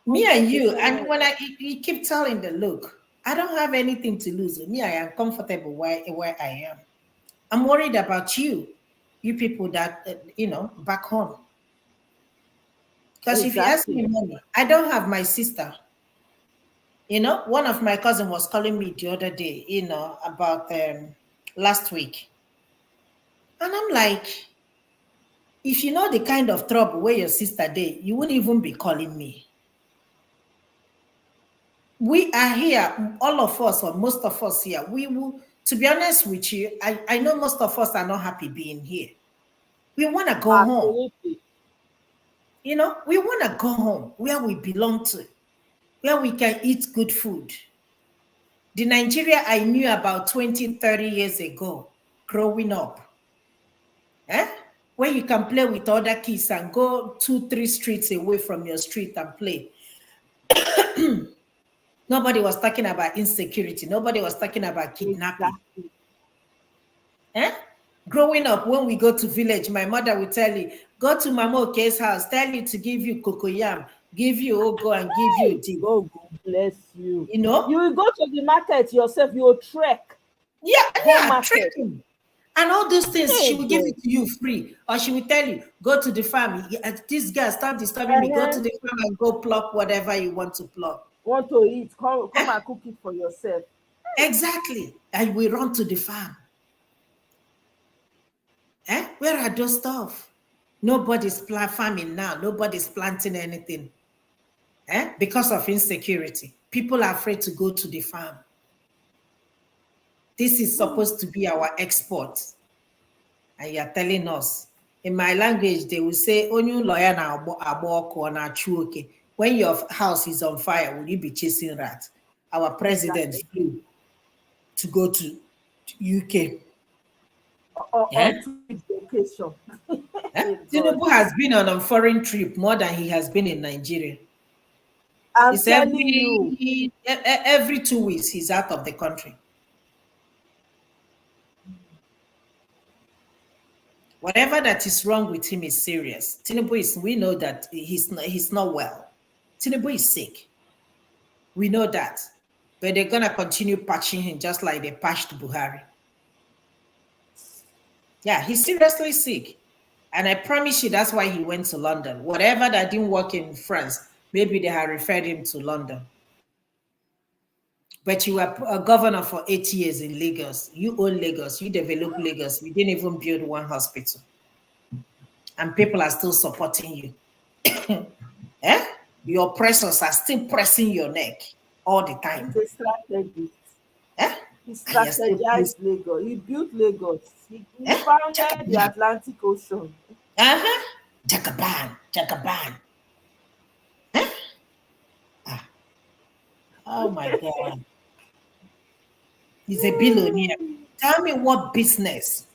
me and you, and when you keep telling the look, I don't have anything to lose. Me, I am comfortable where I am. I'm worried about you people that you know, back home. Because if you ask me Exactly. money, I don't have my sister. You know, one of my cousin was calling me the other day, you know, about last week, and I'm like, if you know the kind of trouble where your sister did, you wouldn't even be calling me. We are here, all of us, or most of us here. We will, to be honest with you, I know most of us are not happy being here. We want to go home. Absolutely. You know, we want to go home where we belong to, where we can eat good food. The Nigeria I knew about 20, 30 years ago, growing up, where you can play with other kids and go 2, 3 streets away from your street and play. Nobody was talking about insecurity. Nobody was talking about kidnapping. Exactly. Growing up, when we go to village, my mother would tell you, go to Mama Oke's house, tell you to give you cocoyam, give you ogo, and give you tea. God bless you. You know? You will go to the market yourself, you will trek. Yeah, trekking. And all those things, Hey, she will give God. it to you free. Or she will tell you, go to the farm. This guy, stop disturbing me. Go to the farm and go pluck whatever you want to pluck. Want to eat, come and cook it for yourself. Exactly. And we run to the farm. Where are those stuff? Nobody's farming now. Nobody's planting anything. Because of insecurity. People are afraid to go to the farm. This is supposed to be our export. And you're telling us. In my language, they will say, "Onyu lawyer na aboko na chuoke." When your house is on fire, will you be chasing rats? Our president flew to go to UK. On vacation. Tinubu has been on a foreign trip more than he has been in Nigeria. I'm telling you. Every 2 weeks, he's out of the country. Whatever that is wrong with him is serious. Tinubu we know that he's not well. Tinubu is sick. We know that. But they're going to continue patching him just like they patched Buhari. Yeah, he's seriously sick. And I promise you that's why he went to London. Whatever that didn't work in France, maybe they had referred him to London. But you were a governor for 8 years in Lagos. You own Lagos. You developed Lagos. We didn't even build one hospital. and people are still supporting you. Eh? Your oppressors are still pressing your neck all the time. It's a strategy. Eh? He And you're still strategized pressing. Lagos. He built Lagos. He Eh? founded the Jagaban. Atlantic Ocean. Uh-huh. Jagaban. Jagaban. Eh? Ah. Oh my God. He's a billionaire. Tell me what business.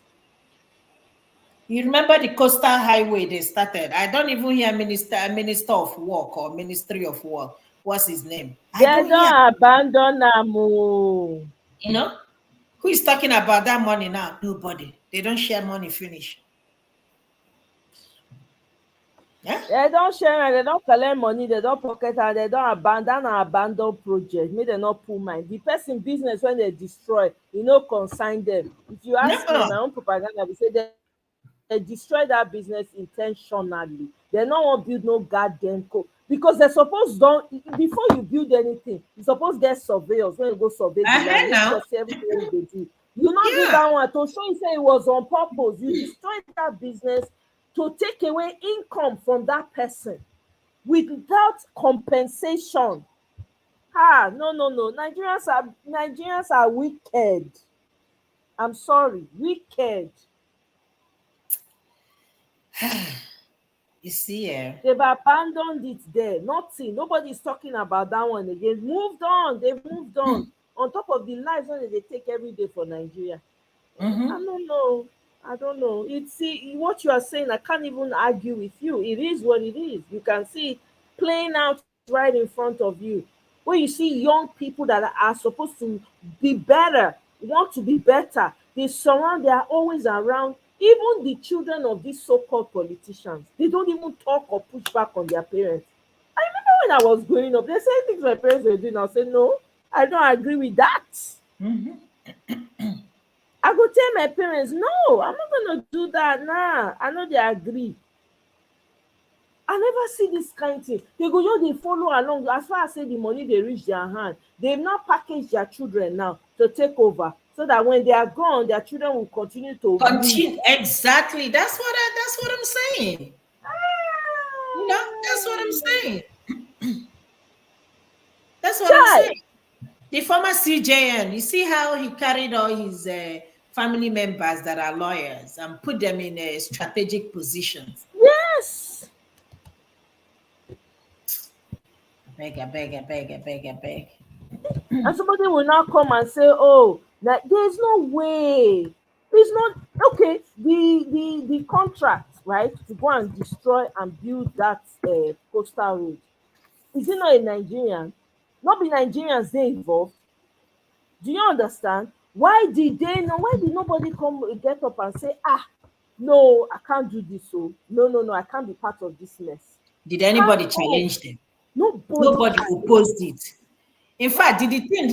You remember the coastal highway they started? I don't even hear minister of work or ministry of work. What's his name? I They don't hear. don't abandon am. Oh. You know who is talking about that money now? Nobody. They don't share money. Finish. Yeah. They don't share am, they don't collect money, they don't pocket am, they don't abandon project make dem no put mind. The person business when they destroy, e no concern them. If you ask me, No. my own propaganda be say they destroy that business intentionally. They no wan build no goddamn co because they suppose don before you build anything, you suppose get surveyors wey go survey the land, make Now. sure say everything wey you dey do. You no do Yeah. that one to show you say it was on purpose. You destroy that business to take away income from that person without compensation. No, no, no. Nigerians are wicked. I'm sorry, wicked. You see, They've abandoned it there. Nothing. Nobody's talking about that one again. Moved on. They've moved on. On top of the lives that they take every day for Nigeria. I don't know. I don't know. It's see what you are saying. I can't even argue with you. It is what it is. You can see it playing out right in front of you. Where you see young people that are supposed to be better, want to be better. They are always around. Even the children of these so-called politicians, they don't even talk or push back on their parents. I remember when I was growing up, they say things my parents were doing. I'll say, no, I don't agree with that. I go tell my parents, no, I'm not gonna do that. Nah, I know they agree. I never see this kind thing. They go, they follow along. As far as say the money they reach their hand, they've now packaged their children now to take over. So that when they are gone, their children will continue to lead. Continue. Exactly. That's what I'm saying. You know, that's what I'm saying. That's what I'm Chai, saying. The former CJN, you see how he carried all his family members that are lawyers and put them in strategic positions. yes. I beg. And somebody will now come and say, oh, that there's no way. It's not okay. The contract, right, to go and destroy and build that coastal road. Is it not a Nigerian? Not be Nigerians they involved. Do you understand? Why did they know? Why did nobody come get up and say, no, I can't do this. So no, I can't be part of this mess. Did anybody Come. challenge them? Nobody Nobody challenged. opposed it. In fact, did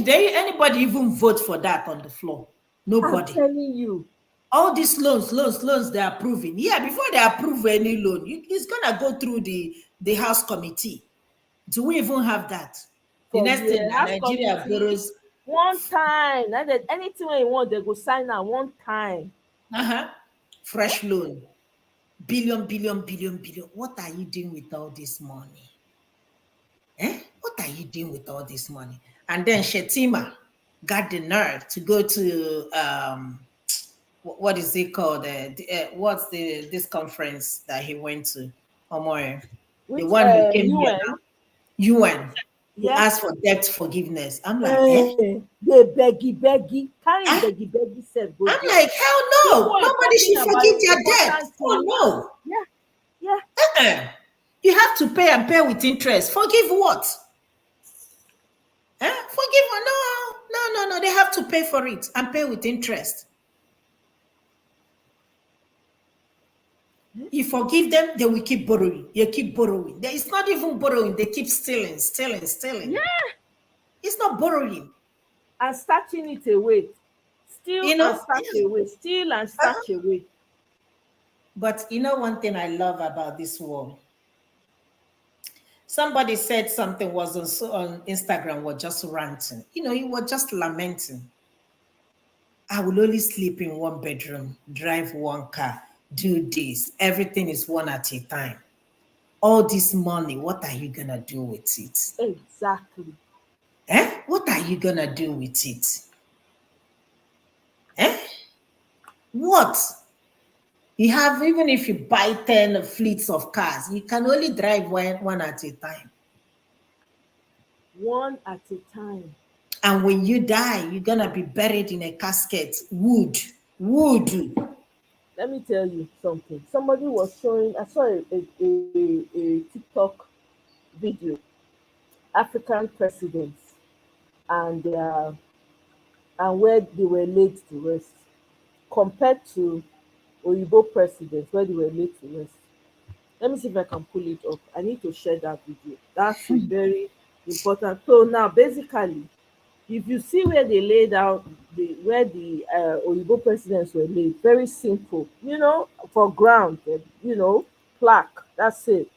anybody even vote for that on the floor? I'm Nobody. telling you. All these loans they're approving. Yeah, before they approve any loan, it's gonna go through the House committee. Do we even have that? The For next thing here, that House Nigeria committee borrows one time. Na that anything wey you want, they go sign am one time. fresh loan, billion. What are you doing with all this money? What are you doing with all this money? And then Shetima got the nerve to go to what is it called? What's this conference that he went to? Omore, the Which one he came here UN? now, UN, to Yeah. ask for debt forgiveness. I'm like, They beggy, carry Ah? beggy self go I'm there. like, hell People no, are nobody talking should about forgive their debt. important things. Oh Yeah. no. You have to pay and pay with interest. Forgive what? Forgive what? No. They have to pay for it and pay with interest. You forgive them, they will keep borrowing. You keep borrowing. It's not even borrowing, they keep stealing. Yeah. It's not borrowing. And starting it away. Steal You and know? start away. Steal and start away. But you know one thing I love about this world? Somebody said something was on Instagram, was just ranting. You know, he was just lamenting. I will only sleep in one bedroom, drive one car, do this. Everything is one at a time. All this money, what are you gonna do with it? Exactly. What are you gonna do with it? What? You have, even if you buy 10 fleets of cars, you can only drive one at a time. One at a time. And when you die, you're gonna be buried in a casket. Wood. Let me tell you something. Somebody was showing, I saw a TikTok video, African presidents and their and where they were laid to rest compared to Oyibo presidents where they were laid to rest. Let me see if I can pull it up. I need to share that video. That's a very important. So now, basically, if you see where they laid out where the Oyibo presidents were laid, very simple. For ground, plaque. That's it.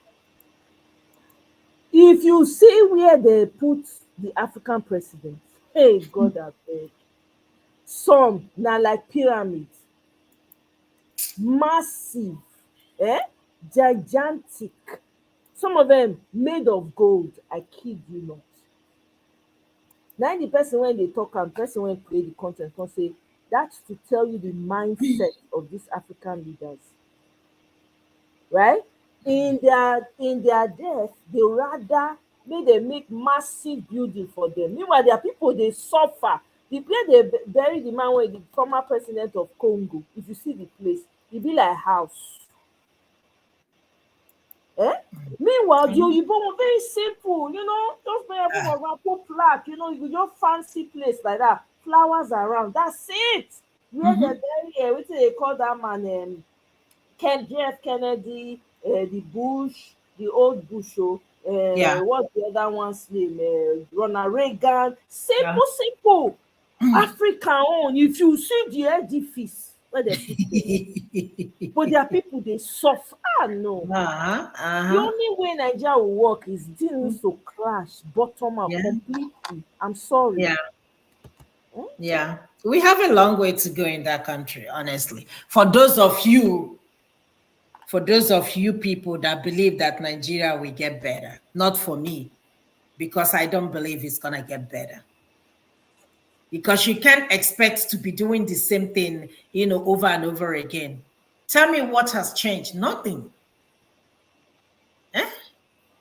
If you see where they put the African presidents, hey God, I beg. Some na like pyramids, massive, eh, gigantic. Some of them made of gold. I kid you not. Now the person when they talk and person when create the content can say that's to tell you the mindset of these African leaders, right? In their death, they rather make massive building for them. Meanwhile, their people they suffer. The place they bury the man when the former president of Congo. If you see the place, it be like house. Eh? Meanwhile, the Oyibo one very simple, just buy a put plaque, you just fancy place like that, flowers around, that's it. Where they bury, what they call that man, JF Kennedy, the Bush, the old Bush, Yeah. what's the other one's name? Ronald Reagan. Yeah. Simple. African own. If you see the edifice where they put them, but their people they suffer. No. The only way Nigeria will work is things to crash, bottom up Yeah. completely. I'm sorry. Yeah. Yeah. We have a long way to go in that country, honestly. For those of you people that believe that Nigeria will get better, not for me, because I don't believe it's gonna get better. Because you can't expect to be doing the same thing, over and over again. Tell me what has changed. Nothing.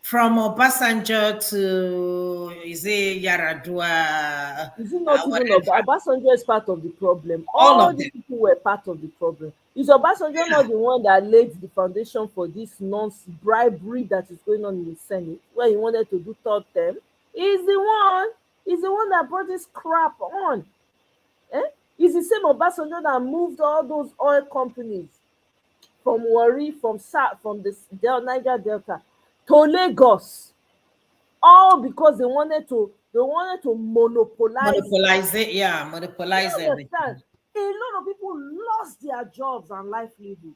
From Obasanjo to, is it Yaradua, Is it not even whatever, Obasanjo is part of the problem? all All of these them. people were part of the problem. Is Obasanjo not the one that laid the foundation for this bribery that is going on in the Senate, where he wanted to do third term? He's the one. He's the one that brought this crap on. It's the same Obasanjo that moved all those oil companies from Warri, from the Niger Delta to Lagos, all because they wanted to monopolize. Monopolize it, yeah, monopolize You everything. understand? A lot of people lost their jobs and livelihood.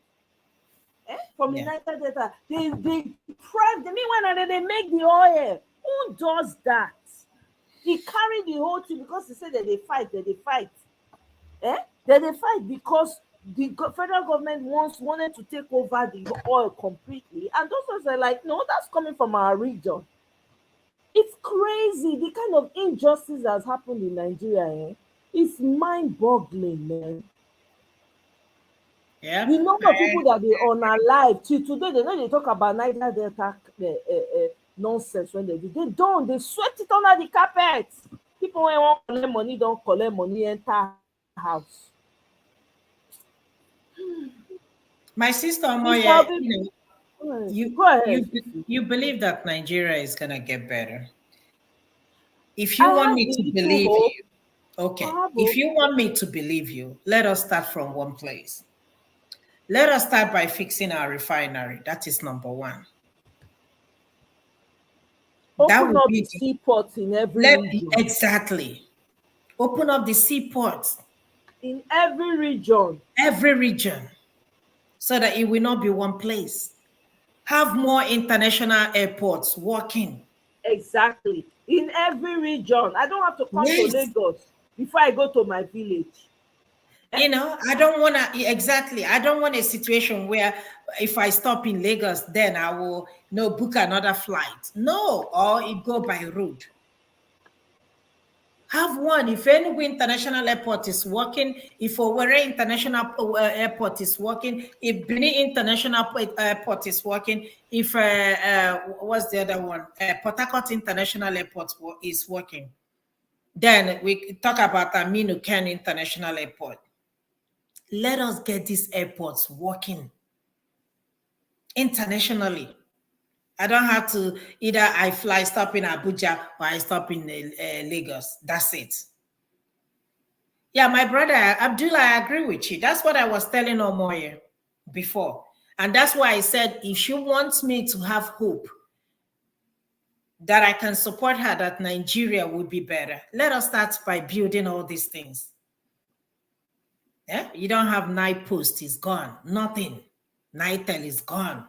From the Niger Delta, they deprived them. Meanwhile, they make the oil. Who does that? He carried the whole thing because he said that they fight. That they fight because the federal government wanted to take over the oil completely, and those ones are like, no, that's coming from our region. It's crazy the kind of injustice that's happened in Nigeria. It's mind-boggling, man. Yeah. The number of people that they unalive till today, they talk about Niger Delta nonsense when they do. They don't. They sweat it under the carpet. People when want collect money don't collect money enter house. My sister It's Omoye, probably you go ahead. you believe that Nigeria is gonna get better. If I you want have me the to little believe hope. you, okay. I have If hope. you want me to believe you, let us start from one place. Let us start by fixing our refinery. That is number one. That Open would up the be seaports in every region. exactly. Open up the seaports In every region. so that it will not be one place. Have more international airports working. Exactly. In every region. I don't have to come to Yes. Lagos before I go to my village. I don't want to, exactly. I don't want a situation where if I stop in Lagos, then I will book another flight. No, or it go by road. Have one. If Enugu International Airport is working, if Owerri International Airport is working, if Benin International Airport is working, if what's the other one? Port Harcourt International Airport is working, then we talk about Aminu Kano International Airport. Let us get these airports working internationally. I don't have to either I fly, stop in Abuja, or I stop in Lagos. That's it. Yeah, my brother Abdullah, I agree with you. That's what I was telling Omoye before. And that's why I said if she wants me to have hope that I can support her, that Nigeria will be better, let us start by building all these things. Yeah, you don't have night post, it's gone. Nothing. Nitel is gone.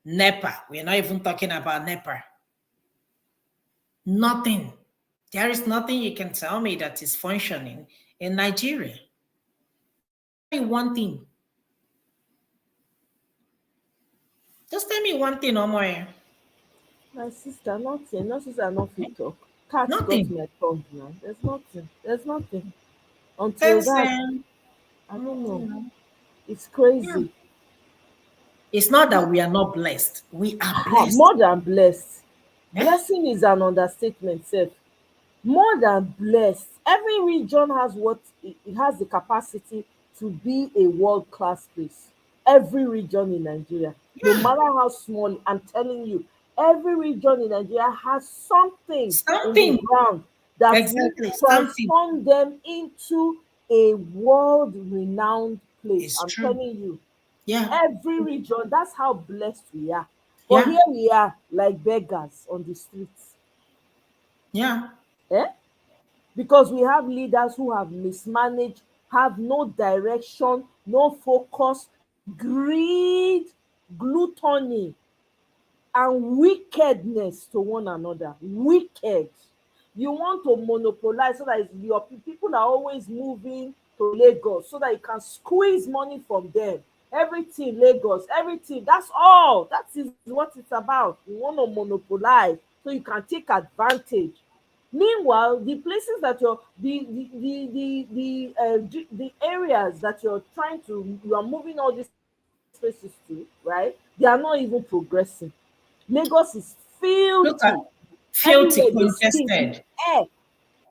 NEPA, we're not even talking about NEPA. Nothing. There is nothing you can tell me that is functioning in Nigeria. One thing. Just tell me one thing, Omoye. My sister, nothing. No sister, not fit talk. Cat got Nothing. my tongue now. There's nothing. There's nothing. Until that, I don't know. It's crazy. It's not that we are not blessed. We are blessed. More than blessed. Blessing is an understatement, sir. More than blessed. Every region has what it has the capacity to be a world-class place. Every region in Nigeria, no matter how small, I'm telling you, every region in Nigeria has something in the ground that Exactly, will transform them into a world-renowned place. It's I'm true. telling you. Yeah. Every region, that's how blessed we are. But here we are like beggars on the streets. Yeah. Because we have leaders who have mismanaged, have no direction, no focus, greed, gluttony, and wickedness to one another. Wicked. You want to monopolize so that your people are always moving to Lagos so that you can squeeze money from them. Everything Lagos, everything. That's all. That is what it's about. You want to monopolize so you can take advantage. Meanwhile, the places that you're the areas that you are moving all these places to, right? They are not even progressing. Lagos is filthy. Filthy, Everywhere they stink. congested. Air.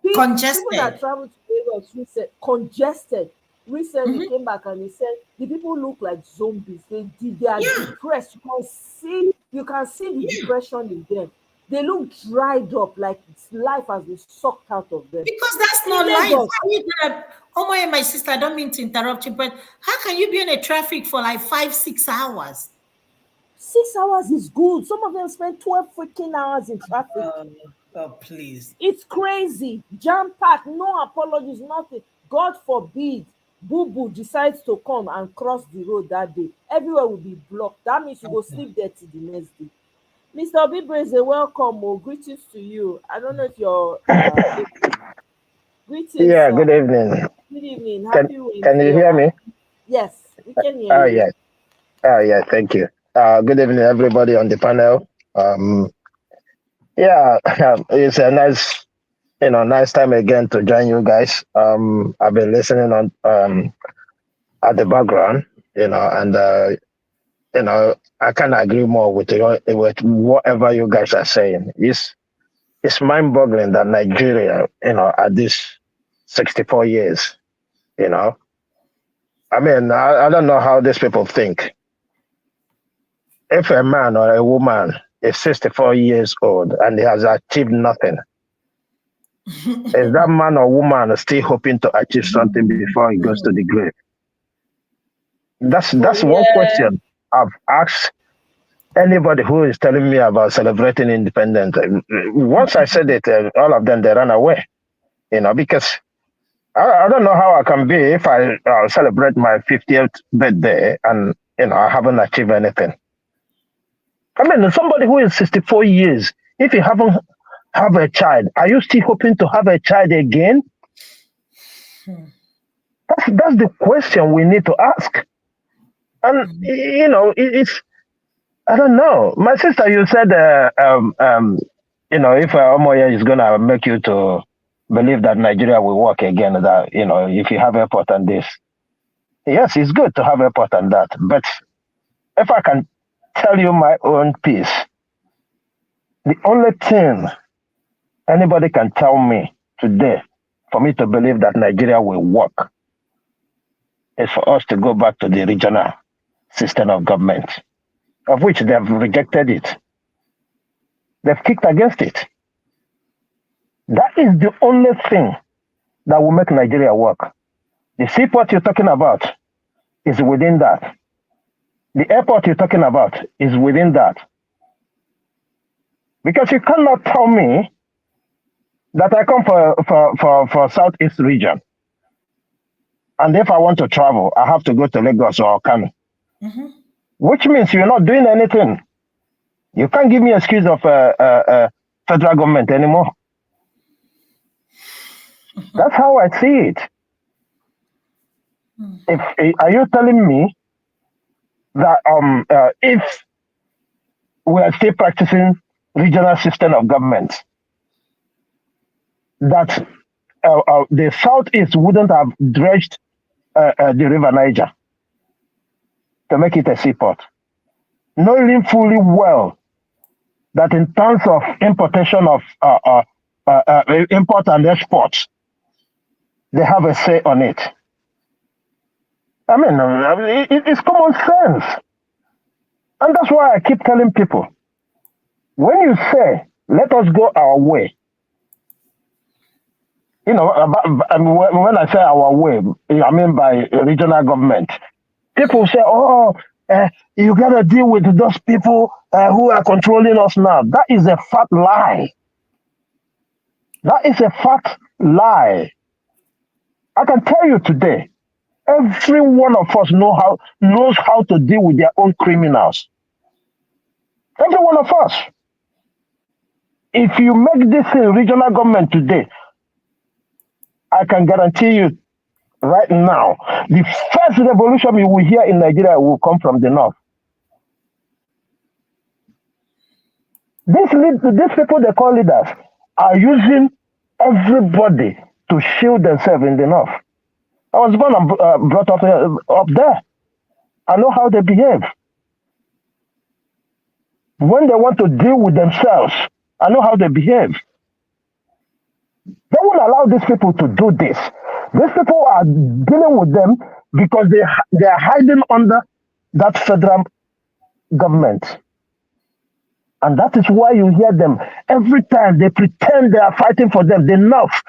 People that Congested. travel to Lagos congested. Recently came back and they said the people look like zombies. They are depressed. You can see the depression in them. They look dried up, like life has been sucked out of them. Because that's not life. How are you gonna, oh my sister, I don't mean to interrupt you, but how can you be in a traffic for like 5-6 hours? 6 hours is good. Some of them spend 12 freaking hours in traffic. Oh, please. It's crazy. Jam packed, no apologies, nothing. God forbid Boo Boo decides to come and cross the road that day. Everywhere will be blocked. That means you go sleep there till the next day. Mr. Obibreze, welcome. Greetings to you. I don't know if you're greetings. Yeah, good evening. Good evening. Happy Wednesday. Can you hear me? Yes, we can hear you. Yes. Yeah, thank you. Good evening, everybody on the panel. Yeah, it's a nice time again to join you guys. I've been listening on at the background, and I can't agree more with whatever you guys are saying. It's mind-boggling that Nigeria, at this 64 years, I mean, I don't know how these people think. If a man or a woman is 64 years old and he has achieved nothing, is that man or woman still hoping to achieve something before he goes to the grave? That's one question I've asked anybody who is telling me about celebrating independence. Once I said it, all of them, they ran away, because I don't know how I can be if I celebrate my 50th birthday and, I haven't achieved anything. I mean, somebody who is 64 years, if you haven't a child, are you still hoping to have a child again? That's the question we need to ask. And it's I don't know. My sister, you said if Omoya is gonna make you to believe that Nigeria will work again, that if you have airport and this, yes, it's good to have airport and that. But if I can tell you my own piece, the only thing anybody can tell me today for me to believe that Nigeria will work is for us to go back to the regional system of government, of which they have rejected it. They've kicked against it. That is the only thing that will make Nigeria work. The seaport you're talking about is within that. The airport you're talking about is within that. Because you cannot tell me that I come for Southeast region, and if I want to travel, I have to go to Lagos or Kano, which means you're not doing anything. You can't give me an excuse of federal government anymore. That's how I see it. Are you telling me that if we are still practicing regional system of government, that the Southeast wouldn't have dredged the River Niger to make it a seaport, knowing fully well that in terms of importation of import and export, they have a say on it. I mean, it's common sense. And that's why I keep telling people, when you say, let us go our way, when I say our way, I mean by regional government. People say, you got to deal with those people who are controlling us now. That is a fat lie. That is a fat lie. I can tell you today, every one of us knows how to deal with their own criminals. Every one of us. If you make this a regional government today, I can guarantee you right now, the first revolution you will hear in Nigeria will come from the north. These people they call leaders are using everybody to shield themselves in the north. I was born and brought up there. I know how they behave. When they want to deal with themselves, I know how they behave. They won't allow these people to do this. These people are dealing with them because they are hiding under that federal government. And that is why you hear them every time they pretend they are fighting for them. The north.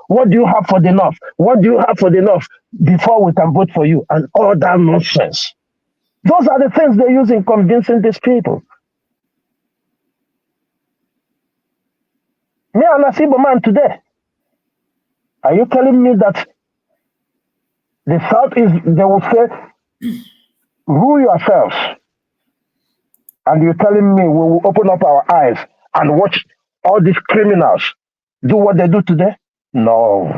What do you have for the north? What do you have for the north before we can vote for you? And all that nonsense. Those are the things they use in convincing these people. Me and Nasibo man today. Are you telling me that the South they will say, rule yourselves? And you're telling me we will open up our eyes and watch all these criminals do what they do today? No.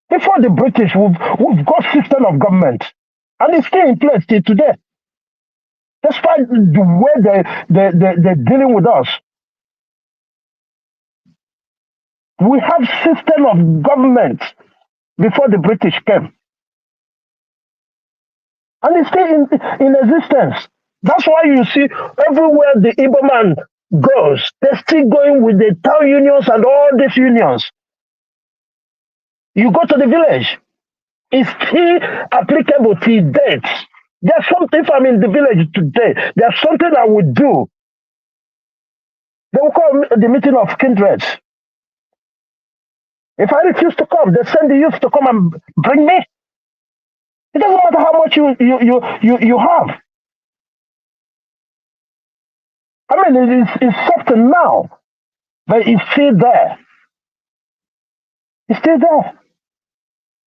Before the British, we've got system of government. And it's still in place till today. Despite the way they're dealing with us. We have system of government before the British came. And it's still in existence. That's why you see everywhere the Igbo man goes, they're still going with the town unions and all these unions. You go to the village, it's still applicable till date. There's something, if I'm in the village today, there's something I would do. They will call the meeting of kindreds. If I refuse to come, they send the youth to come and bring me. It doesn't matter how much you have. I mean, it's something now, but it's still there. It's still there.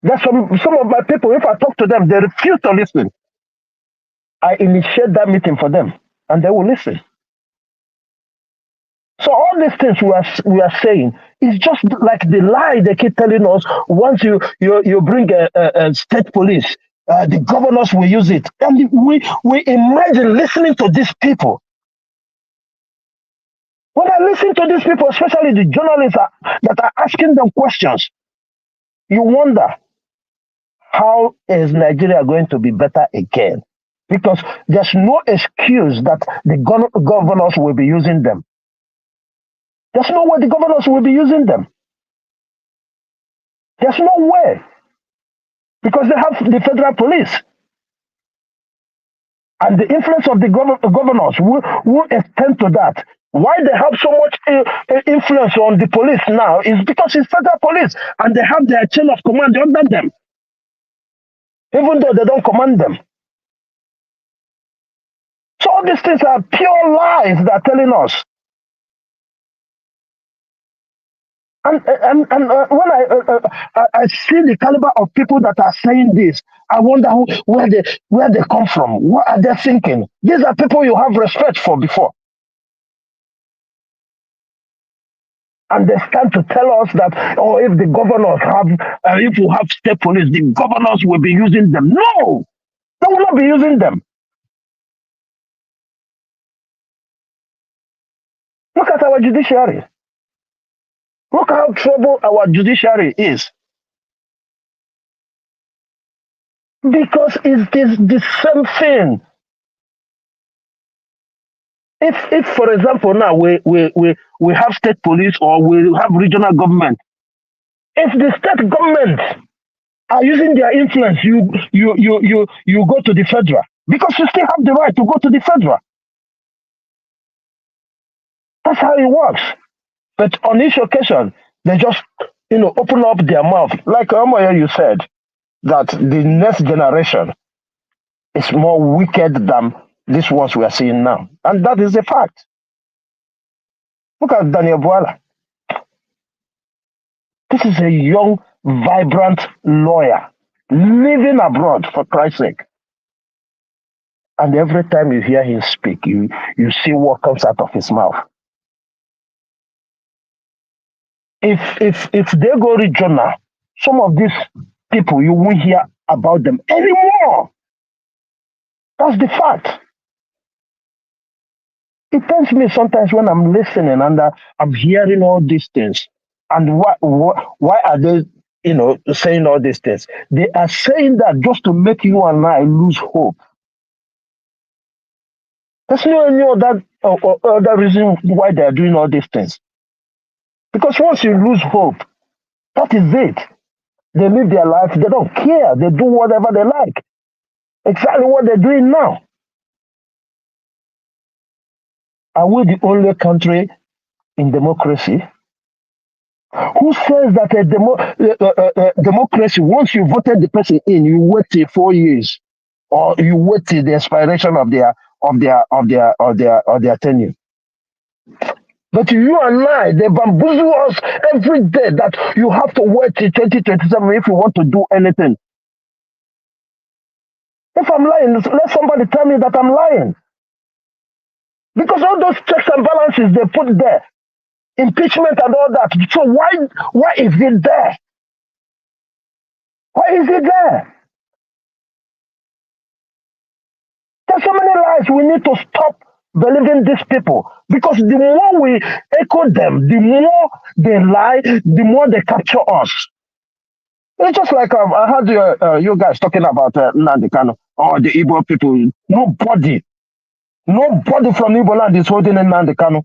There's some of my people, if I talk to them, they refuse to listen. I initiate that meeting for them, and they will listen. So all these things we are saying is just like the lie they keep telling us. Once you bring a state police, the governors will use it, and we imagine listening to these people. When I listen to these people, especially the journalists that are asking them questions, you wonder, how is Nigeria going to be better again? Because there's no excuse that the governors will be using them. There's no way the governors will be using them. There's no way. Because they have the federal police. And the influence of the governors will extend to that. Why they have so much influence on the police now is because it's federal police and they have their chain of command under them, even though they don't command them. So all these things are pure lies they're telling us. And when I see the caliber of people that are saying this, I wonder where they come from. What are they thinking? These are people you have respect for before. And they start to tell us that, oh, if the governors if you have state police, the governors will be using them. No, they will not be using them. Look at our judiciary. Look how troubled our judiciary is. Because it is the same thing. If for example, now we have state police or we have regional government, if the state government are using their influence, you go to the federal because you still have the right to go to the federal. That's how it works. But on each occasion, they just open up their mouth, like Omoyo, you said that the next generation is more wicked than these ones we are seeing now, and that is a fact. Look at Daniel Buala. This is a young, vibrant lawyer living abroad, for Christ's sake. And every time you hear him speak, you see what comes out of his mouth. If they go regional, some of these people, you won't hear about them anymore. That's the fact. It pains me sometimes when I'm listening and I'm hearing all these things. And why are they, saying all these things? They are saying that just to make you and I lose hope. There's no any other reason why they are doing all these things. Because once you lose hope, that is it. They live their life. They don't care. They do whatever they like. Exactly what they're doing now. Are we the only country in democracy who says that a democracy, once you voted the person in, you wait till 4 years, or you wait till the expiration of their tenure? But you and I, they bamboozle us every day that you have to wait till 2027 if you want to do anything. If I'm lying, let somebody tell me that I'm lying. Because all those checks and balances they put there, impeachment and all that. So why is it there? Why is it there? There's so many lies. We need to stop believing these people. Because the more we echo them, the more they lie, the more they capture us. It's just like I heard you guys talking about Nnamdi Kanu or the Igbo people. Nobody from Igbo land is holding Nnamdi Kanu.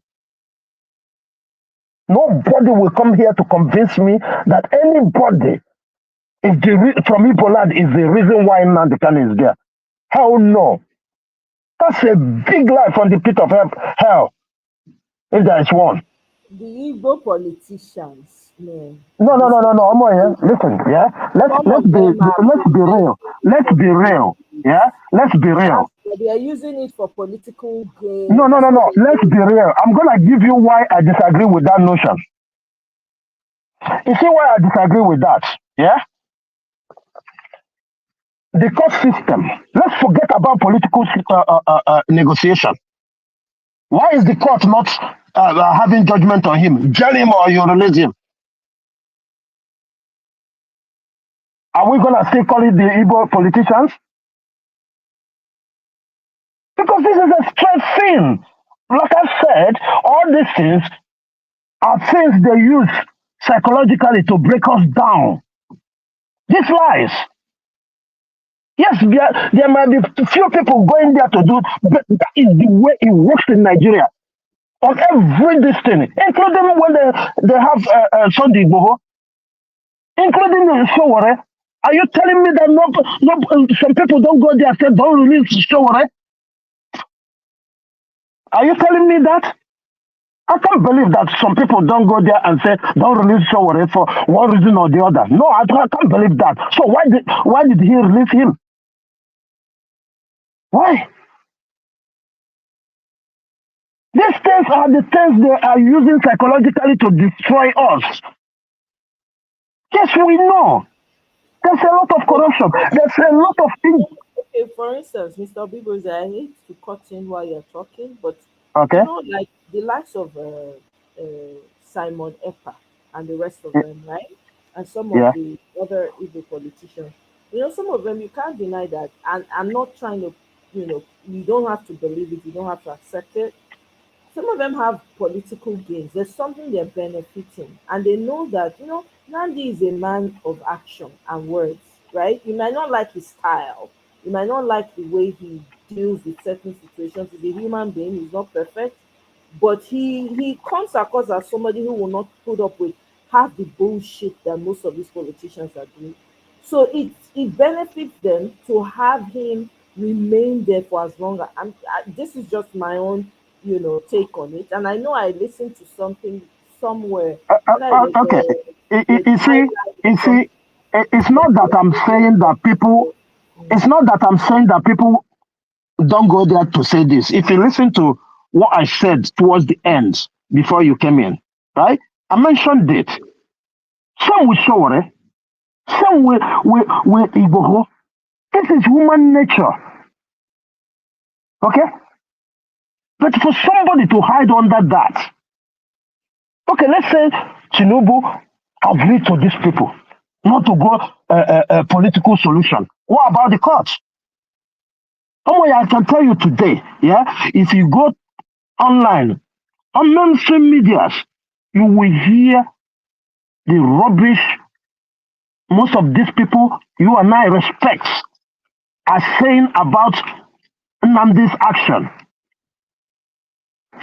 Nobody will come here to convince me that anybody from Igbo land is the reason why Nnamdi Kanu is there. Hell no. That's a big lie from the pit of hell, if there is one. The Igbo politicians, man. No, Omoye, listen, yeah. Let's be real. Let's be real. Yeah? Let's be real. They are using it for political gain. No. Let's be real. I'm gonna give you why I disagree with that notion. You see why I disagree with that? Yeah? The court system. Let's forget about political negotiation. Why is the court not having judgment on him. Jail him or you release him. Are we going to still call it the Igbo politicians? Because this is a straight thing. Like I said, all these things are things they use psychologically to break us down. These lies. Yes, there might be few people going there to do, but that is the way it works in Nigeria. On every destiny, including when they have Sunday Igboho, including the Showore. Are you telling me that some people don't go there and say, don't release Showore? Are you telling me that? I can't believe that some people don't go there and say, don't release Showore for one reason or the other. No, I can't believe that. So why did he release him? Why? These things are the things they are using psychologically to destroy us. Yes, we know. There's a lot of corruption. There's a lot of things. Okay, for instance, Mr. Bibos, I hate to cut in while you're talking, but Okay. like the likes of Simon Ekpa and the rest of them, right? And some Yeah. of the other Igbo politicians, some of them you can't deny that. And I'm not trying to, you don't have to believe it, you don't have to accept it. Some of them have political gains. There's something they're benefiting, and they know that Nandi is a man of action and words, right? You might not like his style, you might not like the way he deals with certain situations. He's a human being, he's not perfect, but he comes across as somebody who will not put up with half the bullshit that most of these politicians are doing. So it benefits them to have him remain there for as long as this is just my own take on it. And I know I listened to something somewhere when I was Okay. the You see, it's not that I'm saying that people. It's not that I'm saying that people don't go there to say this. If you listen to what I said towards the end before you came in, right? I mentioned it. Some will show it. Some will Igboho. This is human nature. Okay? But for somebody to hide under that, okay, let's say Tinubu agreed to these people not to go a political solution. What about the courts? Oh, I can tell you today, yeah, if you go online, on mainstream medias, you will hear the rubbish most of these people you and I respect are saying about Nnamdi's action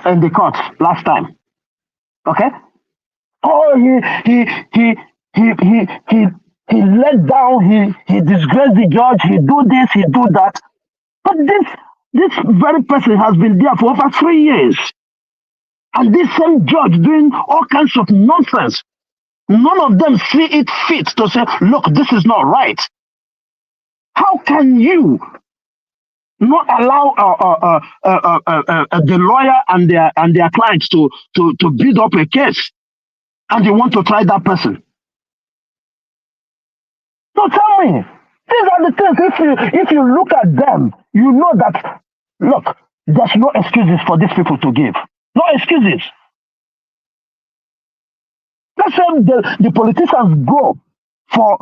in the court last time. Okay? Oh, he let down, he disgraced the judge, he do this, he do that. But this very person has been there for over 3 years. And this same judge doing all kinds of nonsense. None of them see it fit to say, look, this is not right. How can you not allow the lawyer and their clients to build up a case, and you want to try that person? So tell me, these are the things. If you look at them, you know that look, there's no excuses for these people to give. No excuses. Let's say the politicians go for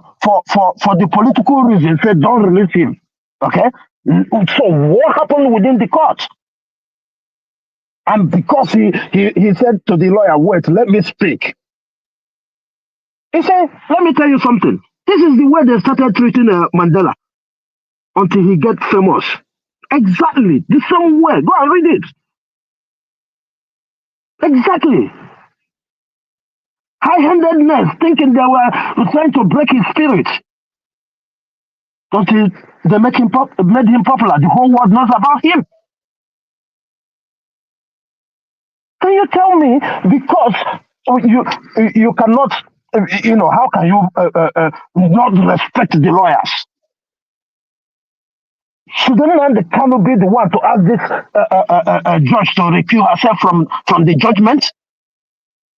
the political reason, say don't release him. Okay? So what happened within the court? And because he said to the lawyer, wait, let me speak. He said, let me tell you something. This is the way they started treating Mandela until he gets famous. Exactly. The same way. Go and read it. Exactly. High-handedness, thinking they were trying to break his spirit. Until they made him popular. The whole world knows about him. Can you tell me, because you cannot, how can you not respect the lawyers? Shouldn't the Kanu be the one to ask this judge to recuse herself from the judgment?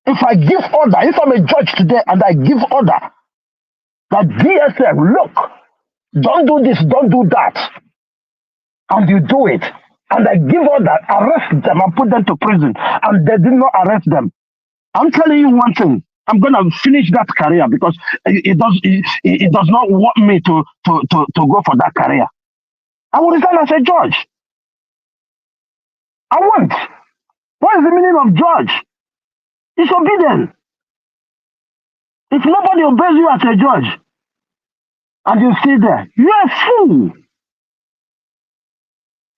If I give order, if I'm a judge today and I give order that DSM, look, don't do this, don't do that, and you do it, and I give order, arrest them and put them to prison, and they did not arrest them. I'm telling you one thing. I'm gonna finish that career because it does not want me to go for that career. I will resign as a judge. I won't. What is the meaning of judge? It's obedience. If nobody obeys you as a judge and you sit there, you are a fool.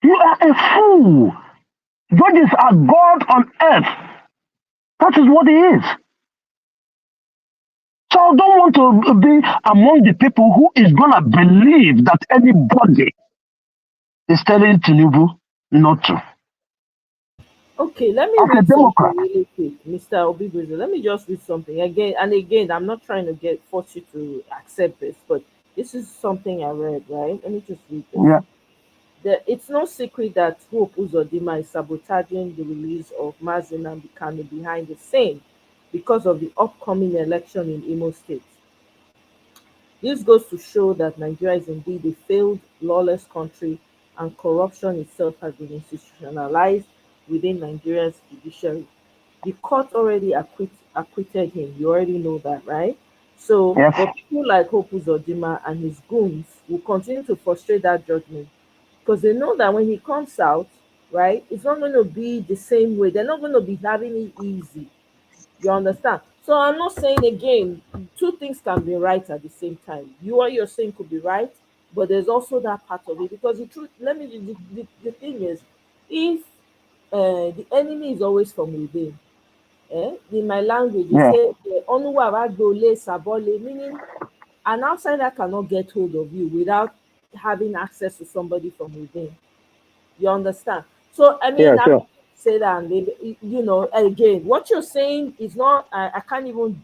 You are a fool. Judges are God on earth. That is what he is. So I don't want to be among the people who is gonna believe that anybody is telling Tinubu not to. Okay, let me As a read something Democrat, really quick, Mr. Obibuzo. Let me just read something again and again. I'm not trying to get force you to accept this, but this is something I read, right? Let me just read this. yeah, It's no secret that Hope Uzodinma is sabotaging the release of Mazi Nnamdi Kanu behind the scene because of the upcoming election in Imo State. This goes to show that Nigeria is indeed a failed, lawless country, and corruption itself has been institutionalized within Nigeria's judiciary. The court already acquitted him. You already know that, right? So, yes, but people like Hope Uzodinma and his goons will continue to frustrate that judgment because they know that when he comes out, right, it's not going to be the same way. They're not going to be having it easy. You understand? So I'm not saying again, two things can be right at the same time. What you're saying could be right, but there's also that part of it because the truth. Let me. The thing is, if the enemy is always from within, in my language, they yeah, say "Onuwaragbole sabole," meaning an outsider cannot get hold of you without having access to somebody from within. You understand? So I yeah, mean, I'm sure. not say that, and again, what you're saying is not. I can't even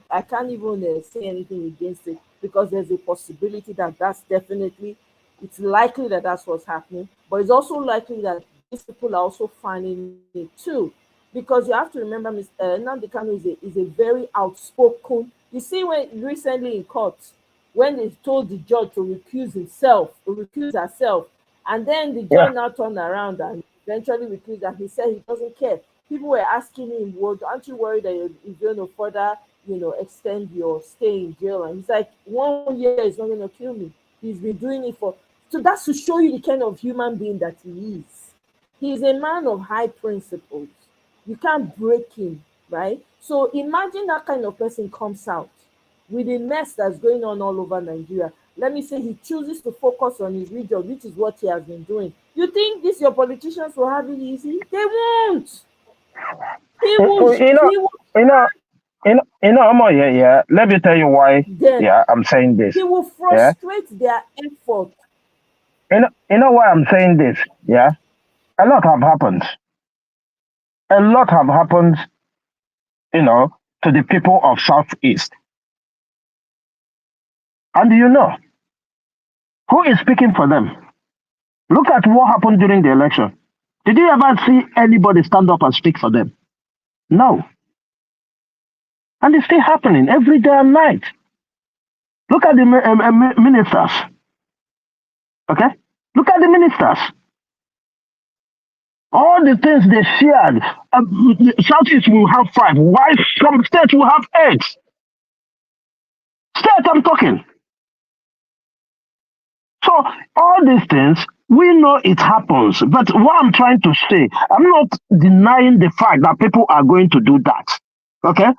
say anything against it because there's a possibility that that's definitely. It's likely that that's what's happening, but it's also likely that these people are also finding it too, because you have to remember, Mr. Nnamdi Kanu is a very outspoken. You see, when recently in court, when they told the judge to recuse herself, and then the Yeah, judge now turned around and eventually recused, and he said he doesn't care. People were asking him, well, aren't you worried that you're going to further, extend your stay in jail? And he's like, 1 year is not going to kill me. He's been doing it for. So that's to show you the kind of human being that he is. He's a man of high principles. You can't break him, right? So imagine that kind of person comes out with the mess that's going on all over Nigeria. Let me say he chooses to focus on his region, which is what he has been doing. You think these your politicians will have it easy? They won't. He will. you know, He will. you know, Amo, yeah, yeah. Let me tell you why. Then Yeah, I'm saying this. he will Yeah, frustrate their effort. you know why I'm saying this. Yeah, a lot have happened. A lot have happened. You know, to the people of Southeast, and who is speaking for them? Look at what happened during the election. Did you ever see anybody stand up and speak for them? No. And it's still happening every day and night. Look at the ministers. Okay? Look at the ministers. All the things they shared. Southeast will have 5. Why some states will have 8? State I'm talking. So all these things, we know it happens. But what I'm trying to say, I'm not denying the fact that people are going to do that. Okay?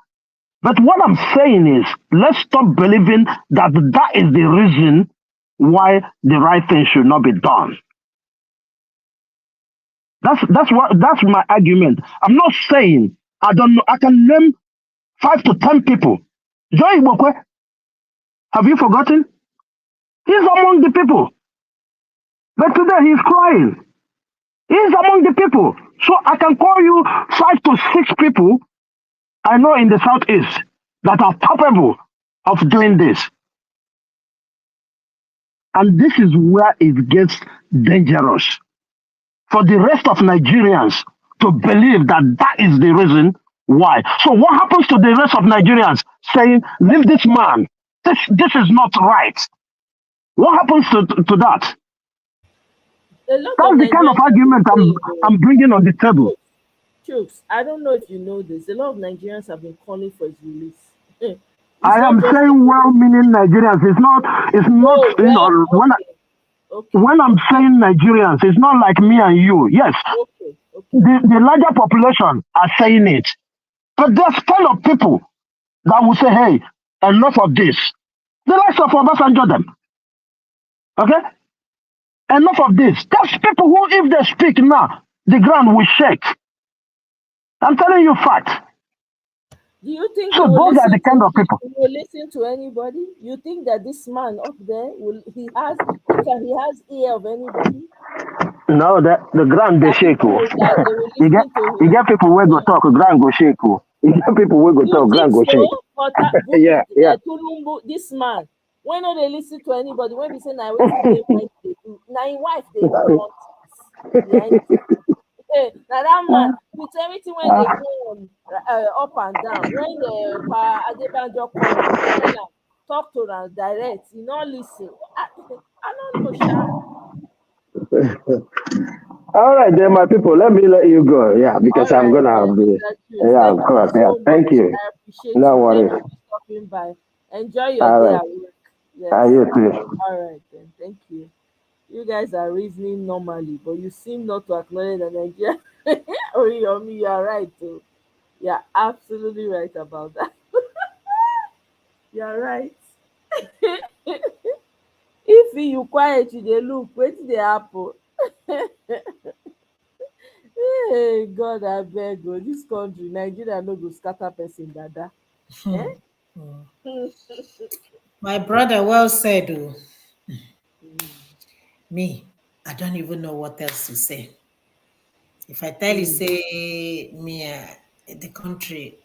But what I'm saying is, let's stop believing that that is the reason why the right thing should not be done. That's my argument. I'm not saying I don't know. I can name 5 to 10 people. Joy Ibokwe, have you forgotten? He's among the people. But today he's crying. He's among the people. So I can call you 5 to 6 people I know in the southeast that are capable of doing this. And this is where it gets dangerous for the rest of Nigerians to believe that that is the reason why. So what happens to the rest of Nigerians saying, leave this man? This is not right. What happens to that? A lot of That's the kind of Nigerians have been argument saying, I'm bringing on the table. Chooks, I don't know if you know this. A lot of Nigerians have been calling for his release. It's I not am just saying well-meaning Nigerians. It's not, oh you know, well, okay, okay, when I'm okay, saying Nigerians, it's not like me and you. Yes, okay, okay. the larger population are saying it. But there's kind of people that will say, hey, enough of this. The likes of Obasanjo them. Okay? Enough of this. There's people who, if they speak now, the ground will shake. I'm telling you facts. Do you think So those are the kind of people. he will listen to anybody? You think that this man up there he has ear of anybody? No, the ground they That shake. Oh. they will you get listen to you him? get people where go talk, ground go shake. Oh. You get people where go You talk, think ground go so? shake. But Yeah, yeah. Tulumbu, this man, when no they listen to anybody, when we say now waiting they wife they do, now him wife they do nonsense behind him. Now that man, with everything when they go on up and down, when Pa Adebanjo come, he tell am, talk to am direct, he not listen. I don't know, Sha. All right, then, my people, let me let you go. Yeah, All because I'm right, gonna then, be. Mr. Chris. Yeah, of Thank you course. Yeah, so much. thank you. I appreciate No you. Thank worries. you for stopping by. Enjoy your All day right. at work. Are Yes. you too? All right, then. Thank you. You guys are reasoning normally, but you seem not to acknowledge that Nigeria. Oh, you are right, too. You're absolutely right about that. You're right. If you quiet, you dey look, wetin dey happen? Hey, God, abeg o. Dis country, Nigeria no go scatter person dada. Eh? My brother, well said. Oh. Me, I don't even know what else to say. If I tell you, Mm. say me, the country,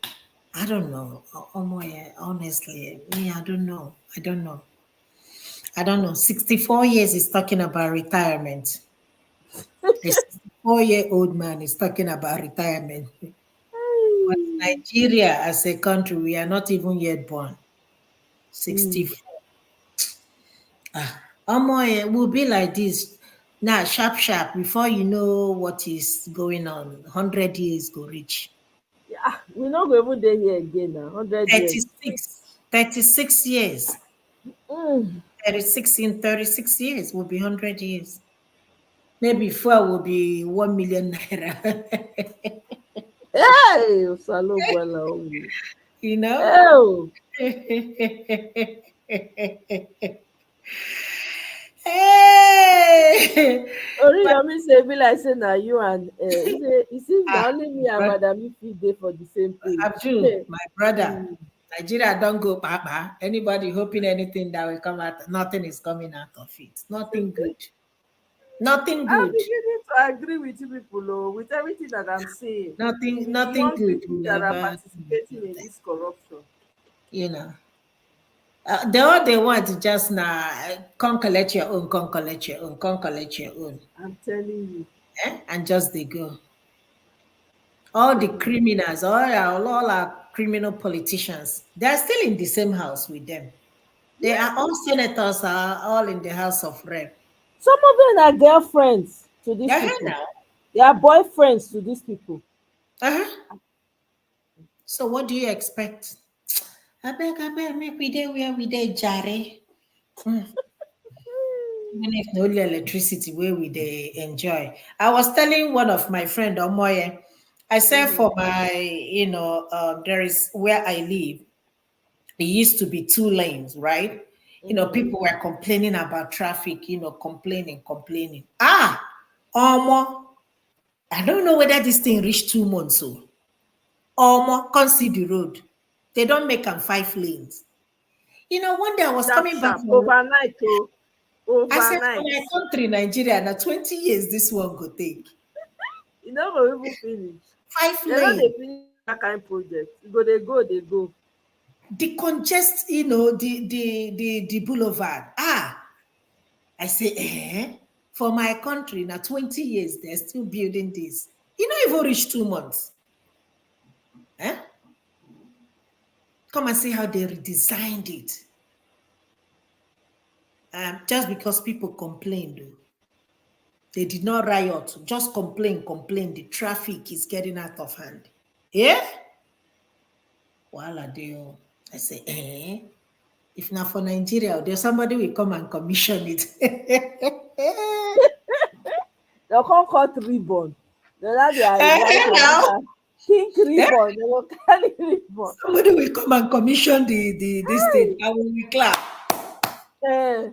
I don't know. Honestly, me, I don't know. I don't know. I don't know. 64 years is talking about retirement. A 64-year-old man is talking about retirement. But Nigeria, as a country, we are not even yet born. Mm. 64. Will be like this. Now, sharp, sharp, before you know what is going on, 100 years go reach. Yeah, we no go even dey here again na 100 years. 36 years. Mm. 36 in 36 years will be 100 years. Maybe fuel will be 1 million naira. Hey, Osalobuala omo. You know? Oh, Hey! But Oriyomi say e be like say na you and e seems na only me and brother, Madam Ife dey for the same page. Abdul, my brother, Mm. Nigeria don't go papa. Anybody hoping anything that will come out, nothing is coming out of it. Nothing good. Nothing I'm good. beginning to agree with you people with everything that I'm saying. Nothing Among good people will that are ever come out participating of in them. this corruption. You know. All they want is just now come collect your own, come collect your own, come collect your own. I'm telling you. And just they go. All the criminals, all our criminal politicians, they're still in the same house with them. They are all senators, are all in the House of Rep. Some of them are girlfriends to these Yeah, people. now. They are boyfriends to these people. Uh-huh. So what do you expect? I beg, make we there where we there, Jare. Even if no only electricity where we they enjoy. I was telling one of my friend Omoye, I said Mm, for my, there is where I live, it used to be 2 lanes, right? People were complaining about traffic, complaining. Omo, I don't know whether this thing reached 2 months. So, Omo, come see the road. They don't make them 5 lanes. One day I was sharp, coming back sharp. from, Overnight, oh. I said, for Overnight. my country, Nigeria, now 20 years this one go take. You no go even finish. Five They no lane. dey finish that kind project. You go dey go, dey go. Decongest, the boulevard. I say, for my country, now 20 years, they're still building this. Even reach 2 months. Eh? Come and see how they redesigned it. Just because people complained. They did not riot, just complain. The traffic is getting out of hand. Yeah? Voila, deal. I say, if not for Nigeria, there's somebody will come and commission it. They'll come cut ribbon. Now they are white and Now, pink ribbon. They will carry ribbon. somebody will come and commission this thing, and we will clap. Eh,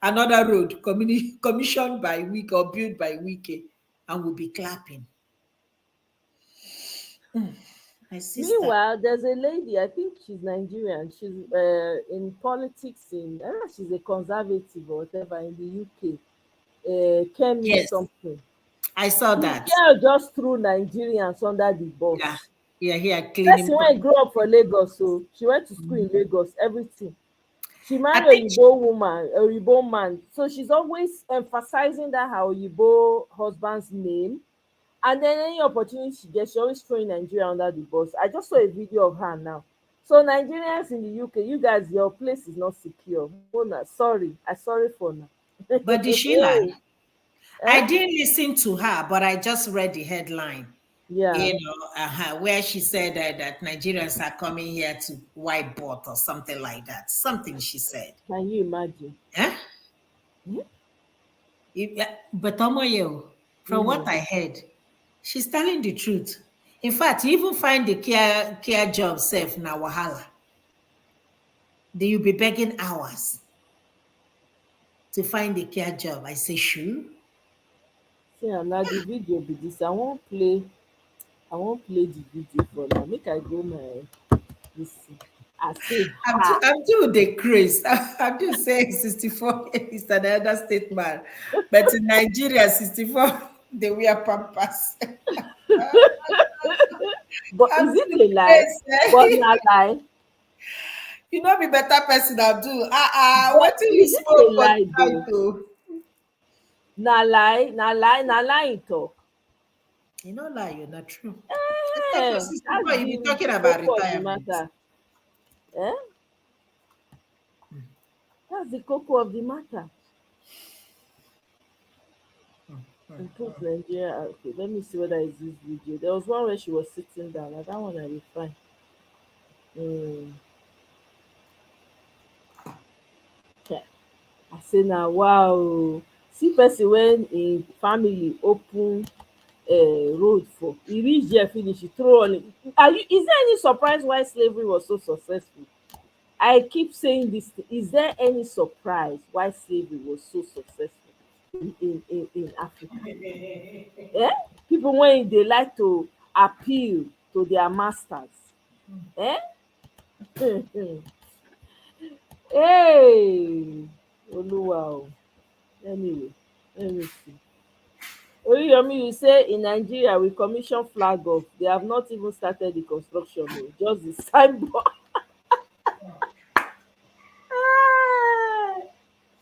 Another road commissioned by week or built by week, and we'll be clapping. My sister. Meanwhile, there's a lady, I think she's Nigerian. She's in politics I don't know, she's a conservative or whatever in the UK. Kemi Yes, something. I saw The that. girl just threw Nigerians under the bus. Yeah, here Person cleaning. when grew up for Lagos, so she went to school in Lagos, everything. She I married think a Yibo woman, a Yibo man. So she's always emphasizing that her Yibo husband's name. And then any opportunity she gets, she always throwing Nigeria under the bus. I just saw a video of her now. So Nigerians in the UK, you guys, your place is not secure. Mona, sorry. I sorry for now. but did she lie? Eh? I didn't listen to her, but I just read the headline. Yeah. Where she said that Nigerians are coming here to wipe boat or something like that. Something she said. Can you imagine? Huh? But Omoyo, from what I heard, she's telling the truth. In fact, you even find the care job safe na wahala. Then you'll be begging hours to find the care job. I say, sure. See, now the video be this. I won't play the video for now. Make I go my this. I say I'm doing the craze. I'm just saying 64 is another statement. But in Nigeria, 64, they wear pampers. but is it a lie? But not lie. You know, be better person I do. But What do you is it a smoke for lie tonight, though? though? Na lie talk. You know, lie, you're not true. That's You be the talking about cocoa of the retirement. matter. Eh? That's the cocoa of the matter. Improve Nigeria. Okay, let me see whether it's this video. There was one where she was sitting down. That one I will find. Okay. I say now, wow. See person when in family open road for e reach there finish, e throw on it. Is there any surprise why slavery was so successful? I keep saying this thing. Is there any surprise why slavery was so successful in Africa? Eh? People when they like to appeal to their masters. Eh? Hey, Oluwa o. Anyway, let me see. Oriyomi, you say in Nigeria we commission flag off. They have not even started the construction, just the signboard.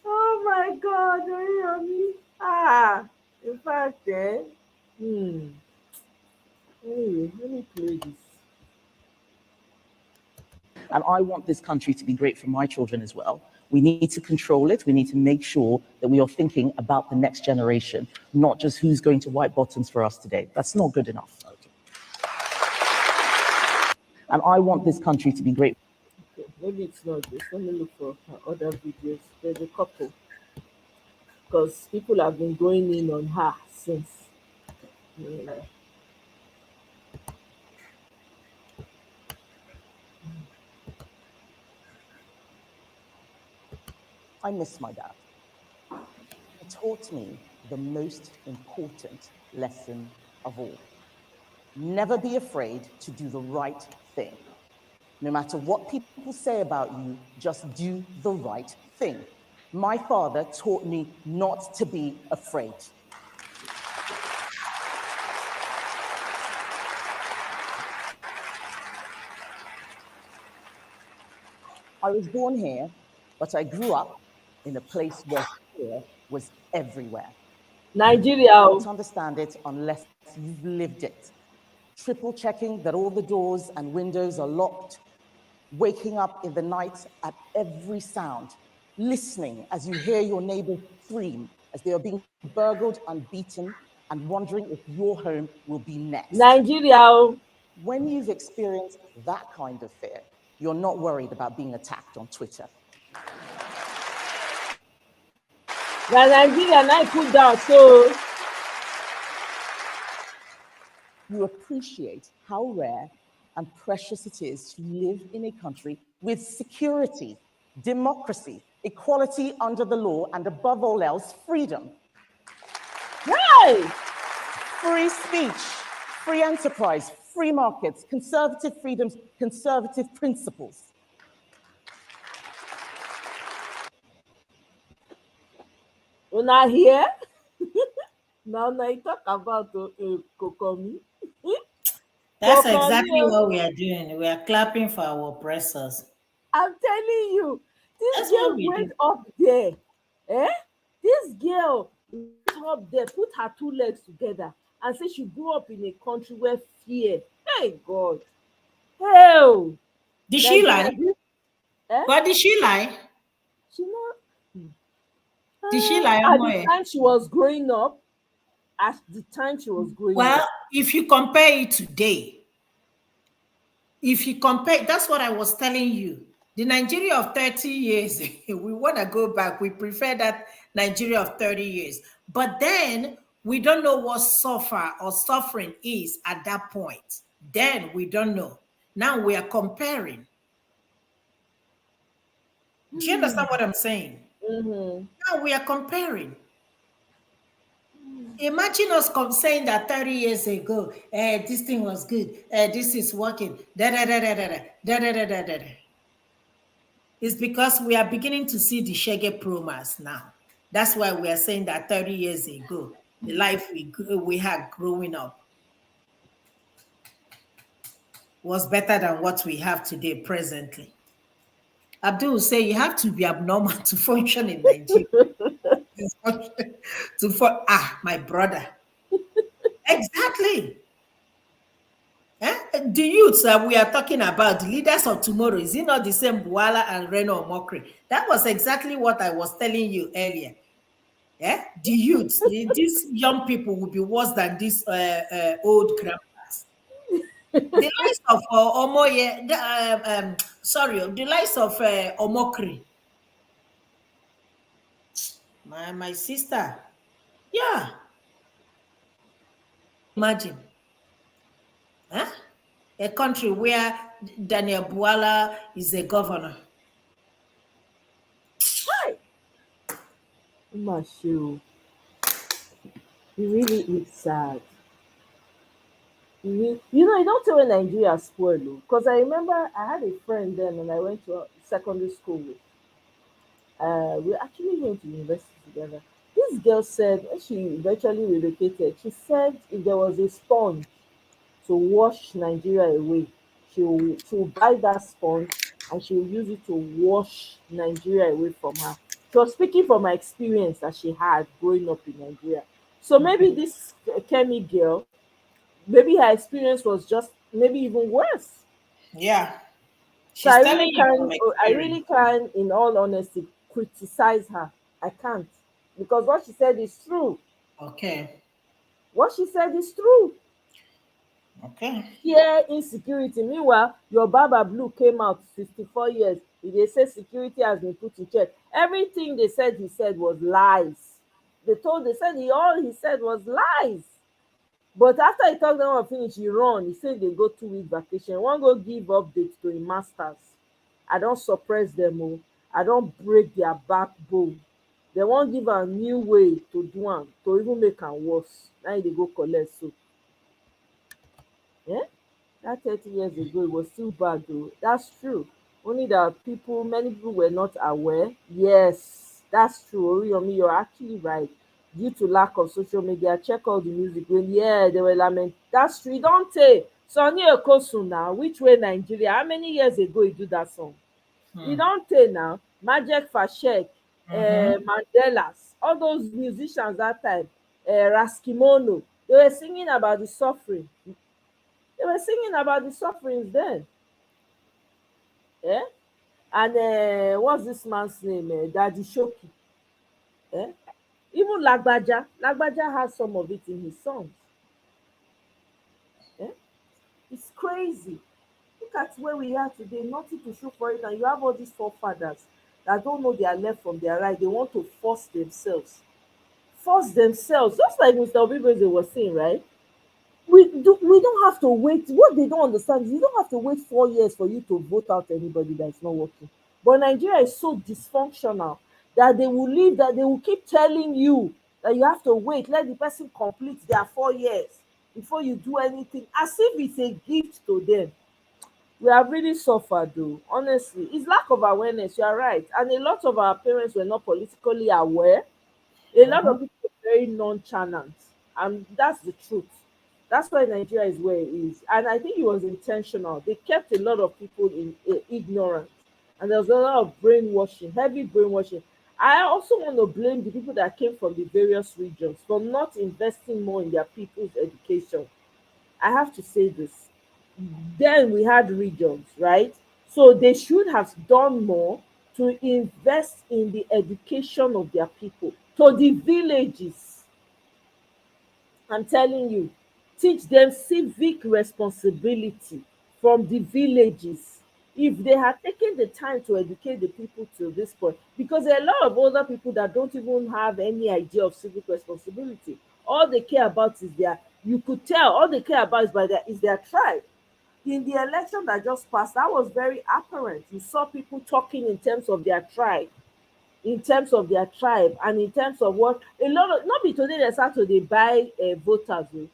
Oh my God, Oriyomi. In fact, Anyway, let me play this. And I want this country to be great for my children as well. We need to control it. We need to make sure that we are thinking about the next generation, not just who's going to wipe bottoms for us today. That's not good enough. And I want this country to be great. Okay, maybe it's not this. Let me look for other videos. There's a couple. Because people have been going in on her since. Yeah. I miss my dad. He taught me the most important lesson of all. Never be afraid to do the right thing. No matter what people say about you, just do the right thing. My father taught me not to be afraid. I was born here, but I grew up in a place where fear was everywhere. Nigeria. You don't understand it unless you've lived it. Triple checking that all the doors and windows are locked, waking up in the night at every sound, listening as you hear your neighbors scream as they are being burgled and beaten and wondering if your home will be next. Nigeria. When you've experienced that kind of fear, you're not worried about being attacked on Twitter. Na Nigeria now put down, so you appreciate how rare and precious it is to live in a country with security, democracy, equality under the law, and above all else, freedom. Right. Free speech, free enterprise, free markets, conservative freedoms, conservative principles. Una here? Now you talk about Kokomi. That's Kokomi, exactly what we are doing. We are clapping for our oppressors. I'm telling you, this That's what girl we do. went up there. Eh? This girl went up there, put her two legs together, and said she grew up in a country where fear. Hey God. Hell. Did she Nigeria. lie? Eh? But did she lie? She not. Did she lie, At the Omoye? time she was growing up, at the time she was growing Well, up. if you compare it today, if you compare, that's what I was telling you. The Nigeria of 30 years, we want to go back. We prefer that Nigeria of 30 years. But then we don't know what suffer or suffering is at that point. Then we don't know. Now we are comparing. Do you understand what I'm saying? Mm-hmm. Now we are comparing. Imagine us saying that 30 years ago, this thing was good, this is working, da da da da da da da da da da da. It's because we are beginning to see the Shege promas now. That's why we are saying that 30 years ago, the life we had growing up was better than what we have today presently. Abdul say you have to be abnormal to function in Nigeria. My brother. Exactly. The youths that we are talking about, the leaders of tomorrow, is it not the same Buala and Reno Mokri? That was exactly what I was telling you earlier. Yeah, the youths, these young people will be worse than these old grandpas. The likes of Omoye, the likes of Omokri. My sister. Yeah. Imagine. Huh? A country where Daniel Buala is a governor. Hi. Mashu. It really is sad. You don't tell when Nigeria spoiled, because I remember I had a friend then and I went to secondary school with. We actually went to university together. This girl said when she eventually relocated, she said if there was a sponge to wash Nigeria away, she'll buy that sponge and she'll use it to wash Nigeria away from her. She was speaking from my experience that she had growing up in Nigeria. So maybe this Kemi girl, maybe her experience was just maybe even worse. Yeah. So She's telling you from I experience. really can, in all honesty, criticize her. I can't, because what she said is true. Okay. What she said is true. Okay. Fear, insecurity. Meanwhile, your Baba Blue came out 64 years. They say security has been put in check. Everything they said he said was lies. They said all he said was lies. But after he talk them one finish, he run. He say they go 2 week vacation. One go give update to him masters. I don't suppress them. Oh. I don't break their backbone. They won't give a new way to do am, to even make am worse. Now they go collect so. Yeah? That 30 years ago, it was still bad though. That's true. Only that many people were not aware. Yes, that's true. Oriyomi, you're actually right. Due to lack of social media, check all the music. When yeah, they were lament. That's true. Don't say Sonny Okosun now. Which way Nigeria? How many years ago you do that song? You don't say now. Majek Fashek, Mandelas, all those musicians that time, Raskimono, they were singing about the suffering. They were singing about the sufferings then. Yeah? And what's this man's name? Daddy Shoki. Eh? Even Lagbaja has some of it in his songs. Eh? It's crazy. Look at where we are today, nothing to show for it, and you have all these forefathers that don't know their left from their right. They want to force themselves, just like Mr. Obiboze was saying, right? We don't have to wait. What they don't understand is you don't have to wait 4 years for you to vote out anybody that's not working. But Nigeria is so dysfunctional that they will leave, that they will keep telling you that you have to wait, let the person complete their 4 years before you do anything, as if it's a gift to them. We have really suffered though, honestly. It's lack of awareness, you are right. And a lot of our parents were not politically aware. A lot of people are very nonchalant, and that's the truth. That's why Nigeria is where it is, and I think it was intentional. They kept a lot of people in ignorant, and there was a lot of brainwashing, heavy brainwashing. I also want to blame the people that came from the various regions for not investing more in their people's education. I have to say this. Then we had regions, right? So they should have done more to invest in the education of their people, to the villages. I'm telling you, teach them civic responsibility from the villages. If they had taken the time to educate the people to this point, because there are a lot of older people that don't even have any idea of civic responsibility. All they care about is their, you could tell, all they care about is their tribe. In the election that just passed, that was very apparent. You saw people talking in terms of their tribe, and in terms of what a lot of, not be today they start to dey buy voters o.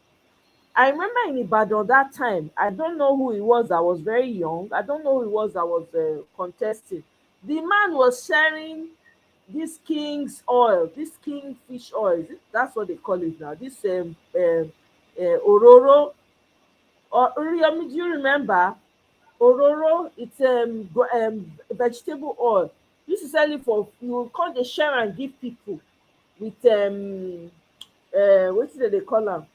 I remember in Ibadan that time, I don't know who it was that was very young, I don't know who it was that was contesting. The man was sharing this king's oil, this kingfish oil, is it, that's what they call it now, this ororo, or Uriyomi, do you remember? Ororo, it's vegetable oil. You used to sell it for, you will come dey share and give people with wetin dem dey call am,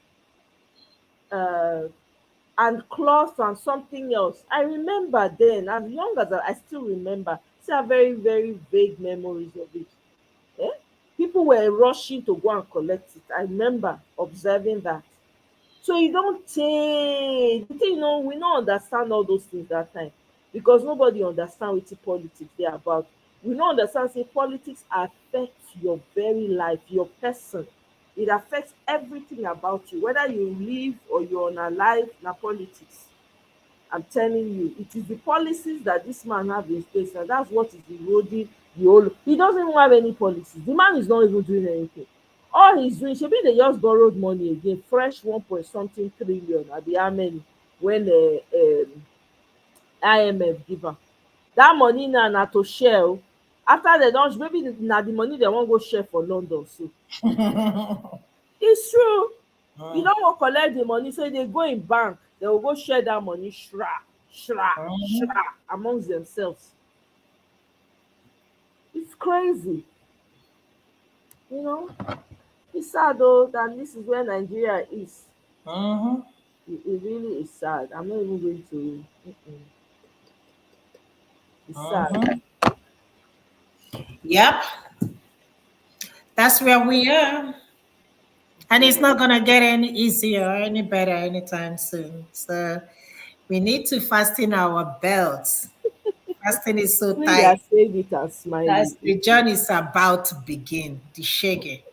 uh, and cloth and something else. I remember then, as young as I still remember. Still have very very vague memories of it. Eh? People were rushing to go and collect it. I remember observing that. So you don't take the thing, we don't understand all those things that time, because nobody understand wetin politics dey about. We don't understand say politics affects your very life, your person. It affects everything about you, whether you live or you're unalive. Na politics. I'm telling you, it is the policies that this man have in place, and that's what is eroding the whole. He doesn't even have any policies. The man is not even doing anything. All he's doing, shebi they just borrowed money again, fresh 1 point something trillion. Abi how many when IMF give am? That money now na to share o. After dem don, maybe na the money dem wan go share for London so. It's true. You don go collect the money, so they go in bank, they will go share that money, shra amongst themselves. It's crazy, you know. It's sad though that this is where Nigeria is. It really is sad. I'm not even going to. It's sad. Yep, that's where we are. And it's not going to get any easier or any better anytime soon. So we need to fasten our belts. Fasting is so When you are tight. saying it and That's smiling, the journey is about to begin. The shaggy.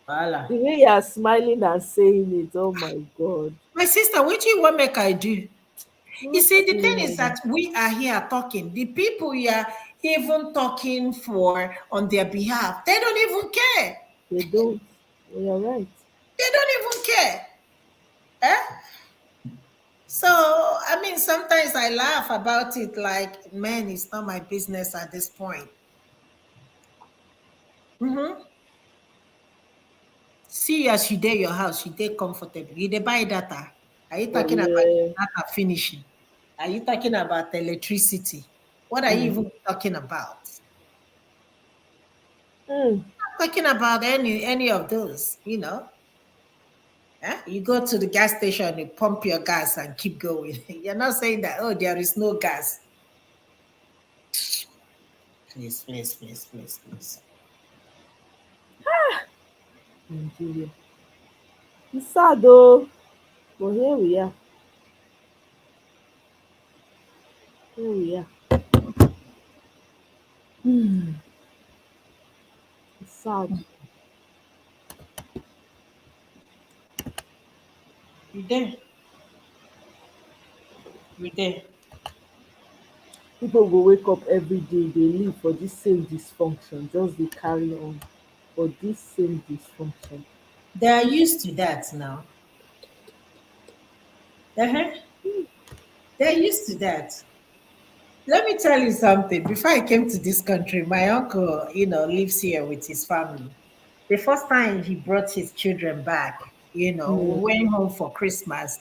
Voila. the way you are smiling and saying it, oh my God. My sister, what do you want make I do? You see, the thing is Nothing. that we are here talking. The people you are even talking for on their behalf, they don't even care. They don't. You're right. They don't even care. Eh? So, I mean, sometimes I laugh about it like, man, it's not my business at this point. See, as you dey your house, you dey comfortable. You dey buy data. Are you Oh talking about yeah. data finishing? Are you talking about electricity? What are you Mm. even talking about? Mm. Not talking about any of those, you know. Eh? You go to the gas station, you pump your gas and keep going. You're not saying that, oh, there is no gas. Please, please, please, please, please. Nigeria. It's sad though, but here we are. Here we are. Hmm. It's sad. We there. We there. People go wake up every day, they live for this same dysfunction, just they carry on for this same dysfunction. They are used to that now. Uh-huh. They're used to that. Let me tell you something. Before I came to this country, my uncle, lives here with his family. The first time he brought his children back, Mm. we went home for Christmas.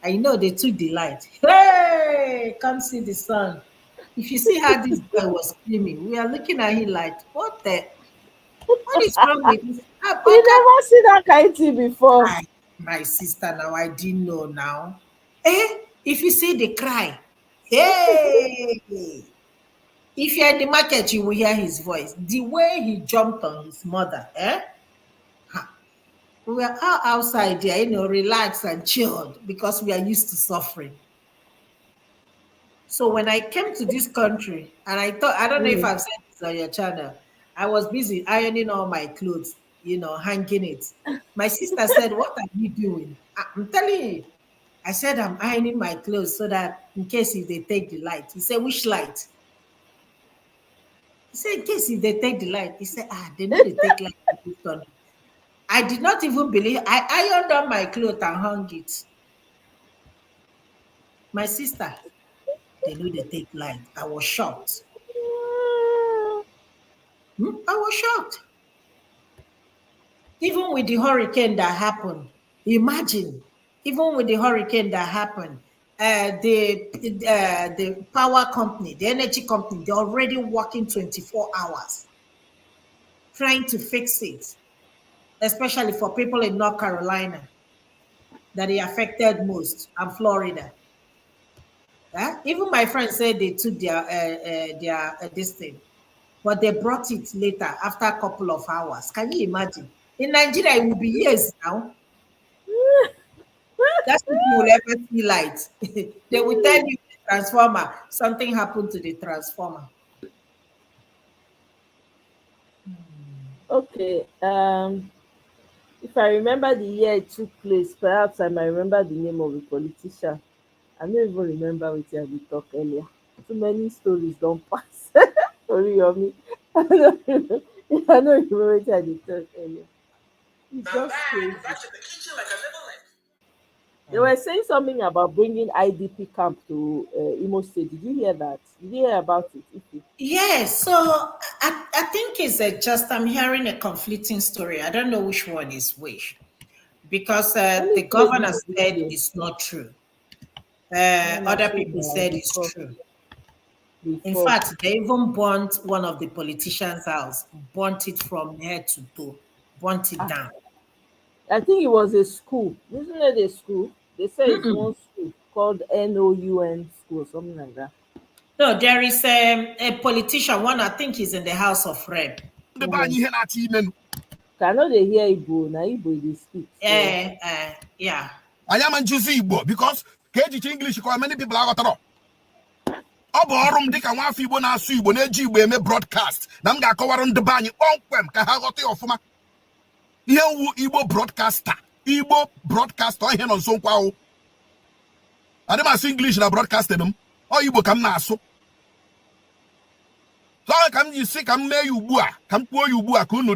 And they took delight. Hey, come see the sun. If you see how this boy was screaming, we are looking at him like, what is wrong with this? Ah, You okay. never see that kind of thing before. My sister, now I didn't know now. If you see the cry, hey, if you're in the market, you will hear his voice. The way he jumped on his mother, Ha. We were all outside there, relaxed and chilled because we are used to suffering. So when I came to this country, and I don't know if Mm. I've said this on your channel, I was busy ironing all my clothes, hanging it. My sister said, "What are you doing?" I'm telling you. I said, "I'm ironing my clothes so that in case if they take the light." He said, "Which light?" He said, "In case if they take the light." He said, they know they take light in this country. I did not even believe. I ironed on my clothes and hung it. My sister, they know they take light. I was shocked. I was shocked. Even with the hurricane that happened, imagine, even with the hurricane that happened, the power company, the energy company, they're already working 24 hours trying to fix it, especially for people in North Carolina that are affected most, and Florida. Even my friends said they took their this thing, but they brought it later after a couple of hours. Can you imagine? In Nigeria, it will be years now. That's if you will ever see light. They will tell you the transformer, something happened to the transformer. Okay. If I remember the year it took place, perhaps I might remember the name of the politician. I don't even remember what I did talk earlier. Too many stories don't pass. Sorry, on me. I don't remember. I don't remember what I did talk earlier. It's just crazy. They were saying something about bringing IDP camp to Imo State. Did you hear that? Did you hear about it? Ife? Yes, so I think it's just I'm hearing a conflicting story. I don't know which one is which because Let me the play governor this said video. it's not true. When I Other say people they are said it's before, true. In before. fact, they even burnt one of the politicians' house, burnt it from head to toe, burnt it Ah, down. I think it was a school. Isn't it a school? They say it's Mm-mm. one school called NOUN school, something like that. No, there is a politician, one I think is in the House of Rep. The ban you not even. I know they hear Igbo, na Igbo they speak. So Yeah. I am on Igbo because KG English because many people are got ọ bụ ọrụ m dịka nwafọ Igbo na-asụ Igbo na-eji Igbo eme broadcast na m ga-akọwara ndị be anyị kpọmkwem ka ha ghọta ya ọfụma ihe wu Igbo broadcaster ihe nọ nso nkwa ahụ adị m asụ English na broadcasting m ọ Igbo ka m na-asụ so ka m ji si ka m mee ya ugbu a ka m kpuo ya ugbu a ka unu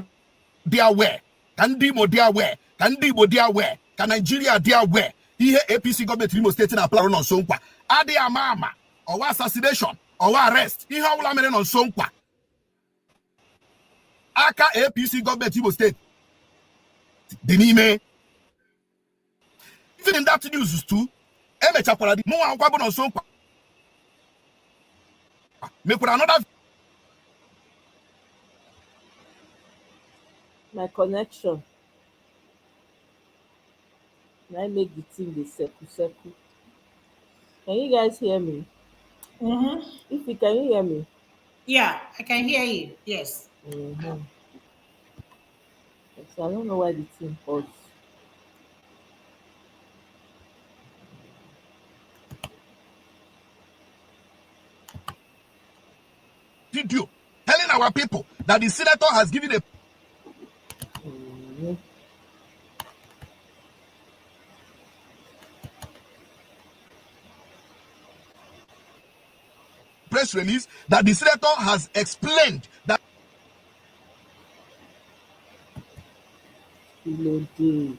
dị aware ka ndị Imo dị aware ka ndị Igbo dị aware ka Nigeria dị aware ihe APC gọọmenti Imo steeti na-aplarụ nọ nso nkwa adịghị ama ọwa assassination ọwa arrest ihe ọbụla mere nọ nso nkwa aka APC gọọmenti Imo steeti dị n'ime even in that news too emechakwara dị mụnwa akwụkwọ bụ nọ nso nkwa mekwara another my connection. I make the thing dey circle. Can you guys hear me? Mm-hmm. If you can you hear me? Yeah, I can hear you. Yes. Mm-hmm. So I don't know why the thing paused. Video telling our people that the senator has given a Mm-hmm. press release that the senator has explained that Lady.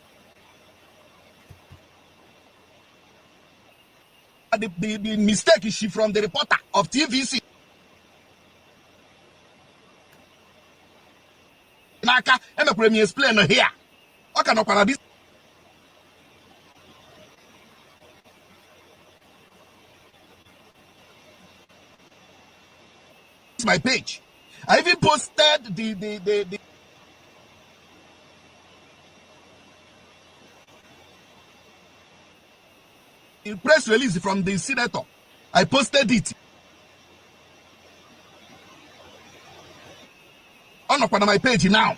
the mistake is she from the reporter of TVC. Naka, emekwere m explain here. Okay, no, this is my page. I even posted the press release from the senator. I posted it on my page now.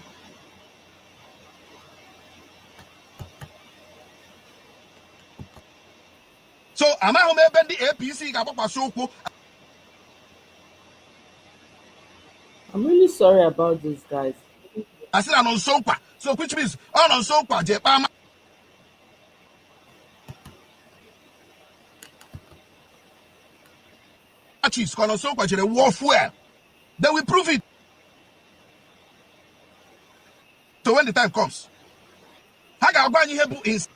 So am I home the APC? I'm really sorry about this, guys. I said I'm on Sonkwa. So which means on Sonkwa, Jepama. Is on Sonkwa, the warfare. Then we prove it. So when the time comes, Haga is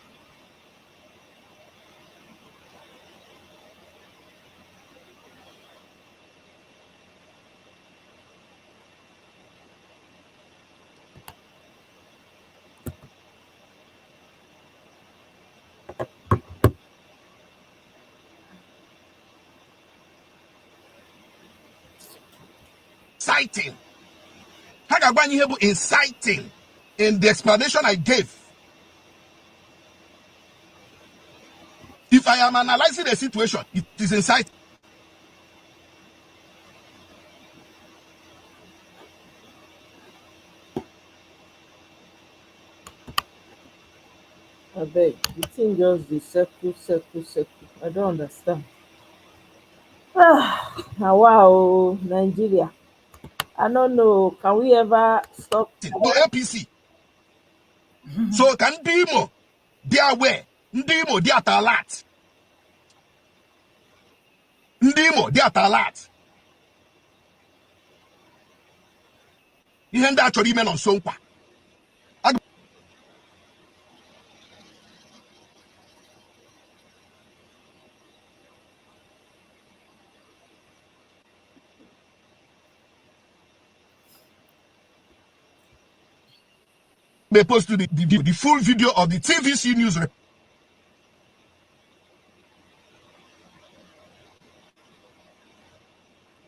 inciting. Haga inciting in the explanation I gave. If I am analyzing the situation, it is inciting. I beg. The thing just the circle, circle, circle. I don't understand. Ah, wow, Nigeria. I don't know. Can we ever stop? To APC. So can Dimo be aware? Ndimo they at alert. Ndimo they at alert. Ihe ndị achọrọ ime nọ nso nkwa. They posted the full video of the TVC news report.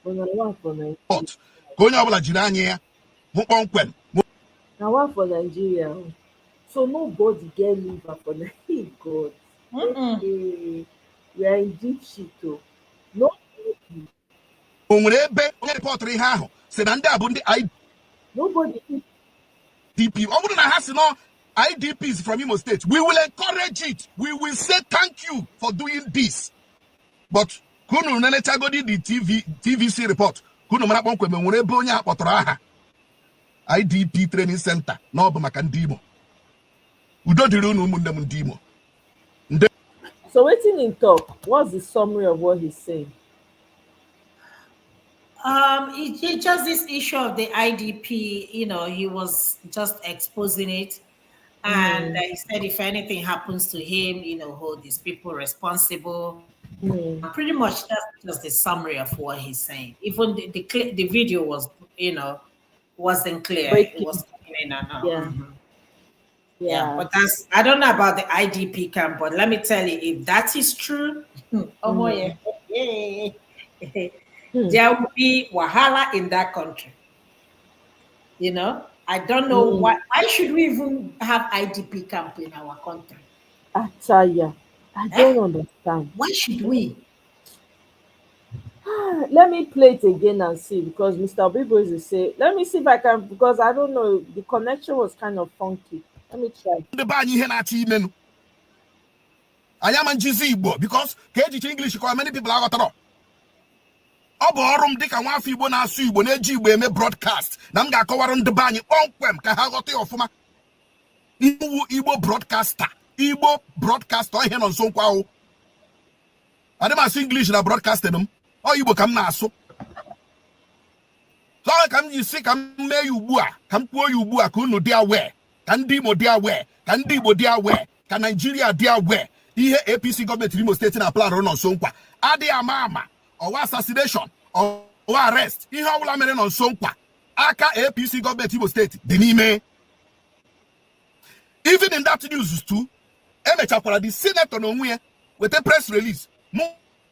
Now for Nigeria. Ka onye ọbụla jiri anya ya hụ kpọmkwem. Now for Nigeria. Oh. So nobody get liver for Nigeria. God. Hey, we are in deep shit. Oh. No. O nwere ebe onye rịpọtụrụ ihe ahụ si na ndị a bụ ndị Nobody. IDP. Ọ bụrụ na ha si nọ IDPs from Imo State, we will encourage it. We will say thank you for doing this. But kunu nenechagodi the TVC report. Kunu mara kpọmkwem nwere ebe onye a kpọtụrụ aha IDP training center na ọ bụ maka ndị Imo. Udo dịrị unu ụmụnne m ndị Imo. So waiting in talk. What's the summary of what he's saying? It's just this issue of the IDP, you know, he was just exposing it. And he said if anything happens to him, you know, hold these people responsible. Pretty much that's just the summary of what he's saying. Even the video was, you know, wasn't clear. Breaking. It was coming in and out. Yeah. Yeah, but that's, I don't know about the IDP camp, but let me tell you, if that is true, oh boy, there will be wahala in that country. You know, I don't know why should we even have IDP camp in our country? I tell ya, I don't understand. Why should we? Let me play it again and see because Mr. Bibo is say, let me see if I can because I don't know the connection was kind of funky. Let me try. The ban here na chi menu. I am njizi Igbo because keji English ko many people are got ọ bụ ọrụ m dịka nwa afọ Igbo na-asụ Igbo na-eji Igbo eme broadcast na m ga-akọwara ndị be anyị kpọmkwem ka ha ghọta ya ọfụma. Igbo broadcaster ihe nọ nso nkwa ahụ. Adị m asụ English na broadcasting m ọ Igbo ka m na-asụ. So ka m ji si ka m mee ya ugbu a ka m kwuo ya ugbu a ka unu dị aware ka ndị Imo dị aware ka ndị Igbo dị aware ka Nigeria dị aware ihe APC gọọmenti Imo steeti na plan nọ nso nkwa adịghị ama ọwa assassination ọwa arrest ihe ọbụla mere nọ nso nkwa aka APC gọọmenti Imo steeti dị n'ime. Even in that news too emechakwara the senator n'onwe ya with a press release mụ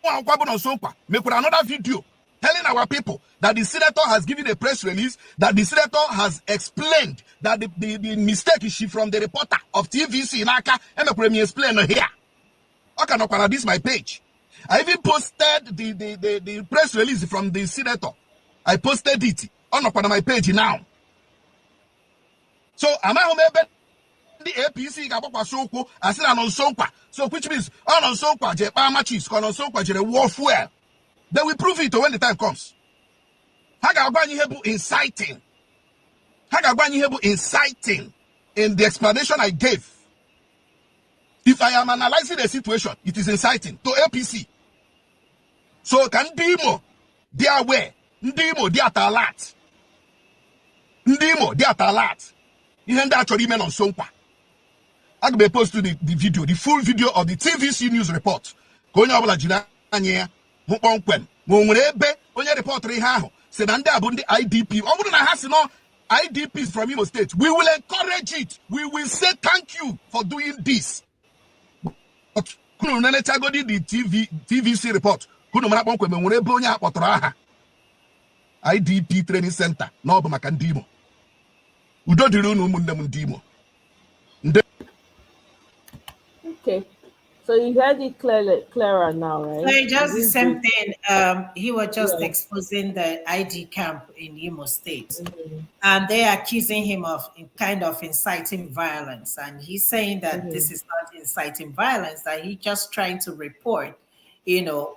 akwụkwọ bụ nọ nso nkwa mekwara another video telling our people that the senator has given a press release that the senator has explained that the mistake is she from the reporter of TVC n'aka emekwara m explain here. Okay, no, this is my page. I even posted the press release from the senator. I posted it on my page now. So am I home the APC Gaboko I said on Sonkwa. So which means on Sonkwa Jepamachis on Sonkwa Jere warfare. Then we prove it when the time comes. Hagabani Hebu inciting. Hagabani Hebu inciting in the explanation I gave. If I am analyzing the situation, it is inciting to APC. So can Ndimo, they are aware. Ndimo, they are alert. Ndimo, they are alert. You that actually men on Sompa. I will post to the video, the full video of the TVC news report. Going over la Jinanya, Mupon, Mumrebe, on your report, Rehaho, Senanda Bundi IDP. Over the has no IDPs from Imo State. We will encourage it. We will say thank you for doing this. But the TVC report. IDP training center. No, but Makandimo. We don't do no Mundamundimo. Okay. So you heard it clearer now, right? So just the same thing. He was just exposing the ID camp in Imo State, and they're accusing him of kind of inciting violence. And he's saying that this is not inciting violence; that he's just trying to report,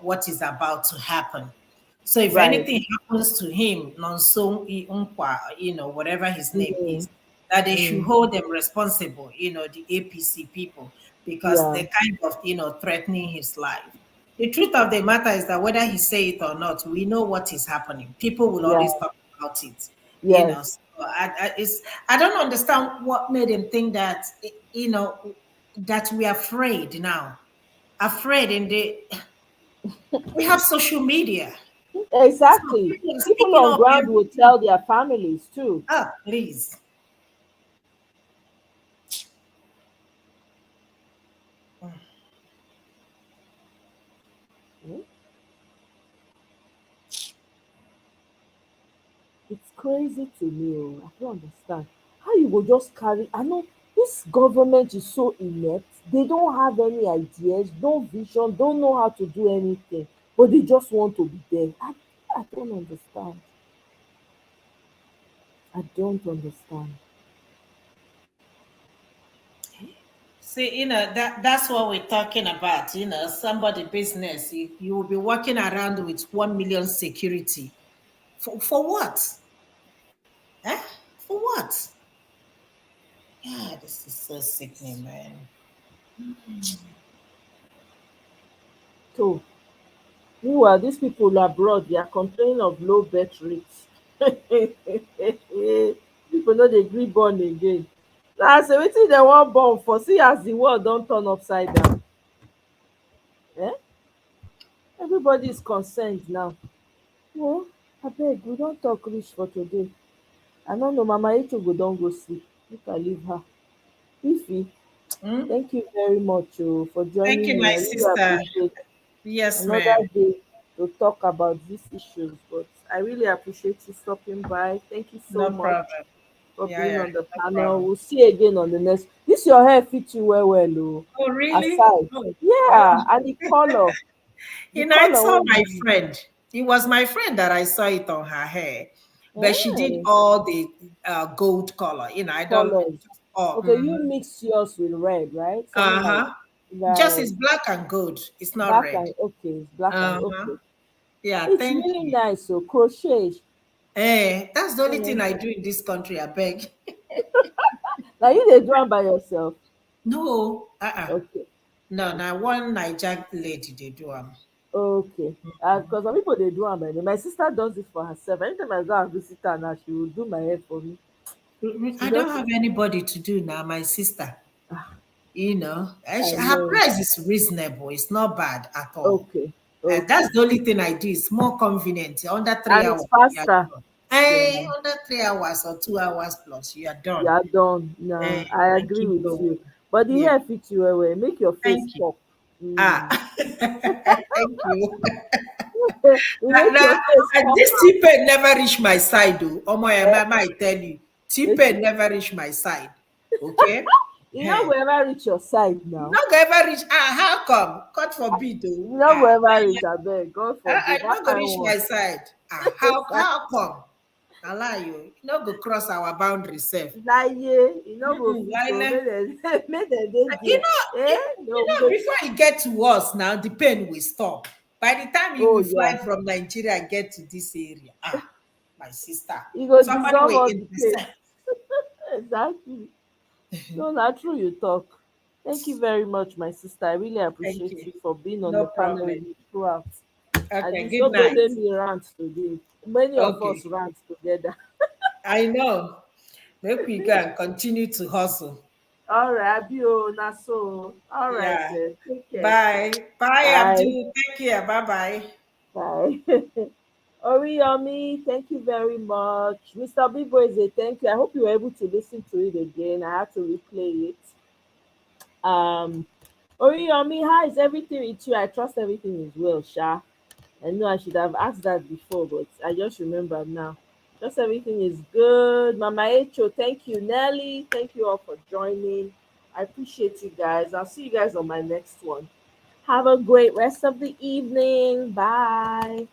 what is about to happen. So if anything happens to him, Nonso Unkwa, whatever his name is, that they should hold them responsible. The APC people. Because they're kind of, threatening his life. The truth of the matter is that whether he say it or not, we know what is happening. People will always talk about it. So I don't understand what made him think that, that we're afraid now. Afraid we have social media. Exactly. So people on ground will tell their families too. Please. It's crazy to me. I don't understand how you will just carry. I know this government is so inept. They don't have any ideas, no vision, don't know how to do anything, but they just want to be there. I don't understand. I don't understand. See, that's what we're talking about. Somebody business, you will be walking around with 1 million security. For what? For what? Yeah, this is so sickening, man. So, meanwhile, these people abroad, they are complaining of low birth rates. People know they agree born again. Now, so wetin they want born for? See as the world don't turn upside down. Everybody is concerned now. Well, abeg, we don't talk rich for today. I don't know, Mama Echo don't go sleep. You can leave her. Ify, thank you very much for joining Thank you, me. my I really sister. appreciate Yes, another ma'am. day to talk about these issues. But I really appreciate you stopping by. Thank you so No much problem. for Yeah, being yeah, on the no panel. problem. We'll see you again on the next. This your hair fits you well, oh. Oh, really? Aside, Oh, yeah, and the color, I saw when my you friend. It was my friend that I saw it on her hair, but she did Oh, all the gold color. I don't. colors. Oh, Okay, you mix yours with red, right? Something like uh-huh. Just right. it's black and gold. It's not Black red. and okay, it's black and Uh-huh. okay. Yeah, It's thank really you. nice. So crochet. That's the only thing Mm. I do in this country, I beg. Now you they do 'em by yourself. No, Okay. no, now one Niger lady they do Okay. Because some people they do 'em by them. My sister does it for herself. Anytime I go and visit her now, she will do my hair for me. She I don't just have anybody to do now, my sister. And I her know. price is reasonable. It's not bad at all. Okay. And Okay. that's the only thing I do. It's more convenient. Under 3 hours, And it's you are faster. done. Yeah. Under 3 hours or 2 hours plus, you are You done. are done. Nah, I And agree keep with going. you. But the Yeah. hair fits you well, well. Make your face Thank you. pop. Mm. Thank you. You make Now, your face pop this out. T-Pain never reach my side, though. Oh my, Eh? I tell you, Make T-Pain never reach my side. Okay? you not Eh. go ever reach your side You now. not go ever reach. How come? God forbid, though. You not go ever reach abeg. God forbid. I That not go kind reach one. my side. How come? I lie you. You not go cross our boundary, safe. Láyé, you no go fit o. Like, Make dem make dem dey you there. know, No, we go before you get to us now, the pain will stop. By the time you oh will yeah. fly from Nigeria and get to this area, my sister, E go somebody dissolve will all the pain. intercept. Exactly. No, na true you talk. Thank you very much, my sister. I really Thank appreciate you. you for being on No the panel with problem. me throughout. At Okay, least good no go night. let me rant today. Many of us Okay, rant together. I know. Make we go and continue to hustle. All right, abi o, na so. All right, Yeah. take care. Bye. Bye, Bye. Abdul. Take care. Bye bye. Bye. Oriyomi, thank you very much. Mr. Biboise, thank you. I hope you were able to listen to it again. I had to replay it. Um, Oriyomi, how is everything with you? I trust everything is well, Sha. I know I should have asked that before, but I just remember now. Just everything is good. Mama Echo, thank you. Nelly, thank you all for joining. I appreciate you guys. I'll see you guys on my next one. Have a great rest of the evening. Bye.